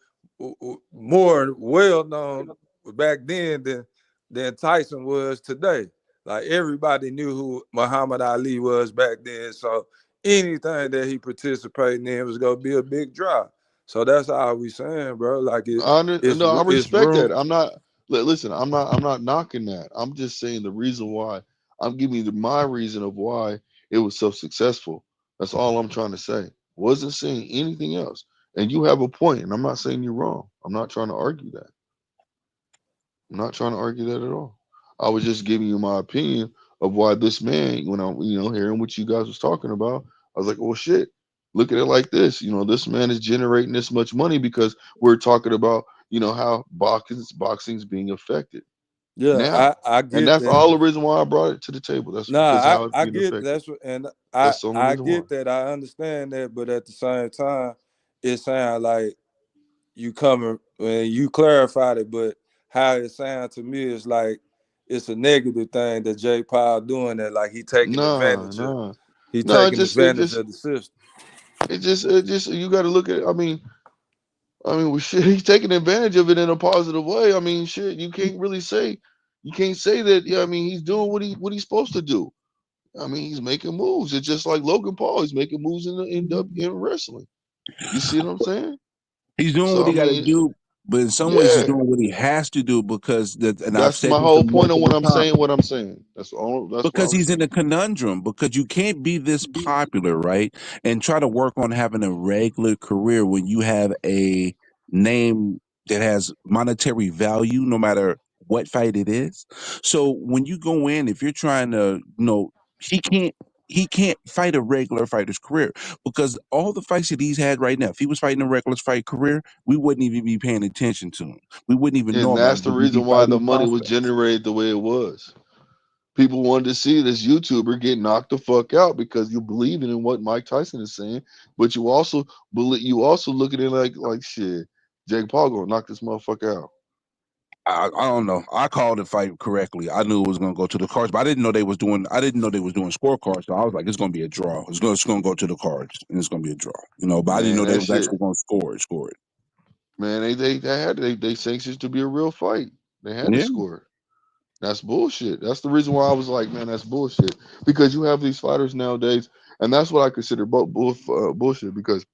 more well known back then than Tyson was today. Like everybody knew who Muhammad Ali was back then. So anything that he participated in was gonna be a big drop. So that's all we saying, bro. Like No, I it's respect room. that. I'm not. Listen, I'm not knocking that. I'm just saying the reason why. I'm giving you my reason of why it was so successful. That's all I'm trying to say. Wasn't saying anything else. And you have a point, and I'm not saying you're wrong. I'm not trying to argue that. I'm not trying to argue that at all. I was just giving you my opinion of why this man, when I'm, hearing what you guys was talking about, I was like, well, shit. Look at it like this. This man is generating this much money because we're talking about, how boxing's being affected Yeah, now, I and get that's that. all the reason why I brought it to the table. That's because Nah, how it's I being get affected. that's what, and I That's the only I reason why. get that. I understand that, but at the same time, it sounds like you coming when you clarified it, but how it sounds to me is like it's a negative thing that Jay Paul doing that, like Nah, nah, he no. taking advantage of the system. It just. You got to look at. Well, shit, he's taking advantage of it in a positive way. Shit, you can't say that. Yeah, he's doing what he's supposed to do. He's making moves. It's just like Logan Paul. He's making moves in wrestling. You see what I'm saying? He's doing So what he got to do, But in some ways, he's Yeah, doing what he has to do because and I've that's said my this whole point on multiple what I'm times. saying. What I'm saying. That's all. That's what Because I'm he's in saying. a conundrum, because you can't be this popular, right? And try to work on having a regular career when you have a name that has monetary value, no matter what fight it is. So when you go in, if you're trying to, he can't. He can't fight a regular fighter's career because all the fights that he's had right now, if he was fighting a regular fight career, we wouldn't even be paying attention to him. We wouldn't even know And him as that's the we'd be reason why the fighting money was prospects. generated the way it was. People wanted to see this YouTuber get knocked the fuck out because you believe in what Mike Tyson is saying, but you also believe you also look at it like shit. Jake Paul gonna knock this motherfucker out. I don't know. I called the fight correctly. I knew it was going to go to the cards, but I didn't know they was doing. I didn't know they was doing scorecards. So I was like, it's going to be a draw. It's going to go to the cards, and it's going to be a draw. But I didn't Man, know they that was shit. actually going to score it. Man, they sanctioned it to be a real fight. They had to Yeah. score it. That's bullshit. That's the reason why I was like, man, that's bullshit. Because you have these fighters nowadays, and that's what I consider bullshit. Because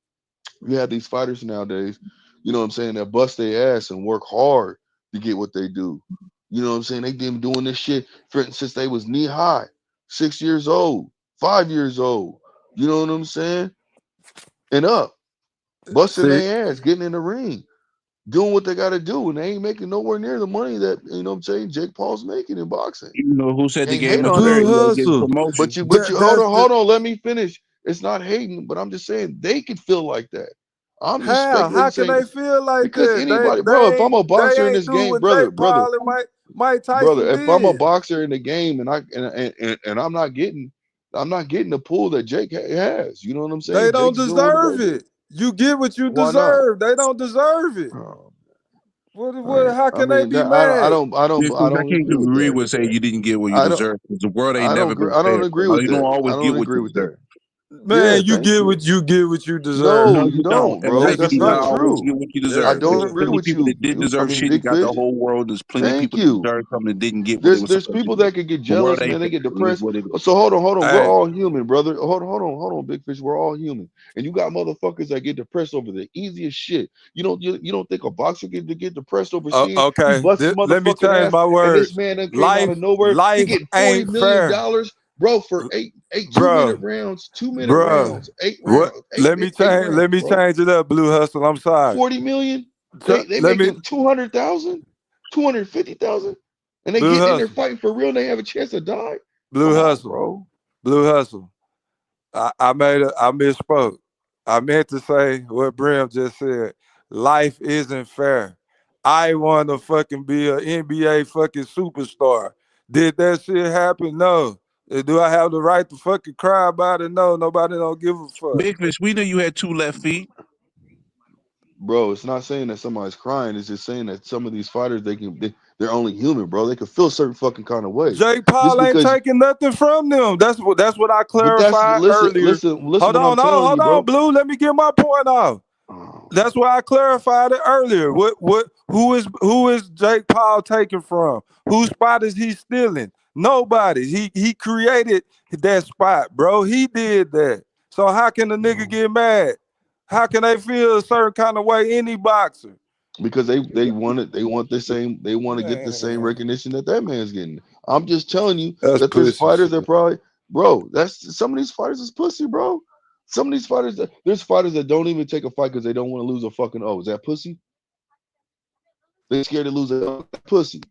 you have these fighters nowadays, you know what I'm saying, that bust their ass and work hard to get what they do. You know what I'm saying? They been doing this shit since they was knee high, 6 years old, 5 years old. You know what I'm saying? And up, busting See, their ass, getting in the ring, doing what they got to do, and they ain't making nowhere near the money that what I'm saying Jake Paul's making in boxing. Who said the Can't game hate is on fair? that. Blue You got to get Hustle. promotion. But you hold That's on, the let me finish. It's not hating, but I'm just saying they could feel like that. I'm just how. speculating How can saying they feel like because that? anybody, bro, if I'm a They boxer in ain't this do game, what brother, Jake brother, Paul and Mike brother, Tyson if I'm a did. boxer in the game and I'm not getting the pull that Jake has. You know what I'm They saying? don't Jake's doing what he got deserve to do. it. You get what you Why not? deserve. They don't deserve it. Oh, all What right. how I can they mean, be mad? I I don't can't agree with agree that. with saying you didn't get what you deserve because the world ain't never been I don't fair. agree So with you don't that. I always don't get what agree you with that. deserve. Yeah, Man, thank you. you get what you deserve. No, No, you you don't. don't, In bro. life, you That's do not not always true. get what you I deserve. don't There's agree plenty of with people you. that did deserve shit and Big got the fish. whole world. There's plenty of Thank people that you. deserve something that didn't get what they were There's supposed to people get. that could get The world jealous, ain't man. They fair. get It is depressed. what it is. So hold on. We're Hey, all human, brother. Hold on, big fish. We're all human, and you got motherfuckers that get depressed over the easiest shit. You don't think a boxer get depressed over seeing he okay. busts his Let me motherfucking change ass, my and this words. man that came out Life of nowhere, he life getting $40 ain't million, fair. bro, for eight 2 minute Bruh, rounds, 2 minute bruh. rounds, 8 rounds, What eight let rounds, me bro. change it up, Blue Hustle. I'm sorry. 40 million. They Let me making 200,000, 250,000, and they Blue getting in there Hustle. fighting for real. And they have a chance to die. Blue Come on, Hustle. bro. Blue Hustle. I misspoke. I meant to say what Brim just said. Life isn't fair. I want to fucking be an NBA fucking superstar. Did that shit happen? No. Do I have the right to fucking cry about it? No. Nobody don't give a fuck. Big Fish, we knew you had 2 left feet. Bro, it's not saying that somebody's crying. It's just saying that some of these fighters they're only human, bro. They can feel certain fucking kind of way. Jake Just Paul ain't because, taking nothing from them. That's what I but that's clarified earlier. listen what I'm telling Hold you, on, bro. Blue. Let me get my point off. Oh, That's why I clarified it earlier. Who is Jake Paul taking from? Whose spot is he stealing? Nobody. He created that spot, bro. He did that. So how can a nigga get mad? How can they feel a certain kind of way? Any boxer. because they want to get the same Man, recognition that man's getting. I'm just telling you that's that there's pussy fighters shit. that probably, bro. That's some of these fighters is pussy, bro. Some of these fighters, there's fighters that don't even take a fight because they don't want to lose a fucking O. Is that pussy? They scared to lose a pussy.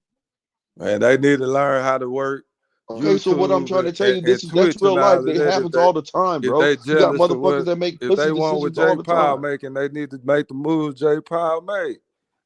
Man, they need to learn how to work Okay, so what I'm YouTube trying to tell you, and that's Twitch real and life. all of It that. happens all the time, If bro. they You got jealous of motherfuckers what that make if pussy they want what decisions all the Jake Paul time. making, they need to make the moves Jake Paul made.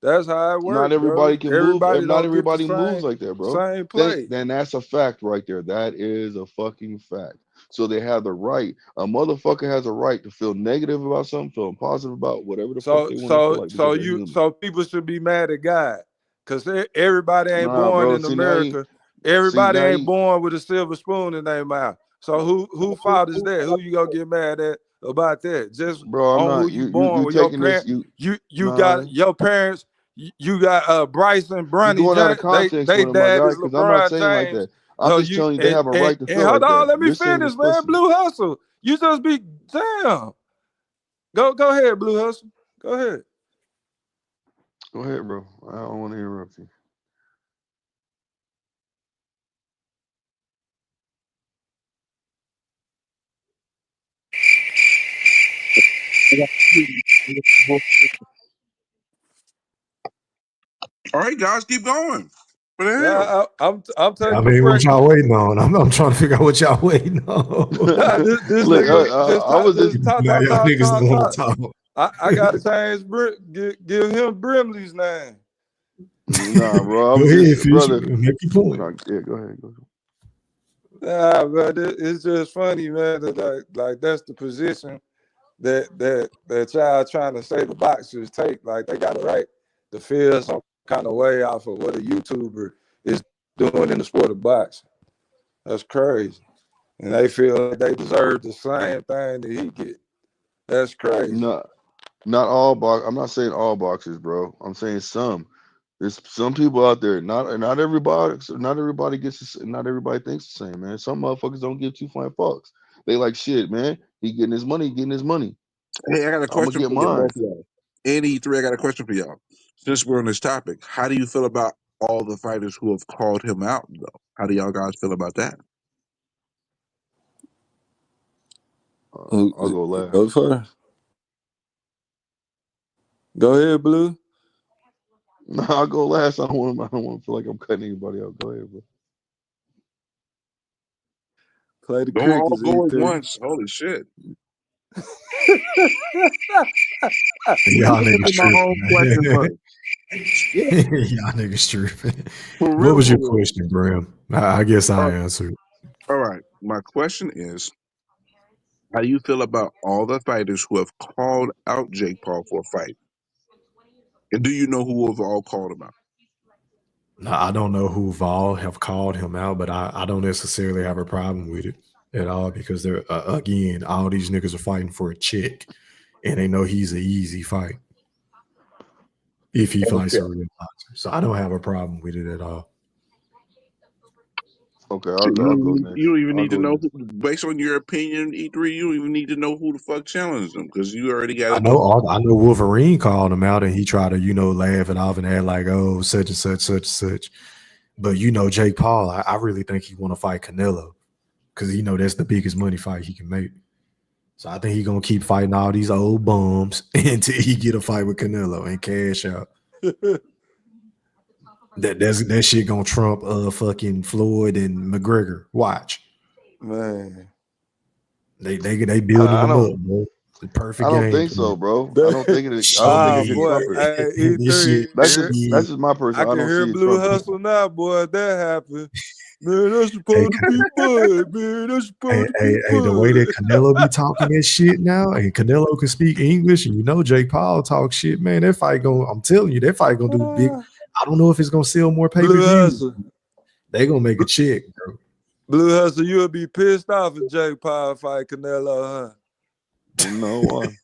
That's how it Not works, bro. everybody can move. Everybody Not don't get the everybody moves like that, bro. same Then play. that's a fact right there. That is a fucking fact. So they have the right. A motherfucker has a right to feel negative about something, feeling positive about whatever the fuck they want to feel like because they're human. So people should be mad at God. Cause everybody ain't Nah, born bro. in America. See Everybody now ain't you, born with a silver spoon in their mouth. So who fault is that? Who you gonna get mad at about that? Just bro. I'm on who not you you born with. Your taking this. parent, You you nah. got your parents. You got Bryce and You're Bronny going out of James. context They with it, my dad guy, is because I'm not LeBron saying like James. that. I'm just You telling you they have a right to and feel hold like on, that. let me You're saying finish, it's man. pussy. Blue Hustle. You just be damn. Go ahead, Blue Hustle. Go ahead. Go ahead, bro. I don't want to interrupt you. All right, guys, keep going. What the hell? I'm I taking a mean, what break. y'all waiting on? I'm trying to figure out what y'all waiting on. this Look, nigga just I was just talk, Now talk, y'all talk, niggas talk, don't want talk. to talk. I got change. Give him Brimley's name. nah, bro. I Go was ahead, just Fish. brother. Make your point. Nah, yeah, go ahead. Go. Nah, but it's just funny, man. That like that's the position that y'all trying to say the boxers take. Like they got a right to feel some kind of way off of what a YouTuber is doing in the sport of boxing. That's crazy, and they feel like they deserve the same thing that he get. That's crazy. Not all box. I'm not saying all boxers, bro. I'm saying some. There's some people out there. Not everybody. Not everybody gets. Not everybody thinks the same, man. Some motherfuckers don't give two flying fucks. They like shit, man. He getting his money. Getting his money. Hey, I got a I'm gonna question get for y'all, mine. both of y'all. And E3, I got a question for y'all. Since we're on this topic, how do you feel about all the fighters who have called him out, though? How do y'all guys feel about that? I'll go last. Go first. Go ahead, Blue. No, I'll go last. I don't want. I don't want to feel like I'm cutting anybody out. Go ahead, bro. Play the Don't all crickets, go at E3. once. Holy shit. Let Y'all me niggas answer my tripping, own question man. first. Shit. Y'all niggas tripping. For What real, was for your real. question, Bram? I guess I answered. All right. My question is, how do you feel about all the fighters who have called out Jake Paul for a fight? And do you know who have all called him out? Now, I don't know who all have called him out, but I don't necessarily have a problem with it at all because they're again, all these niggas are fighting for a check, and they know he's an easy fight if he fights Okay. a real boxer. So I don't have a problem with it at all. Okay, Shit, I'll go next. you don't even I'll need to go know, next. based on your opinion, E3, you don't even need to know who the fuck challenged him because you already got it on. I know Wolverine called him out, and he tried to laugh it off and act like, oh, such and such, such and such. But Jake Paul, I really think he want to fight Canelo because that's the biggest money fight he can make. So I think he gonna keep fighting all these old bums until he get a fight with Canelo and cash out. that shit gonna trump fucking Floyd and McGregor. Watch. Man. They building I them don't. up, bro. The I perfect don't game think plan. so, bro. I don't think it. I don't think it could Boy, trump it. hey, This E3. shit, That's just my I person. I can don't hear see it Blue trumping it. Hustle now, boy. If that happened. Man, that's hey, supposed to be Bud, man. That's supposed to be hey, the way that Bud. Canelo be talking that shit now, and Canelo can speak English, and Jake Paul talk shit, man. That fight I'm telling you, that fight gonna do big. I don't know if it's gonna sell more Blue pay-per-views. Hustle. They gonna make a check, bro. Blue Hustle, you'll be pissed off if Jake Paul fight Canelo, No, why?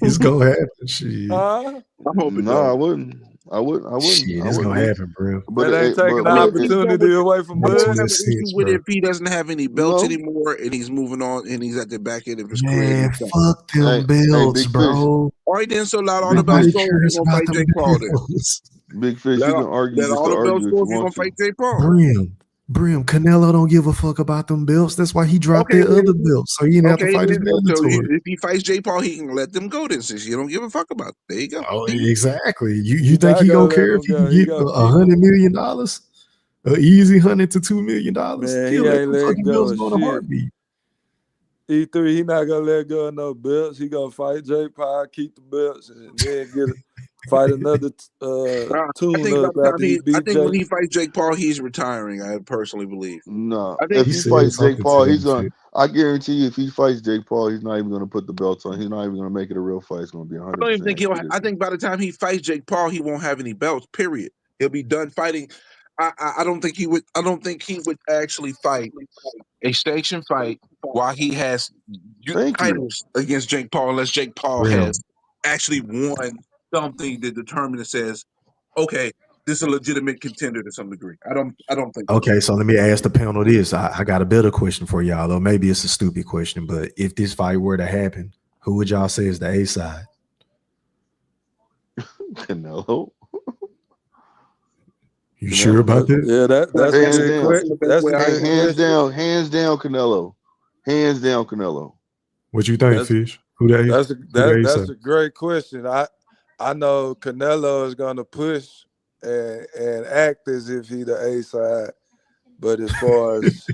It's gonna happen. Shit. huh? I hope it No, I don't. wouldn't. I Shit, it's wouldn't gonna be. happen, bro. But That ain't taking but the I mean, but if he's done opportunity with away from I Makes don't Bud. have less an issue sense, with it bro. if he doesn't have any belts no. anymore and he's moving on and he's at the back end of his career and Man, he's done. fuck them Hey, belts, big fish, bro. All right, then, so let all the big belts Nobody fish, go if you're cares going to about fight them Jake Paul then. belts. big fish. Let, You can argue let just all to the belts argue if go you if you're want going to to. fight Jake Paul. Brim, Canelo don't give a fuck about them belts. That's why he dropped Okay, their other belts, so he didn't have to okay, fight his then. So mandatory. if he fights Jake Paul, he can let them go then since you don't give a fuck about it. There you go. Oh, See? exactly. You He think not he gonna gonna let care if him he go. can He get gonna keep $100 him. million? An easy $100 to $2 million? Man, He'll he let ain't them let fucking go belts of go in a shit. heartbeat. E3, he not gonna let go of no belts. He gonna fight Jake Paul, keep the belts, and then fight another I tune think by up the time after he I beat think when Jake. he fights Jake Paul, he's retiring. I personally believe. No, I think if He he said fights Jake something to Paul, that he's gonna. effect. I guarantee you, if he fights Jake Paul, he's not even gonna put the belts on. He's not even gonna make it a real fight. It's gonna be I don't even 100% think he'll. I extradition. think by the time he fights Jake Paul, he won't have any belts. Period. He'll be done fighting. I don't think he would. I don't think he would actually fight a station fight while he has Thank you. titles against Jake Paul, unless Jake Paul Brim. has actually won something that determines and says, okay, this is a legitimate contender to some degree. I don't think so. Okay, so let me ask the panel this. I got a better question for y'all, though. Maybe it's a stupid question, but if this fight were to happen, who would y'all say is the A side? Canelo. You sure about that? Yeah, that's a Hands good down. question. That's a good Hands question. down. Hands down, Canelo. Hands down, Canelo. What you think, That's Fish? Who the A? Who the A that's side? a great question. I know Canelo is gonna push and act as if he the A side, but as far as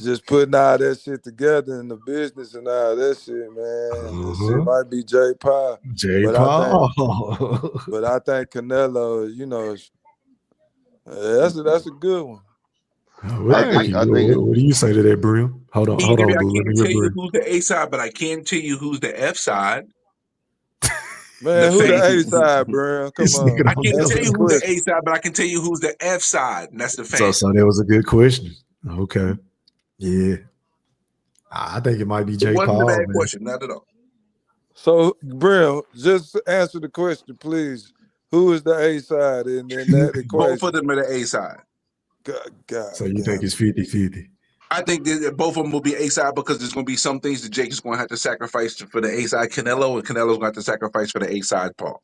just putting all that shit together in the business and all that shit, man, the shit might be Jay Paul. J. But Paul. I think Canelo, that's a good one. What, I think what do you say to that, Brim? Hold on, Maybe I Boo. Let me can't hear tell you Brim. who's the A side, but I can tell you who's the F side. Man, who the A side, bro? Come This nigga on. I don't can't know tell Answer the the you who's the question. A side, but I can tell you who's the F side, and that's the fan. So that was a good question. Okay. Yeah. I think it might be It J. wasn't a Paul, bad man. question, not at all. So, Brim, just answer the question, please. Who is the A side in that Both of equation? them are the A side. God So you think damn. it's 50-50? I think that both of them will be A side because there's going to be some things that Jake is going to have to sacrifice for the A side Canelo, and Canelo's going to have to sacrifice for the A side Paul.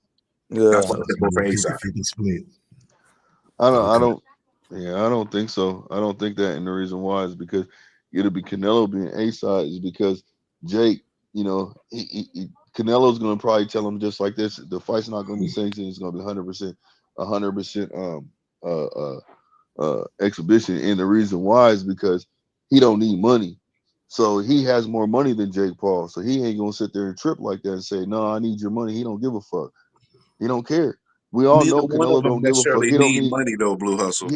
Yeah. That's why So I it's said gonna both be are a A side. 50-50 split. I Okay. don't think so. I don't think that, and the reason why is because it'll be Canelo being A side is because Jake, Canelo's gonna probably tell him just like this: the fight's not gonna be sanctioned. It's gonna be 100% exhibition. And the reason why is because he don't need money, so he has more money than Jake Paul. So he ain't gonna sit there and trip like that and say, "No, I need your money." He don't give a fuck. He don't care. We all Neither know one of Canelo them don't give a fuck. necessarily He don't need need money though, Blue Hustle.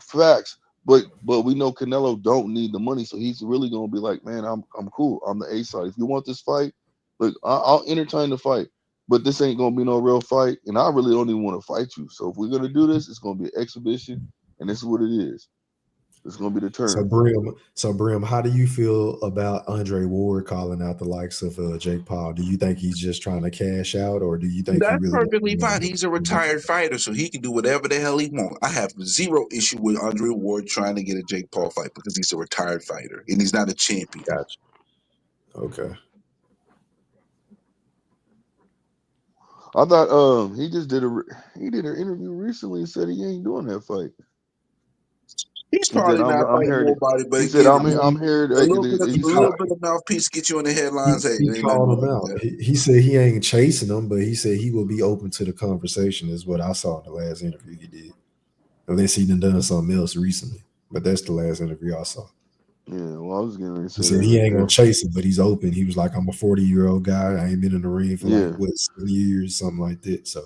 facts. But we know Canelo don't need the money, so he's really gonna be like, man, I'm cool. I'm the A side. If you want this fight, look, I'll entertain the fight, but this ain't gonna be no real fight, and I really don't even want to fight you. So if we're gonna do this, it's gonna be an exhibition, and this is what it is. It's gonna be the So turn. Brim, how do you feel about Andre Ward calling out the likes of Jake Paul? Do you think he's just trying to cash out, or do you think he That's really? perfectly fine. He's a retired fighter, so he can do whatever the hell he wants. I have zero issue with Andre Ward trying to get a Jake Paul fight because he's a retired fighter and he's not a champion. Gotcha. Okay. I thought he just did an interview recently and said he ain't doing that fight. He's He said, probably not I'm fighting here. nobody, but He said, again, I I'm mean, here. a little bit He of mouthpiece get you in the headlines. Hey, He it ain't nothing called him wrong with out. that. He said he ain't chasing them, but he said he will be open to the conversation. Is what I saw in the last interview he did. Unless he done something else recently, but that's the last interview I saw. Yeah, well, I was going to He say said that he right ain't there. gonna chase him, but he's open. He was like, "I'm a 40-year-old guy. I ain't been in the ring for Yeah. 7 years, something like that." So,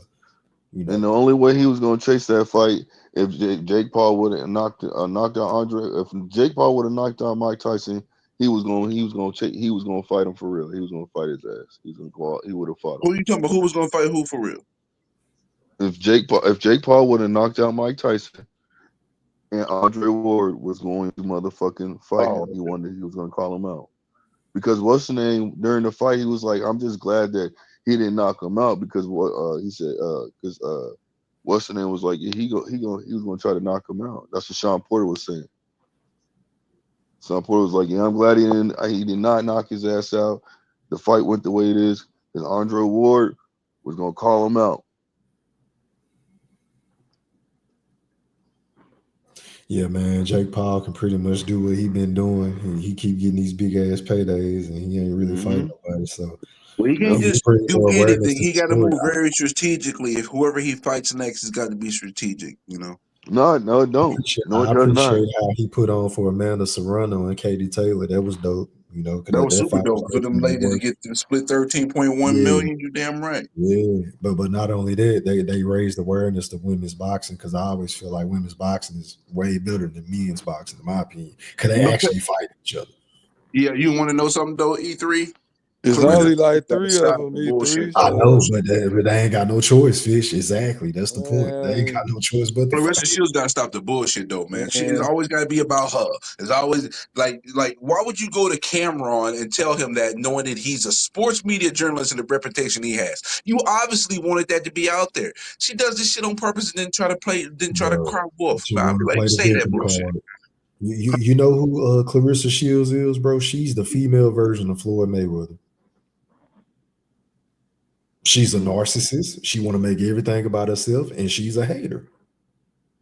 And the only way he was going to chase that fight if Jake Paul would have knocked out Andre. If Jake Paul would have knocked out Mike Tyson, he was going to fight him for real. He was going to fight his ass. He was going to go out. He would have fought him. Who you talking about? Who was going to fight who for real? If Jake Paul would have knocked out Mike Tyson, and Andre Ward was going to motherfucking fight him, he was going to call him out. Because what's the name during the fight? He was like, "I'm just glad that he didn't knock him out because what he said because what's the name was like he was going to try to knock him out." That's what Sean Porter was saying. Sean Porter was like, "Yeah, I'm glad he did not knock his ass out. The fight went the way it is because Andre Ward was going to call him out." yeah, man, Jake Paul can pretty much do what he been doing. He keep getting these big ass paydays, and he ain't really fighting nobody. So Well, he can't he's just bringing do more awareness anything. to He the got to sport. move very strategically. If whoever he fights next has got to be strategic, you know. No, it don't. No, I it does not. appreciate how he put on for Amanda Serrano and Katie Taylor. That was dope. You know, That because was that super fight was dope for them definitely ladies to worth. get them split 13.1 Yeah, million. You damn right. yeah. But not only that, they raised awareness to women's boxing because I always feel like women's boxing is way better than men's boxing, in my opinion, because they Okay. actually fight each other. Yeah, you want to know something though? E3. It's Clarissa only Shields like got to 3 of stop them, the bullshit E3. I So, know, but they ain't got no choice, Fish. Exactly. That's the point. They ain't got man, no choice but to Clarissa fight. Shields got to stop the bullshit though, man. It's man. always got to be about her. It's always like why would you go to Cameron and tell him that knowing that he's a sports media journalist and the reputation he has? You obviously wanted that to be out there. She does this shit on purpose and didn't try to Bro, cry wolf. but you But I'd want be to like, play the say that victim bullshit. card. You know who Clarissa Shields is, bro? She's the female version of Floyd Mayweather. She's a narcissist. She want to make everything about herself, and she's a hater.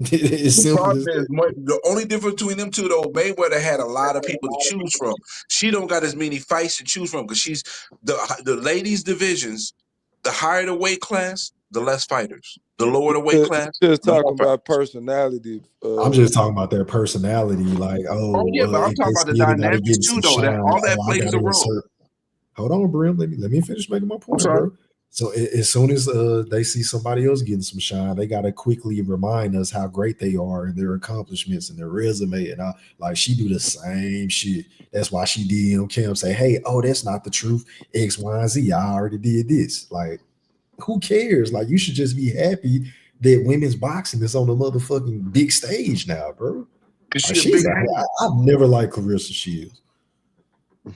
It's The simple problem as is that. the only difference between them two though, Mayweather had a lot of people to choose from. She don't got as many fights to choose from because she's the ladies divisions. The higher the weight class, the less fighters. The lower the weight He class, just the more talking fighters. about personality. I'm just talking about their personality. Like, Oh yeah, but I'm if talking they about the see anybody dynamics getting too, some though. That shine, all that I plays got a to role. insert. Hold on, Brim. Let me finish making my I'm point, sorry. bro. So as soon as they see somebody else getting some shine, they got to quickly remind us how great they are and their accomplishments and their resume. And like she do the same shit. That's why she DM Kim say, "Hey, oh, that's not the truth. X, Y, and Z. I already did this." Like, who cares? Like, you should just be happy that women's boxing is on the motherfucking big stage now, bro. Cause Like, she a big I've never liked Clarissa Shields.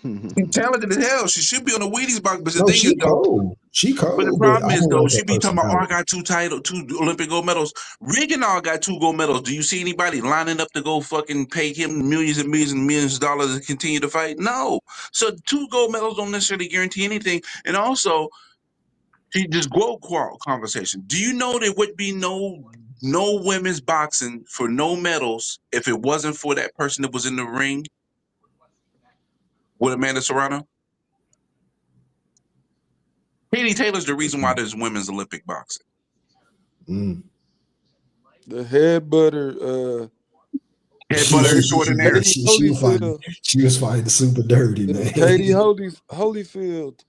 She's talented as hell. She should be on the Wheaties box. But the No, thing is, she though, cold. She but the cold, but problem I is, don't though, like she her be talking about, oh, I personality. got two Olympic gold medals. Regan all got 2 gold medals. Do you see anybody lining up to go fucking pay him millions and millions and millions of dollars to continue to fight? No. So 2 gold medals don't necessarily guarantee anything. And also, she just conversation. Do you know there would be no women's boxing for no medals if it wasn't for that person that was in the ring with Amanda Serrano? Katie Taylor's the reason why there's women's Olympic boxing. The head butter. Head butter extraordinaire. Katie Holyfield. She was fighting super dirty, man. Katie Holyfield.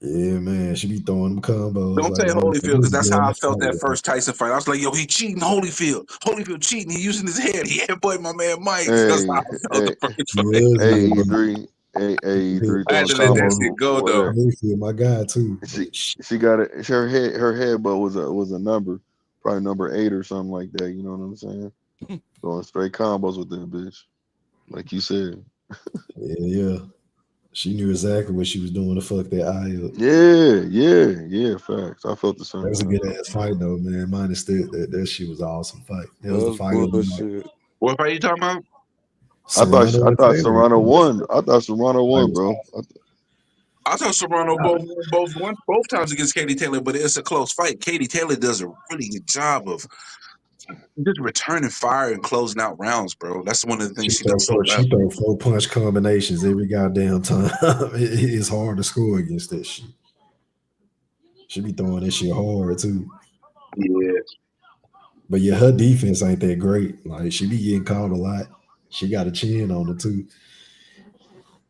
Yeah, man. She be throwing them combos. Don't Like, say man, Holyfield who's because that's blowing how I that felt fight, that first Tyson fight. I was like, yo, he cheating Holyfield. Holyfield cheating. He using his head. He headbutted my man Mike. That's how I felt the first fight. Yeah, E3, E3 I had throwing to let that combos shit go, before though. that. Holyfield, my guy too. She got it. Her headbutt was a number, probably number 8 or something like that. You know what I'm saying? Going straight combos with that bitch, like you said. Yeah. She knew exactly what she was doing to fuck that eye up. Yeah. Facts. I felt the same. That was a way. good ass fight though, man. Minus that shit was an awesome fight. That was the That's fight of the night. bullshit. What fight you talking about? Serrano I and thought Taylor. Serrano won. I thought Serrano Fight won, was bro. awesome. I thought Serrano both times against Katie Taylor, but it's a close fight. Katie Taylor does a really good job of just returning fire and closing out rounds, bro. That's one of the things she does so well. She throw 4-punch combinations every goddamn time. It's hard to score against that shit. She be throwing that shit hard too. Yeah. But yeah, her defense ain't that great. Like, she be getting caught a lot. She got a chin on her too.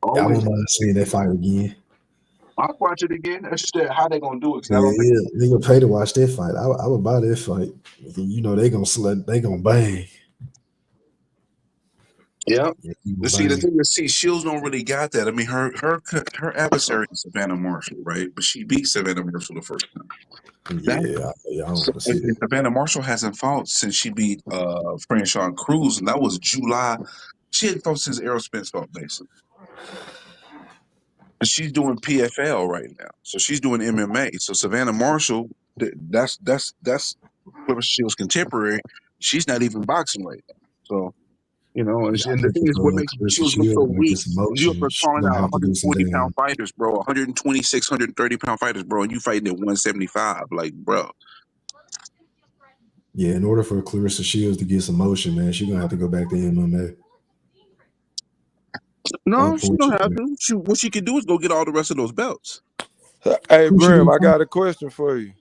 I wouldn't mind seeing that fight again. I'll watch it again. That's just how they gonna do it. Yeah, nigga pay to watch that fight. I would buy that fight. You know they gonna bang. Yeah. Yeah, See, the thing is, Shields don't really got that. I mean, her adversary is Savannah Marshall, right? But she beat Savannah Marshall the first time. I don't want to see And that. Savannah Marshall hasn't fought since she beat Franchon Cruz, and that was July. She hadn't fought since Errol Spence fought, basically. And she's doing PFL right now, so she's doing MMA. So Savannah Marshall, that's Clarissa Shields' contemporary. She's not even boxing right now. So and Yeah, I the think thing if is, what makes Clarissa Shields look Shields so gonna weak? get some You motion, are she's calling gonna out have to do some 140-pound damn. fighters, bro. 126, 130-pound fighters, bro, and you fighting at 175, like, bro. Yeah, in order for Clarissa Shields to get some motion, man, she's gonna have to go back to MMA. No, she don't have to. What she can do is go get all the rest of those belts. Hey, Brim, I got a question for you.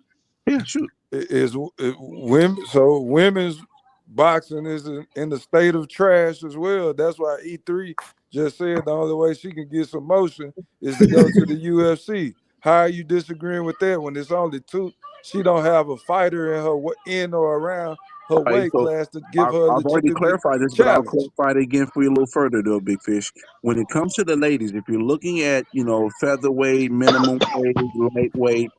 Yeah, shoot. Is women? So women's boxing is in the state of trash as well. That's why E3 just said the only way she can get some motion is to go to the UFC. How are you disagreeing with that when it's only two? She don't have a fighter in or around her weight So class to give her a I've already legitimate clarified this, but I'll challenge. clarify it again for you a little further, though, Big Fish. When it comes to the ladies, if you're looking at, featherweight, minimum weight, lightweight,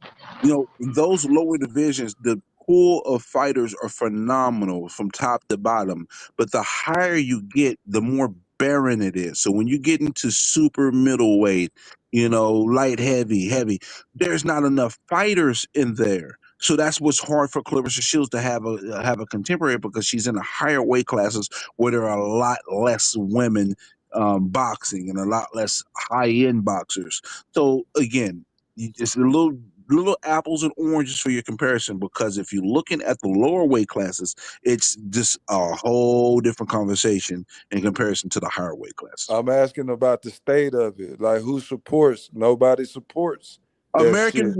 those lower divisions, the pool of fighters are phenomenal from top to bottom. But the higher you get, the more barren it is. So when you get into super middleweight, light, heavy, there's not enough fighters in there. So that's what's hard for Clarissa Shields to have a contemporary because she's in the higher weight classes where there are a lot less women boxing and a lot less high end boxers. So again, it's a little little apples and oranges for your comparison, because if you're looking at the lower weight classes, it's just a whole different conversation in comparison to the higher weight classes. I'm asking about the state of it. Like, who supports? Nobody supports that shit.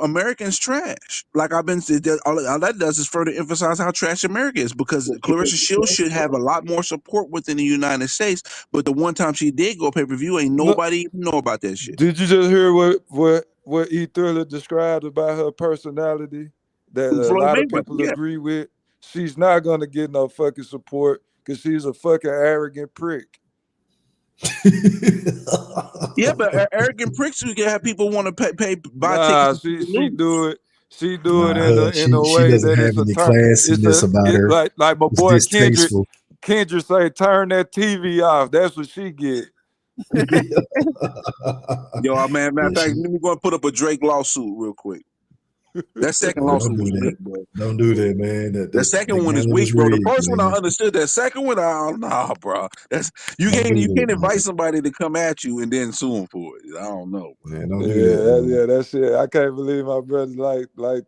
Americans trash. Like I've been saying, all that does is further emphasize how trash America is, because Clarissa Shields should have a lot more support within the United States. But the one time she did go pay-per-view, ain't nobody even know about that shit. Did you just hear what E Thriller described about her personality that a Floyd lot of Mayweather, people yeah. agree with? She's not gonna get no fucking support because she's a fucking arrogant prick. Yeah, but arrogant pricks who can have people want to buy Nah, tickets. she do it. She do it She in a way doesn't that have it's a any turn. classiness about her. Like my It's boy Kendrick. distasteful. Kendrick say, "Turn that TV off." That's what she get. Yo, man, matter of fact, let me go and put up a Drake lawsuit real quick. That second lawsuit was weak, bro. Don't do that, man. The second one is weak, bro. The first one I understood. That second one, nah, bro. That's you can't invite somebody to come at you and then sue them for it. I don't know. Man, don't do that. That shit. I can't believe my brother like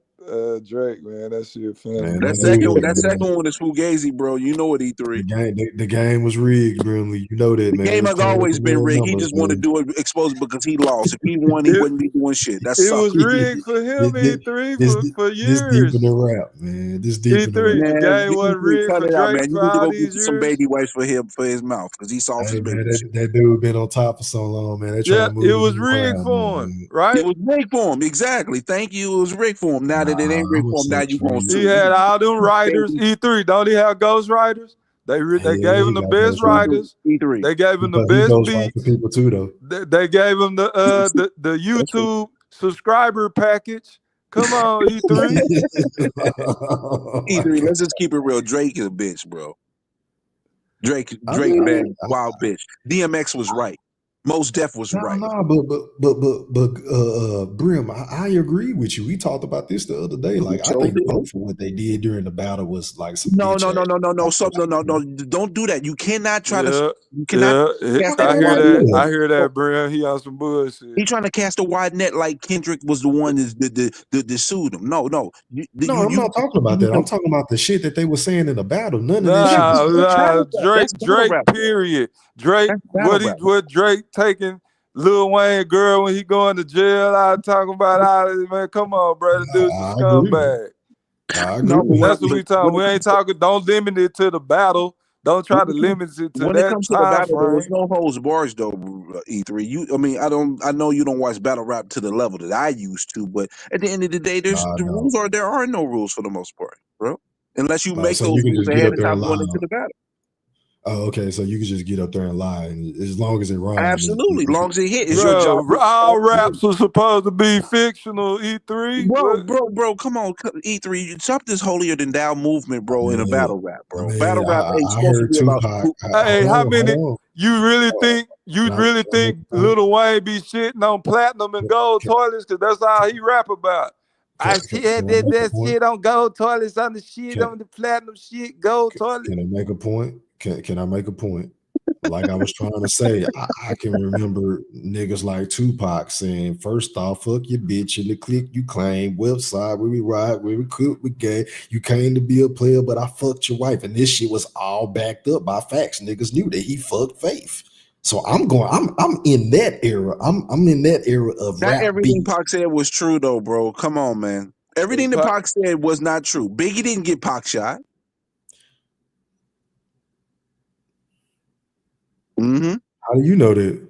Drake, man. That shit funny. Man, that second one is fugazi, bro. You know it, E3. The game was rigged, Brimley. You know that, man. The game has always been rigged. He just wanted to do it exposed because he lost. If he won, he wouldn't be doing shit. That's it was rigged for him, E3, for years. This deep in the rap, man. This deep in the rap. The game wasn't rigged for Drake man. You for need to all go these get some baby wipes for him for his mouth because he saw his baby shit. That dude been on top for so long, man. They trying to move it was rigged for him, right? It was rigged for him, exactly. Thank you. It was rigged for him. Now that it ain't rigged for him, now you gonna sue. He had all them writers. E3, don't he have ghost writers? They gave him the best writers. E3. They gave him the best beats. People too, though. They gave him the YouTube subscriber package. Come on, E3. E3, let's just keep it real. Drake is a bitch, bro. Drake, man, wild bitch. DMX was right. Mos Def was right. No, but Brim, I agree with you. We talked about this the other day. Like, I think both of what they did during the battle was like some no. Don't do that. You cannot try to. You cannot. I hear that, Brim. He on some bullshit. He trying to cast a wide net like Kendrick was the one that sued him. No. I'm not talking about that. I'm talking about the shit that they were saying in the battle. None of that shit. Drake. Period. Drake. What Drake taking Lil Wayne girl when he going to jail? I talking about all this, man. Come on, brother. Dude's a scumbag. That's what we talking. We ain't talking. Don't limit it to the battle. Don't try to limit it to when that it comes to the battle. There was no holds bars though. E3. I know you don't watch battle rap to the level that I used to, but at the end of the day, rules are there are no rules for the most part, bro. Unless you make those rules ahead of time going into the battle. Oh, okay. So you can just get up there and lie, and as long as it rhymes. Absolutely, as long as it hit, it's your job. All raps are supposed to be fictional. E3, bro, come on, E3. You stop this holier than thou movement, bro, in a battle rap, bro. Battle rap ain't supposed to be about. Hey, how many? You really think Lil Wayne be shitting on platinum and gold toilets? Because that's all he rap about. I said that shit on gold toilets, on the shit on the platinum shit, gold toilets. Can I make a point? Can I make a point? Like I was trying to say, I can remember niggas like Tupac saying, first off, fuck your bitch in the clique you claim, website where we ride, where we cook, we gay. You came to be a player, but I fucked your wife. And this shit was all backed up by facts. Niggas knew that he fucked Faith. So I'm in that era. I'm in that era of not rap everything beat. Pac said was true though, bro. Come on, man. Everything that Pac said was not true. Biggie didn't get Pac shot. Mm-hmm. How do you know that?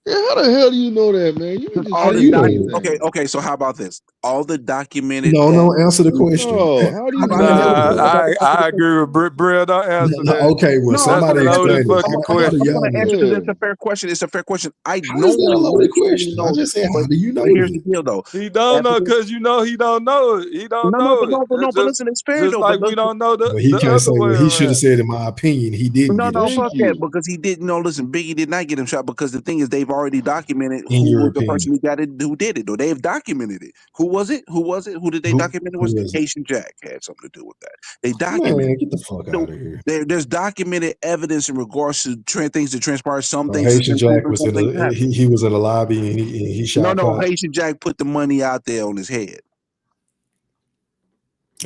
Yeah, how the hell do you know that, man? You just okay. So how about this? All the documented. No, answer the question. Oh, how do you know? I agree with Brad. Don't answer that. Okay, well, somebody explain it. Fucking question. I'm gonna answer because it's a fair question. It's a fair question. I know a loaded question. I just said, how do you know? Here's the deal, though. He don't know because he don't know it. He don't know it. No, but listen, it's fair just though. Like we don't know the. He can't say what he should have said. In my opinion, he didn't. No, fuck that because he didn't know. Listen, Biggie did not get him shot because the thing is they've already documented In who your was the person opinion, who did it. Though they've documented it. Who was it? Who was it? Who did they document it? who Was is it? Haitian Jack had something to do with that? They documented. Man, get the fuck So out of here. there's documented evidence in regards to things that transpired. Some things has Haitian been Jack proven. was Some in things a haven't. he was in a lobby and he No, shot no. Pac. Haitian Jack put the money out there on his head.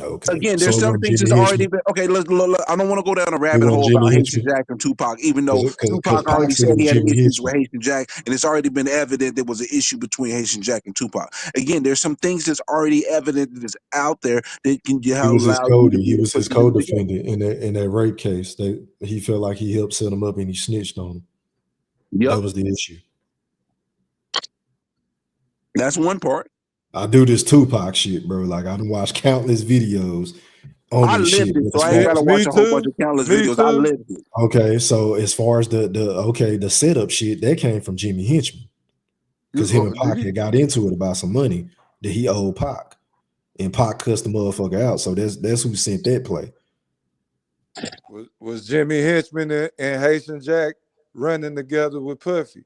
Okay, Again, so there's it some wasn't things that's Jimmy already Henchman. been okay. I don't want to go down a It rabbit wasn't hole about Jimmy Haitian Henchman Jack and Tupac, even though because Tupac Pac already said said it he was had Jimmy issues with Henchman. Haitian Jack, and it's already been evident there was an issue between Haitian Jack and Tupac. Again, there's some things that's already evident that is out there that can He was his allow you to Cody. be He able to was put his the two together. co-defendant in that rape case. That he felt like he helped set him up and he snitched on him. Yep, That was the issue. that's one part. I do this Tupac shit, bro. Like I done watched countless videos on I this shit. lived it, But so as I ain't far got to as watch Me a whole bunch too. of countless Me videos. I too. lived it. okay, so as far as the setup shit, that came from Jimmy Henchman because him and Did Pac he? had got into it about some money that he owed Pac, and Pac cussed the motherfucker out. So that's who sent that play. Was Jimmy Henchman and Haitian Jack running together with Puffy?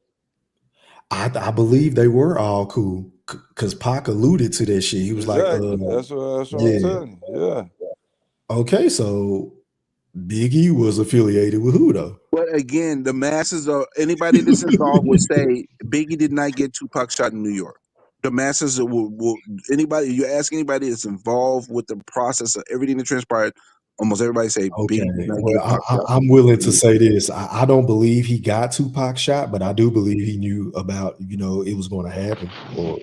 I believe they were all cool because Pac alluded to that shit. He was like, Exactly. That's what I'm yeah, telling you. Yeah. okay, so Biggie was affiliated with who though? But again, the masses of anybody that's involved would say Biggie did not get Tupac shot in New York. The masses will anybody you ask anybody that's involved with the process of everything that transpired, almost everybody say Okay, Biggie did not well, get Pac shot. I'm willing to say this. I don't believe he got Tupac shot, but I do believe he knew about it was going to happen, or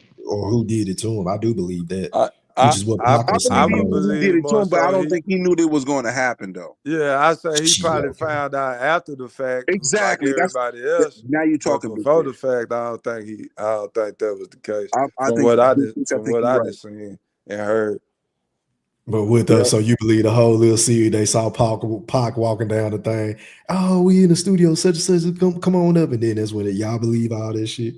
who did it to him. I do believe that, I which I is what I Pac I was believe saying. I'm he a All knew the who time. did believe it to more him, but I so don't think he knew that it was going to happen though. yeah, I say he Shit, probably found out after the fact, like Exactly. everybody else. Now you're But talking big before fish. the fact, I don't think that was the case. I think big fish, I From think what you're I right. just seen and heard. But with Yeah. us, so you believe the whole little series? They saw Pac walking down the thing. Oh, we in the studio, such and such. Come on up, and then that's when y'all believe all this shit.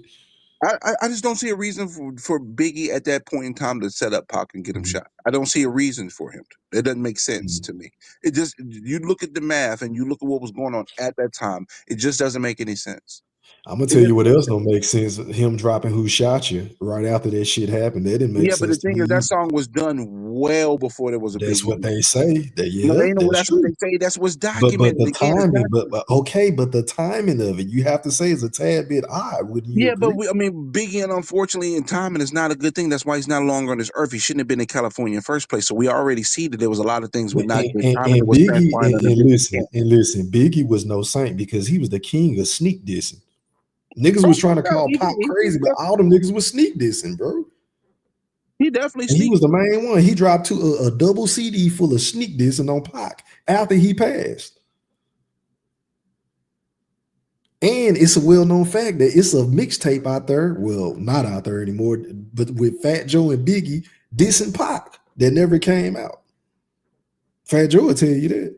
I just don't see a reason for Biggie at that point in time to set up Pac and get him shot. I don't see a reason for him to. It doesn't make sense to me. It just you look at the math and you look at what was going on at that time. It just doesn't make any sense. I'm gonna It tell you doesn't what make else sense. don't make sense. Him dropping "Who Shot You" right after that shit happened. That didn't make Yeah, but the sense to thing me is, that either. song was done well before there was a That's Biggie what beat. they say. No, Yeah, they know that's that's what true. they say. That's what's But documented. the Again, it's timing, documented. but okay, but the timing of it, you have to say, is a tad bit odd. Wouldn't you Yeah, but agree? I mean, Biggie, and unfortunately, in timing is not a good thing. That's why he's not longer on this earth. He shouldn't have been in California in the first place. So we already see that there was a lot of things with not good timing that And was Biggie, transpiring under Biggie's camp. and listen, Biggie was no saint because he was the king of sneak dissing. Niggas Oh, was trying to no, call Pop crazy, but all them niggas was sneak dissing, bro. he definitely And he was sneaked. the main one. He dropped a double CD full of sneak dissing on Pac after he passed. And it's a well-known fact that it's a mixtape out there. Well, not out there anymore, but with Fat Joe and Biggie dissing Pac that never came out. Fat Joe will tell you that.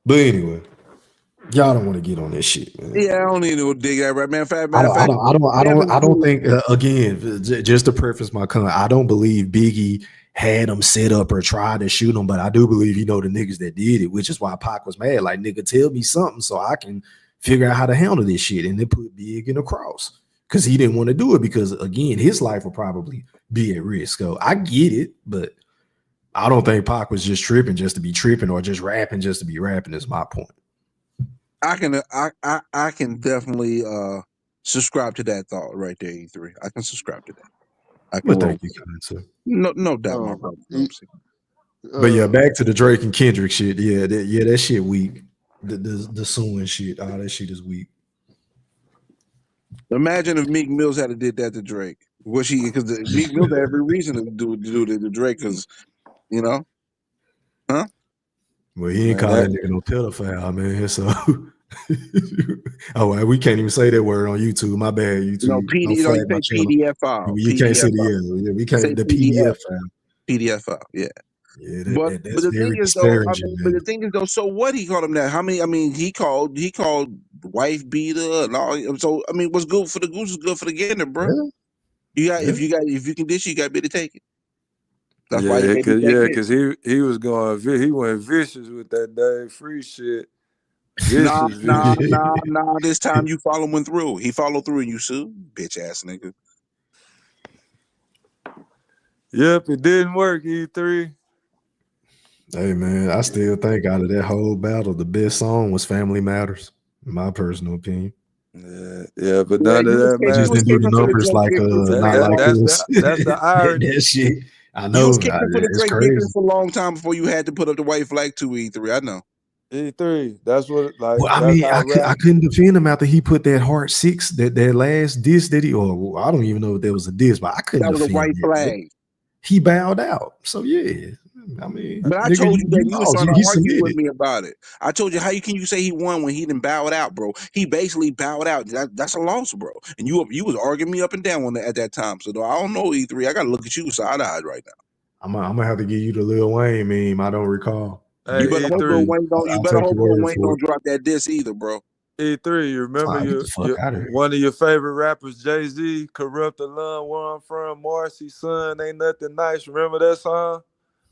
But anyway, y'all don't want to get on that shit, man. Yeah, I don't need to dig that right, man. I Matter of fact, I don't think again, just to preface my comment, I don't believe Biggie had him set up or tried to shoot him, but I do believe the niggas that did it, which is why Pac was mad. Like, nigga, tell me something so I can figure out how to handle this shit. And they put Big in the cross because he didn't want to do it because again, his life would probably be at risk. So I get it, but I don't think Pac was just tripping just to be tripping or just rapping just to be rapping. Is my point. I can definitely subscribe to that thought right there, E3. I can subscribe to that. I can But roll. thank you, kind sir. No doubt, my brother. But yeah, back to the Drake and Kendrick shit. Yeah, that shit weak. The suing shit, all that shit is weak. Imagine if Meek Mills had did that to Drake. Was she because Meek Mills had every reason to do it to Drake because huh? Well, he ain't Man, call that nigga no pedophile, man. So well, we can't even say that word on YouTube. My bad, YouTube. No, Don't you flag say my channel. PDF file. You can't say PDF the yeah. We say can't the PDF. PDF file. PDF file, yeah. Yeah, But that's the thing very is though, disparaging, but man. the thing is though, so what he called him that? How many? I mean, he called wife beater and all. So I mean, what's good for the goose is good for the gander, bro. Yeah. You got if you can dish, you got to be to take it. That's why he yeah, made me take it. cause he was going he went vicious with that Dave Free shit. This Nah, is nah, vicious. nah, nah. This time you following through. He followed through and you sued, bitch ass nigga. Yep, it didn't work, E3. Hey man, I still think out of that whole battle, the best song was "Family Matters," in my personal opinion. Yeah, but Yeah, none of that It just mattered. didn't do the for the numbers Drake like victory for "Not Like Us." That's the irony. That shit, I You was know, kicking for the it's Drake victory crazy. for a long time before you had to put up the white flag to E3. I know. E3. That's what Well, I that's mean, how I rap. couldn't defend him after he put that Heart Six, that last diss that he, or I don't even know if there was a diss, but I couldn't That was a defend white it. Man. flag. He bowed out. So yeah, I mean, But I nigga, told you that you you was lost. trying to He argue with submitted. me about it. I told you can you say he won when he didn't bow it out, bro? He basically bowed out. That's a loss, bro. And you was arguing me up and down at that time. So I don't know E3. I gotta look at you side eyed right now. I'm gonna have to give you the Lil Wayne meme. I don't recall. You better Hey, hope Lil E3. Wayne don't. You I'll better take hope your Lil word Wayne for don't it. drop that diss either, bro. E3, you remember Get the fuck out of here. one of your favorite rappers, Jay-Z, Corrupt the Lung, where I'm from, Marcy, son, ain't nothing nice. Remember that song?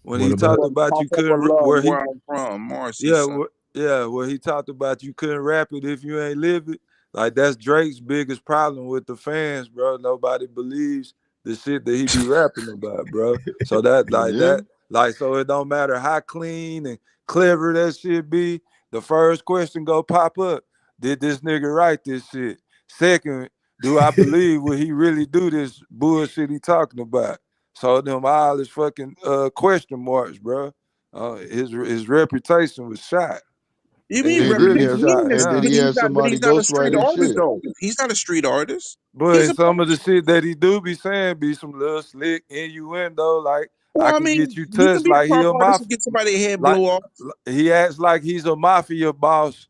When What he about talked it? about Pop you up a couldn't, love where where he, I'm from, Marcy, yeah, son. where he talked about you couldn't rap it if you ain't live it. Like, that's Drake's biggest problem with the fans, bro. Nobody believes the shit that he be rapping about, bro. So Yeah. so it don't matter how clean and clever that shit be. The first question go pop up: did this nigga write this shit? Second, do I believe will he really do this bullshit he talking about? So them all his fucking question marks, bro. His reputation was shot, You and mean it's And did he really have reputation? shot and did now. he have But somebody he's not a ghostwrite street his artist shit? though. He's not a street artist. He's But a some of the shit that he do be saying be some little slick innuendo, like I well, I can mean, get you you can touched be a like he pop a artist mafia, and get somebody's head like blow off. he acts like he's a mafia boss,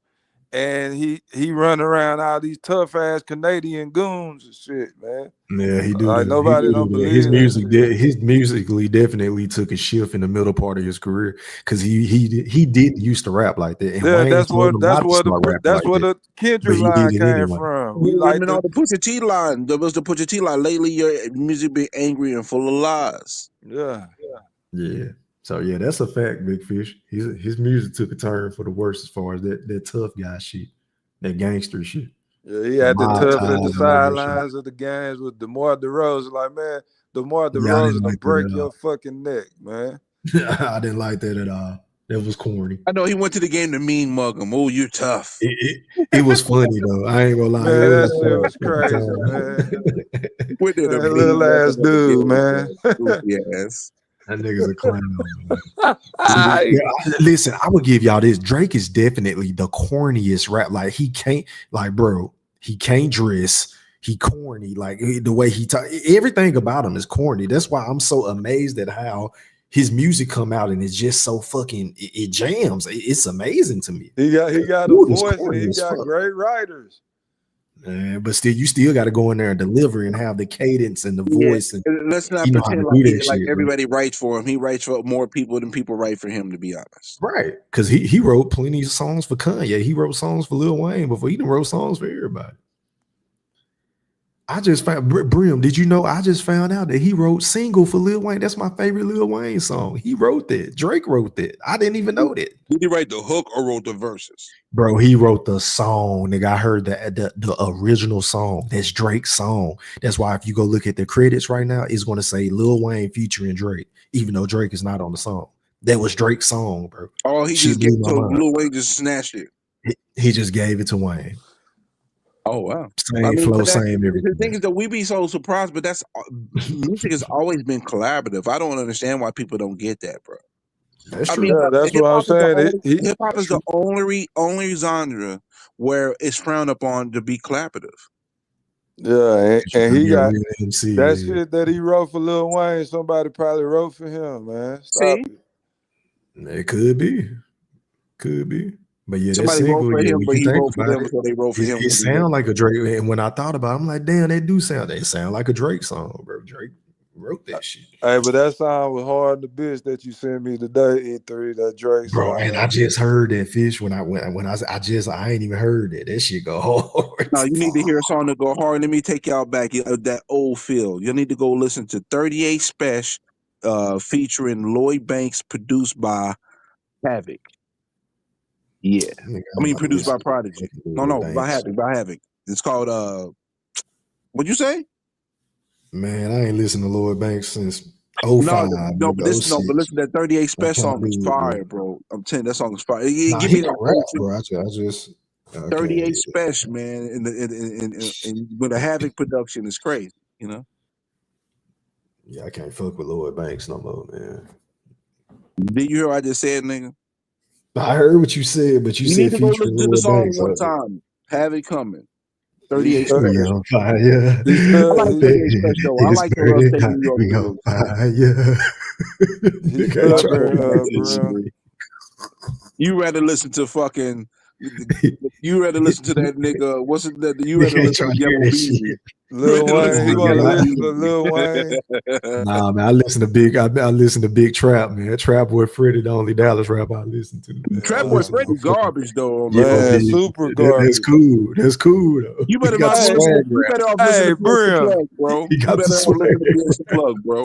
and he run around all these tough ass Canadian goons and shit, man. Yeah, he do Like do he nobody do do don't that. believe that shit. His musically definitely took a shift in the middle part of his career because he did used to rap like that, and Yeah, Wayne told him not to start rapping that's like where that, the but Kendrick he did line it came anyway. from. We Well, I like mean, all the the Pusha T line. There was the Pusha T line. Lately, your music been angry and full of lies. yeah. Yeah. So yeah, that's a fact, Big Fish. His music took a turn for the worse as far as that tough guy shit, that gangster shit, Yeah, he the had the mob tough at the ties and all that shit. sidelines of the games with DeMar DeRozan. Like, man, DeMar Yeah, I didn't DeRozan will like that break at your all. fucking neck, man. I didn't like that at all. That was corny. I know he went to the game to mean mug him. Oh, you're tough. It was funny though. I ain't gonna lie. It Man, was that a shit funny was crazy, man. fucking Went there to Man, mean little mug ass him at the dude, game. man. Goofy ass. That nigga's a clown, man. Yeah, listen, I would give y'all this. Drake is definitely the corniest rap. Like he can't, like, bro, he can't dress. He corny. Like the way he talk, everything about him is corny. That's why I'm so amazed at how his music come out and it's just so fucking it jams. It's amazing to me. He got a Dude is voice and corny he as got fuck. great writers. But still, you still got to go in there and deliver and have the cadence and the Yeah, voice, and let's not he know how to pretend do that like shit, bro. everybody writes for him. He writes for more people than people write for him. To be honest, Right? Because he wrote plenty of songs for Kanye. He wrote songs for Lil Wayne before he done wrote songs for everybody. I just found Brim. Did you know? I just found out that he wrote "Single" for Lil Wayne. That's my favorite Lil Wayne song. He wrote that. Drake wrote that. I didn't even know that. did he write the hook or wrote the verses? Bro, he wrote the song. Nigga, I heard the original song. That's Drake's song. That's why if you go look at the credits right now, it's going to say Lil Wayne featuring Drake, even though Drake is not on the song. That was Drake's song, bro. Oh, he Shit just gave blew it my to mind. Lil Wayne, just snatched it. He just gave it to Wayne. Oh wow! I Same mean, flow, but that same the everything. thing is that we be so surprised. But that's music has always been collaborative. I don't understand why people don't get that, bro. That's I true. mean, Yeah, that's hip what I'm hop is the saying. only hip hop That's is the true. only genre where it's frowned upon to be collaborative. Yeah, You and gotta he be a got real MC. that Yeah. shit that he wrote for Lil Wayne. Somebody probably wrote for him, man. See, Stop it. It could be. Could be. But yeah, that somebody wrote single, for yeah, him, when but you he think wrote for about them, it, so they wrote for him it because he wrote. sound like a Drake. And when I thought about it, I'm like, damn, they sound like a Drake song, bro. Drake wrote that shit. Hey, but that song was hard to bitch that you sent me today, E3, that Drake Bro, song. and I just heard that fish when I ain't even heard that. That shit go hard. Now you need to hear a song to go hard. Let me take y'all back that old feel. You need to go listen to 38 Special, featuring Lloyd Banks, produced by Havoc. Yeah. I mean, produced by listen to Prodigy. fucking No, Lloyd by Banks. Havoc. It's called what'd you say? Man, I ain't listened to Lloyd Banks since 05, No, but listen to that 38 I Special can't song is do it, bro. fire, bro. I'm telling you, that song is fire. It Nah, give he me can that rap, ocean bro. I 38 can't. Special, man, and with a Havoc production is crazy, you know. Yeah, I can't fuck with Lloyd Banks no more, man. Did you hear what I just said, nigga? I heard what you said, but you You need said to go featuring listen to the Lloyd song Banks. one time. Have it coming. He's 38 We Special. on fire. He's I like still 38 Special. I It's like the burning Upstate hot. New York We on lyrics, bro. fire. he's Nigga ain't trying to stubborn, rap that bro. shit. You rather listen to fucking. You rather listen to that nigga. What's it that you rather Nigga ain't listen trying to to hear Yellow that shit. Beezy? You Lil rather listen Wayne, he to want to Yellow listen to Beezy. Lil Wayne. Nah, man, I listen to Big Trap, man. Trap Boy Freddy, the only Dallas rapper I listen to, man. I Trap Boy listen to Freddy fucking garbage though, yeah, Man, bro. big. super That's garbage. cool. That's cool though. You He better got not the go Hey, listen. swag You rap. better off listen hey, to BX Brim. Plug, bro. He You got the better off listen to swag. BX Plug, bro.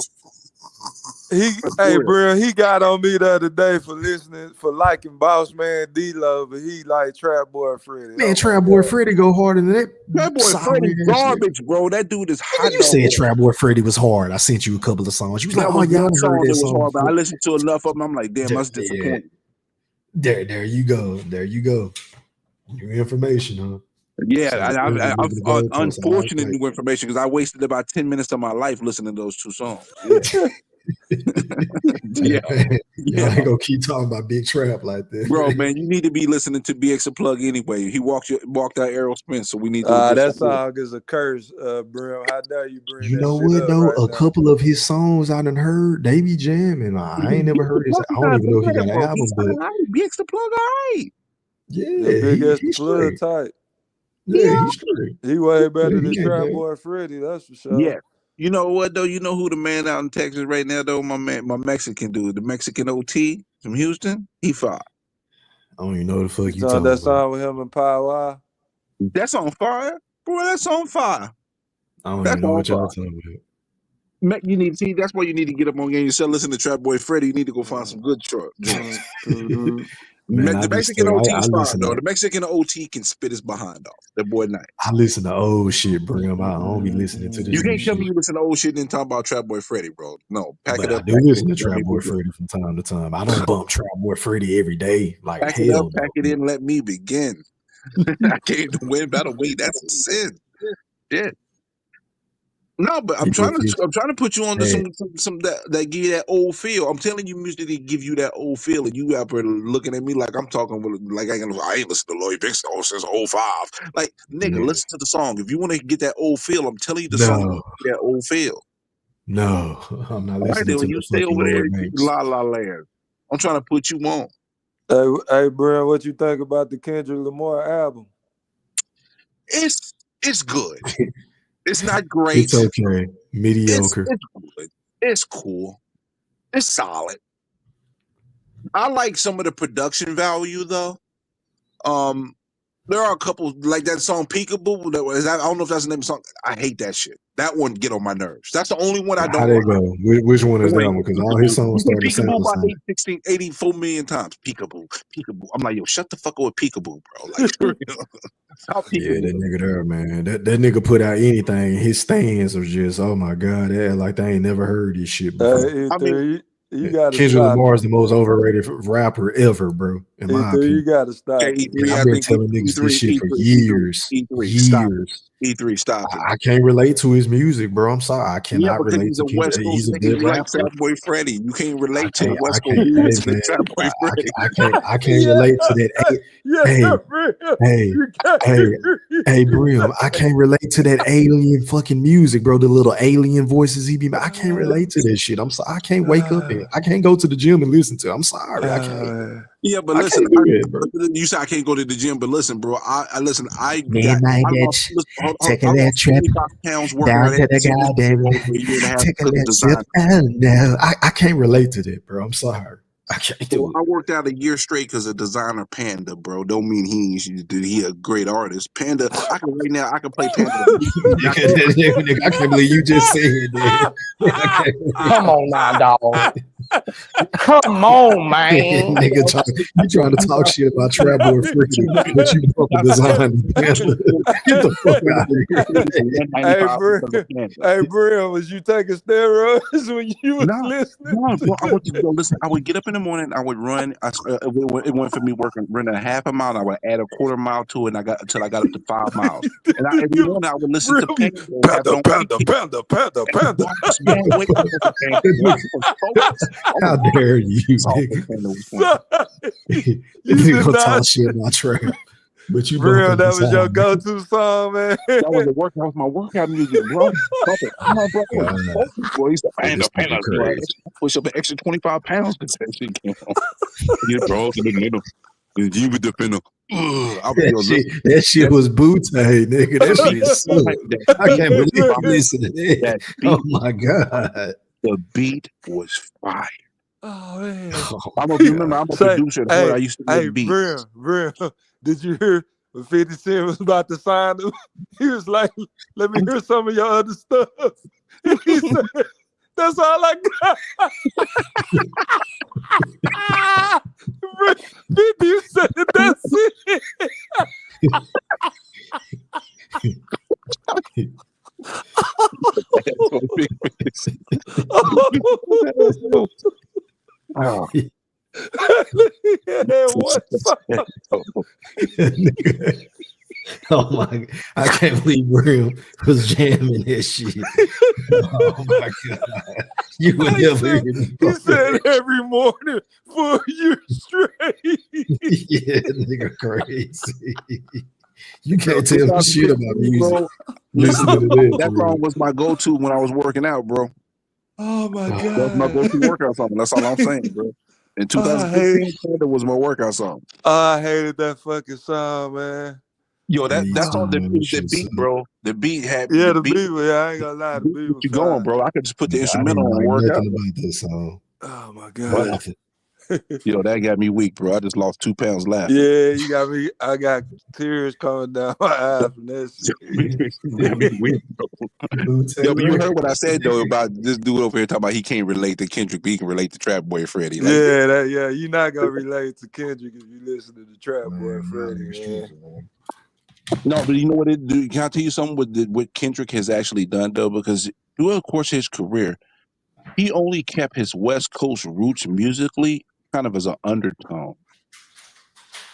That's Hey, real. Brim, he got on me the other day for liking Boss Man D-Lo, but he like Trap Boy Freddy. Man, Oh my Trap Boy God. Freddy go harder than that. That boy Sorry Freddy ass nigga. garbage, bro. That dude is Nigga, hot you dog. said Trap Boy Freddy was hard. I sent you a couple of songs. You was like, That oh was yeah, I one heard song that that was song hard, but I before. listened to enough of them. I'm like, damn, that's Yeah, disappointing. there you go. There you go. New information, huh? Yeah, So I, moving I've the goalposts. I like unfortunate that. new information because I wasted about 10 minutes of my life listening to those two songs. Yeah, Hey, yeah, man, y'all yeah. ain't gonna keep talking about Big Trap like that, Bro, man. man, you need to be listening to BX Plug anyway. He walked out Errol Spence, so we need to listen That to it. song is a curse, Brim. How dare you bring You that know shit what up though? right A now? couple of his songs I done heard, they be jamming. I ain't never heard his. I don't even know if he got an album, He's but all right. BX the Plug, all right. The yeah, big ass the he's plug straight. tight. Yeah, he's straight. He way Yeah, better than he ain't Trap bad. Boy Freddy, that's for sure. Yeah. You know what though? You know who the man out in Texas right now though? My Mexican dude, the Mexican OT from Houston. He fought. I don't even know what the fuck You you talking talking that about. song with him and Pow Wow? That's on fire, bro. That's on fire. I don't That's even know on what y'all fire. talking about. You need to see. That's why you need to get up on game. You said listen to Trap Boy Freddy. You need to go find some good joints. Man, I The be Mexican stuck. OT I is fire listen though. to The Mexican OT can spit his behind off. That boy nice. I listen to old shit, Brim. I don't be listening to You this new can't tell me shit. you listen to old shit and then talk about Trap Boy Freddy, bro. No, pack But it I up, do pack it in. listen to Let Trap me Boy begin. Freddy from time to time. I don't bump Trap Boy Freddy every day. Like Pack it up, hell pack no. it in. Let me begin. I came to win battle week. That's a sin. Shit. No, but I'm trying to put you on to Hey, some that give you that old feel. I'm telling you, music that give you that old feel, and you out there looking at me like I'm talking with like I ain't listened to Lloyd Banks since '05. Like nigga, yeah. listen to the song. If you want to get that old feel, I'm telling you, the song No, that old feel. no. I'm not All right, listening then to when no you stay fucking over there, Lloyd Banks. la la land. I'm trying to put you on. Hey, Brim, what you think about the Kendrick Lamar album? It's good. It's not great. It's okay. Mediocre. It's good. It's cool. It's solid. I like some of the production value though. There are a couple like that song Peekaboo. I don't know if that's the name of the song. I hate that shit. That one get on my nerves. That's the only one I How don't they like. go? Which one is that Wait, one? Because all his Peekaboo. You songs say start to sound Peekaboo the about same. 84 million times. Peekaboo, Peekaboo. I'm like, yo, shut the fuck up with Peekaboo, bro. Like, stop Yeah, Peekaboo. that nigga there, man. That nigga put out anything. His stands was just, oh my god, they act like they ain't never heard this shit before. I mean, Ether, you gotta Kendrick stop Lamar it. is the most overrated rapper ever, bro. In my Ether, you opinion, gotta okay, stop it. and E3. I've I been think telling niggas this E3, shit for E3, E3, years, E3. Stop it. years. E3, stop it. I can't relate to his music, bro. I'm sorry, I Yeah, cannot because relate he's to a Kendrick. West Coast He's a nigga. good You like rapper. Trap Boy Freddy. You can't relate to the West Coast. Hey You listen to Trap man, Boy Freddy. I can't relate to that. Hey, hey, You can't. hey, hey, Brim, I can't relate to that alien fucking music, bro. The little alien voices he be. I can't relate to that shit. I'm sorry. I can't wake up and I can't go to the gym and listen to. I'm sorry, I can't. Yeah, but I listen, can't do that, bro. you say I can't go to the gym, but listen, bro, I listen. I My lost. bitch, I taking that lost trip 25 pounds working down out to every the single day goddamn for over a year and a half take a because of little sip. design. Oh no, I can't relate to that, bro. I'm sorry. I can't Bro, do I worked out a year straight because of designer Panda, bro. Don't mean he a great artist. Panda, I can right now. I can play Panda. it. I can't believe you just said that. Come on now, dog. Come on, man. Nigga, you trying to talk shit about Trap Boy Freddie, but you fucking designed the Panther. Get the fuck out of here. Hey, Brim, was you taking steroids when you was No, listening? bro. I would just go listen. I would get up in the morning. I would run. It went for me running a half a mile. I would add a quarter mile to it, and I got until I got up to 5 miles. And every morning I would listen to Panda. Panda. How dare you, nigga? You gonna talk shit about Trap. But you Real, that was your go-to song, man. That was my workout music, bro. Come on, bro. He said, Panda. Push up an extra 25 pounds because that shit came on. Get broke in the middle. You with the Panda. That shit was bootay, nigga. That shit sucked. I can't believe I'm listening to that. Oh my god. The beat was fire. Oh man. I don't remember. I'm a producer. I used to make beats. Real. Did you hear when 50 Cent was about to sign him? He was like, let me hear some of your other stuff. And he said, that's all I got. 50 said, that's it. Oh my! I can't believe Real was jamming that shit. Oh my god! You would never. He said every morning for a year straight. Yeah, nigga, crazy. You can't tell me shit about music. Listen to this. That song was my go-to when I was working out, bro. Oh my god! That was my go-to workout song. That's all I'm saying, bro. In 2015, that was my workout song. I hated that fucking song, man. Yo, that's all the beat, bro. The beat had the beat. Yeah, I ain't gonna lie, the beat was you going, bro. I could just put the instrumental on and work out. About this song. Oh my god. Yo, that got me weak, bro. I just lost 2 pounds laughing. Yeah, you got me. I got tears coming down my eyes from that shit. Yo, but you heard what I said though about this dude over here talking about he can't relate to Kendrick, but he can relate to Trap Boy Freddie. Like, you're not gonna relate to Kendrick if you listen to the Trap Boy Freddie. No, but you know what it do? Can I tell you something? What Kendrick has actually done though, because throughout the course of his career, he only kept his West Coast roots musically kind of as an undertone.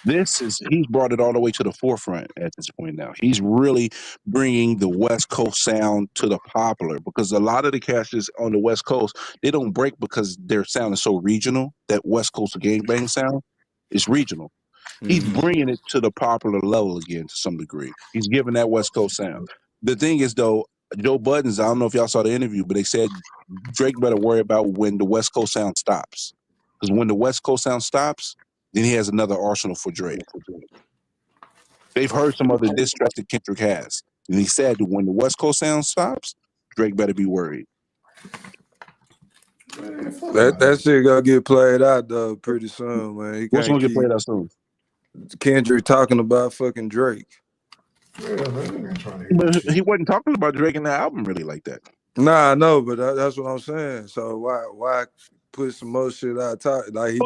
He's brought it all the way to the forefront at this point now. He's really bringing the West Coast sound to the popular, because a lot of the casters on the West Coast, they don't break because their sound is so regional. That West Coast gangbang sound is regional. He's bringing it to the popular level again to some degree. He's giving that West Coast sound. The thing is, though, Joe Budden's, I don't know if y'all saw the interview, but they said Drake better worry about when the West Coast sound stops. Because when the West Coast sound stops, then he has another arsenal for Drake. They've heard some other diss tracks that Kendrick has. And he said that when the West Coast sound stops, Drake better be worried. That shit gonna get played out though pretty soon, man. What's gonna get played out soon? Kendrick talking about fucking Drake. But he wasn't talking about Drake in the album really like that. Nah, I know, but that's what I'm saying. So why put some more shit out? Like he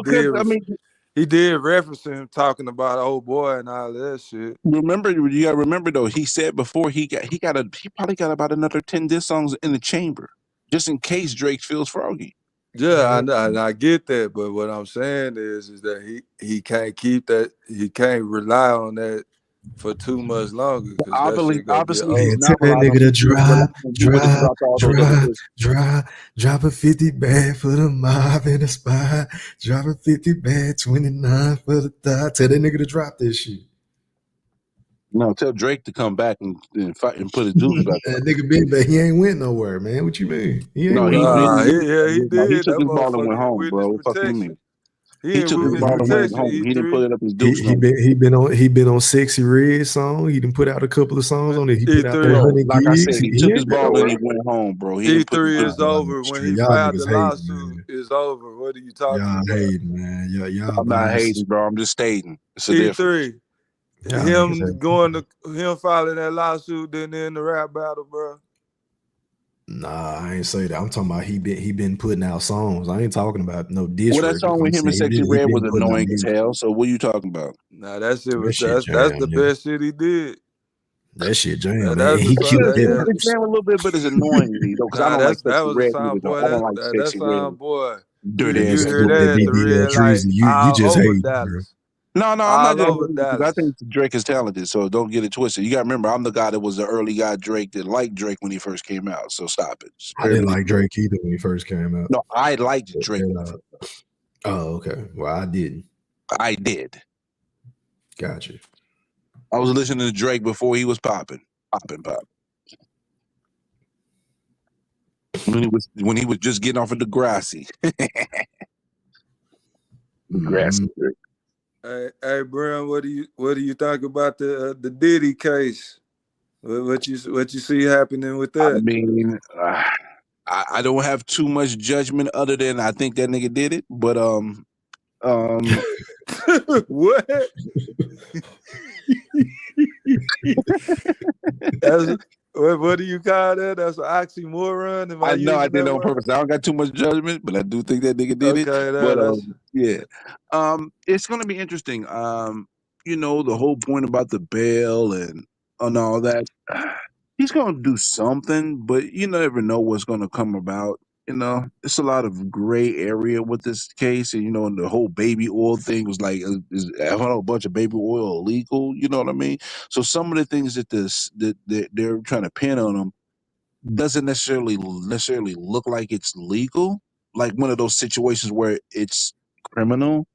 did reference him talking about old boy and all that shit. Remember, you gotta remember though. He said before he probably got about another 10 diss songs in the chamber, just in case Drake feels froggy. Yeah, I get that, but what I'm saying is that he can't keep that. He can't rely on that for too much longer. Obviously, tell that nigga to drop a 50 bag for the mob in the spot. Drop a 50 bag, 29 for the thigh. Tell that nigga to drop this shit. No, tell Drake to come back and fight and put his dukes back. That nigga been back. He ain't went nowhere, man. What you mean? He did. He took his ball and went home, bro. What the fuck you mean? He took his ball and went home. He didn't put it up his dukes. He been on Sexy Red song. He didn't put out a couple of songs on it. He put out like I said, he took his ball and he went home, bro. E3 is over. When he filed the lawsuit, it's over. What are you talking about? Y'all hating, man. Y'all I'm not hating, bro. I'm just stating. It's a difference. Him filing that lawsuit, then in the rap battle, bro. Nah, I ain't say that. I'm talking about he been putting out songs. I ain't talking about no diss Well, that records. song I'm with him and saying Sexy he Red was been putting out annoying as music. hell. So what are you talking about? Nah, that shit That was shit that's jam, the yeah. best shit he did. That shit jam, man. That's And the he song. killed that It's verse. jam a little bit, but it's annoying me though because I Nah, don't like that Sexy was a Red song, music though. boy. I don't That like that Sexy Red. song, boy. Dirty Man, You ass hear salute stupid that that bitch. the BBL real like Treason. You all just over hate, bro. Dallas, No, I'm not all just over because I Dallas. think Drake is talented. So don't get it twisted. You got to remember, I'm the guy that was the early guy Drake that liked Drake when he first came out. So stop it. I didn't Everybody, like Drake either when he first came out. no, I liked But Drake then, when he first. oh, okay. Well, I didn't. I did. Gotcha. I was listening to Drake before he was popping. When he was just getting off of Degrassi. Degrassi. Hey, Brian, what do you think about the Diddy case? What you see happening with I that? mean, I don't have too much judgment other than I think that nigga did it. But What? That's what do you call that? That's an oxymoron. Am I I know I using did that it on word? purpose. I don't got too much judgment, but I do think that nigga did it. Okay, But that's yeah, it's gonna be interesting. The whole point about the bail and all that. He's gonna do something, but you never know what's gonna come about. It's a lot of gray area with this case, and the whole baby oil thing was like, is a bunch of baby oil illegal? You know what I mean? So some of the things that they're trying to pin on him doesn't necessarily look like it's legal, like one of those situations where it's criminal,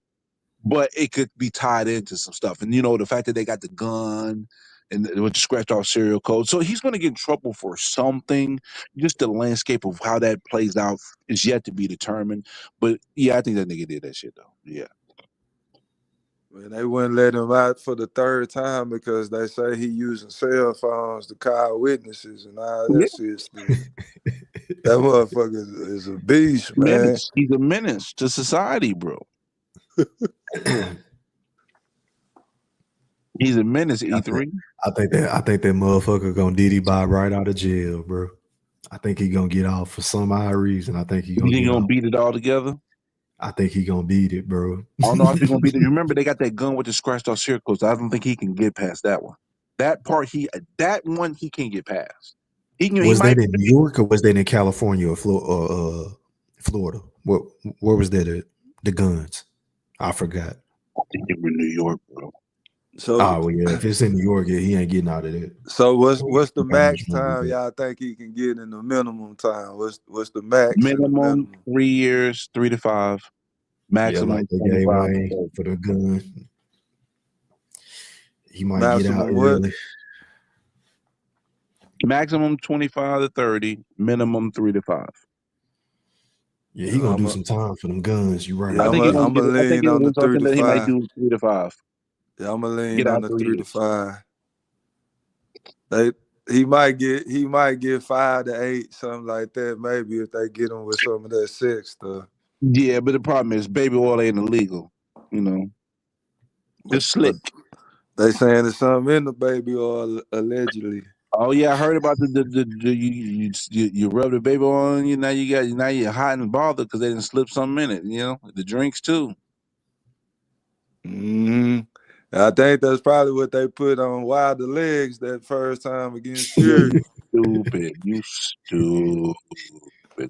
but it could be tied into some stuff. And the fact that they got the gun and with the scratched off serial code, so he's going to get in trouble for something. Just the landscape of how that plays out is yet to be determined. But yeah, I think that nigga did that shit though. Yeah. Man, they wouldn't let him out for the third time because they say he using cell phones to call witnesses and all Yeah. that shit. Still. That motherfucker is a beast, man. Menace. He's a menace to society, bro. He's a menace, E3. I think that motherfucker gonna Diddy Bob right out of jail, bro. I think he gonna get off for some odd reason. I think he You gonna think he get gonna off. beat it all together? I think he gonna beat it, bro. I don't know if he's gonna beat it. Remember, they got that gun with the scratched off serial codes. I don't think he can get past that one. That one he can't get past. He Was might. that in New York or was that in California or Florida? Where was that at? The guns? I forgot. I think they were in New York, bro. So, well, yeah, if it's in New York, yeah, he ain't getting out of there. So what's the max Gonna time do that. y'all think he can get in the minimum time? What's the max and the Minimum minimum? 3 years, 3 to 5. Yeah, Maximum like they gave 25 to Wayne 30. for the gun. He might get out Maximum what? early. Maximum 25 to 30. Minimum 3 to 5. Yeah, he gonna do some time for them guns. You right. Yeah, I think he's gonna I'm get gonna it. I think lean it on the was 3 something to that he might 5. do 3 to 5. Yeah, I'm gonna lean Get on out the 3 3 to years. 5. He might get 5 to 8, something like that. Maybe if they get him with some of that sex stuff. Yeah, but the problem is baby oil ain't illegal. Just slick. They saying there's something in the baby oil allegedly. Oh yeah, I heard about you rub the baby oil on you. Now you're hot and bothered because they didn't slip something in it. The drinks too. I think that's probably what they put on Wilder Legs that first time against Fury. You stupid.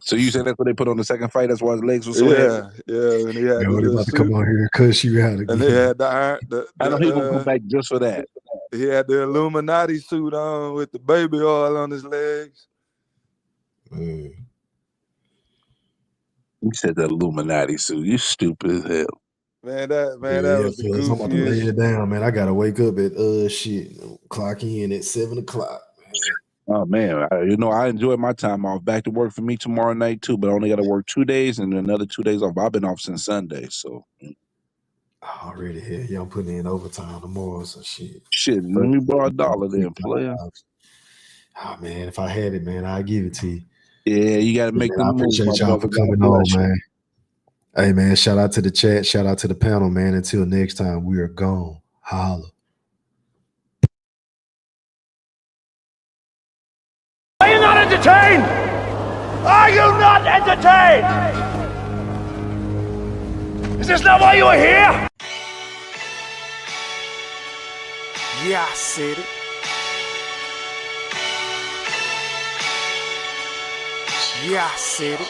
So you said that's what they put on the second fight? That's why his legs were so heavy? Yeah, and he had the Yo, they little about to come suit. on here and cuss you out And they again. had the I know he gonna come back just for that. He had the Illuminati suit on with the baby oil on his legs. You said the Illuminati suit. You stupid as hell. Man, that Yeah, was the fellas, I'm about to lay goofiest. it down, man. I gotta wake up at clock in at 7:00. Oh man, I enjoyed my time off. Back to work for me tomorrow night too, but I only got to work 2 days and another 2 days off. I've been off since Sunday, so Already here. Yeah, I'm putting in overtime tomorrow, so shit. shit. Let me borrow $1 then, player. Oh man, if I had it, man, I'd give it to you. Yeah, you got to make the I move, my appreciate y'all brother. for God coming on, bless you. man. Hey man, shout out to the chat, shout out to the panel, man. Until next time, we are gone. Holla. Are you not entertained? Are you not entertained? Is this not why you are here? Yeah, I said it. Yeah, I said it.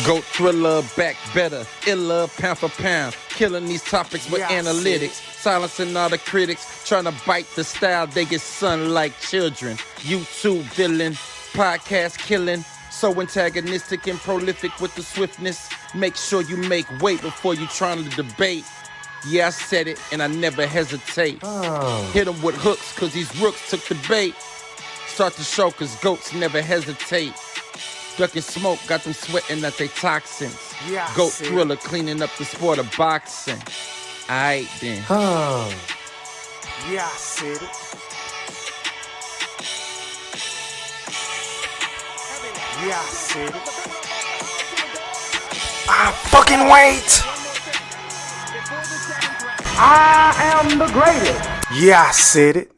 Goat thriller, back better, iller, pound for pound. Killing these topics with analytics. Silencing all the critics, trying to bite the style. They get sun like children. YouTube villain, podcast killing. So antagonistic and prolific with the swiftness. Make sure you make weight before you trying to debate. Yeah, I said it and I never hesitate. Hit them with hooks cause these rooks took the bait. Start the show cause goats never hesitate. Ducking smoke, got them sweating at they toxins. Yeah, I Goat see. thriller, cleaning up the sport of boxing. Aight then. Yeah, I said it. Yeah, I said it. I fucking wait. I am the greatest. Yeah, I said it.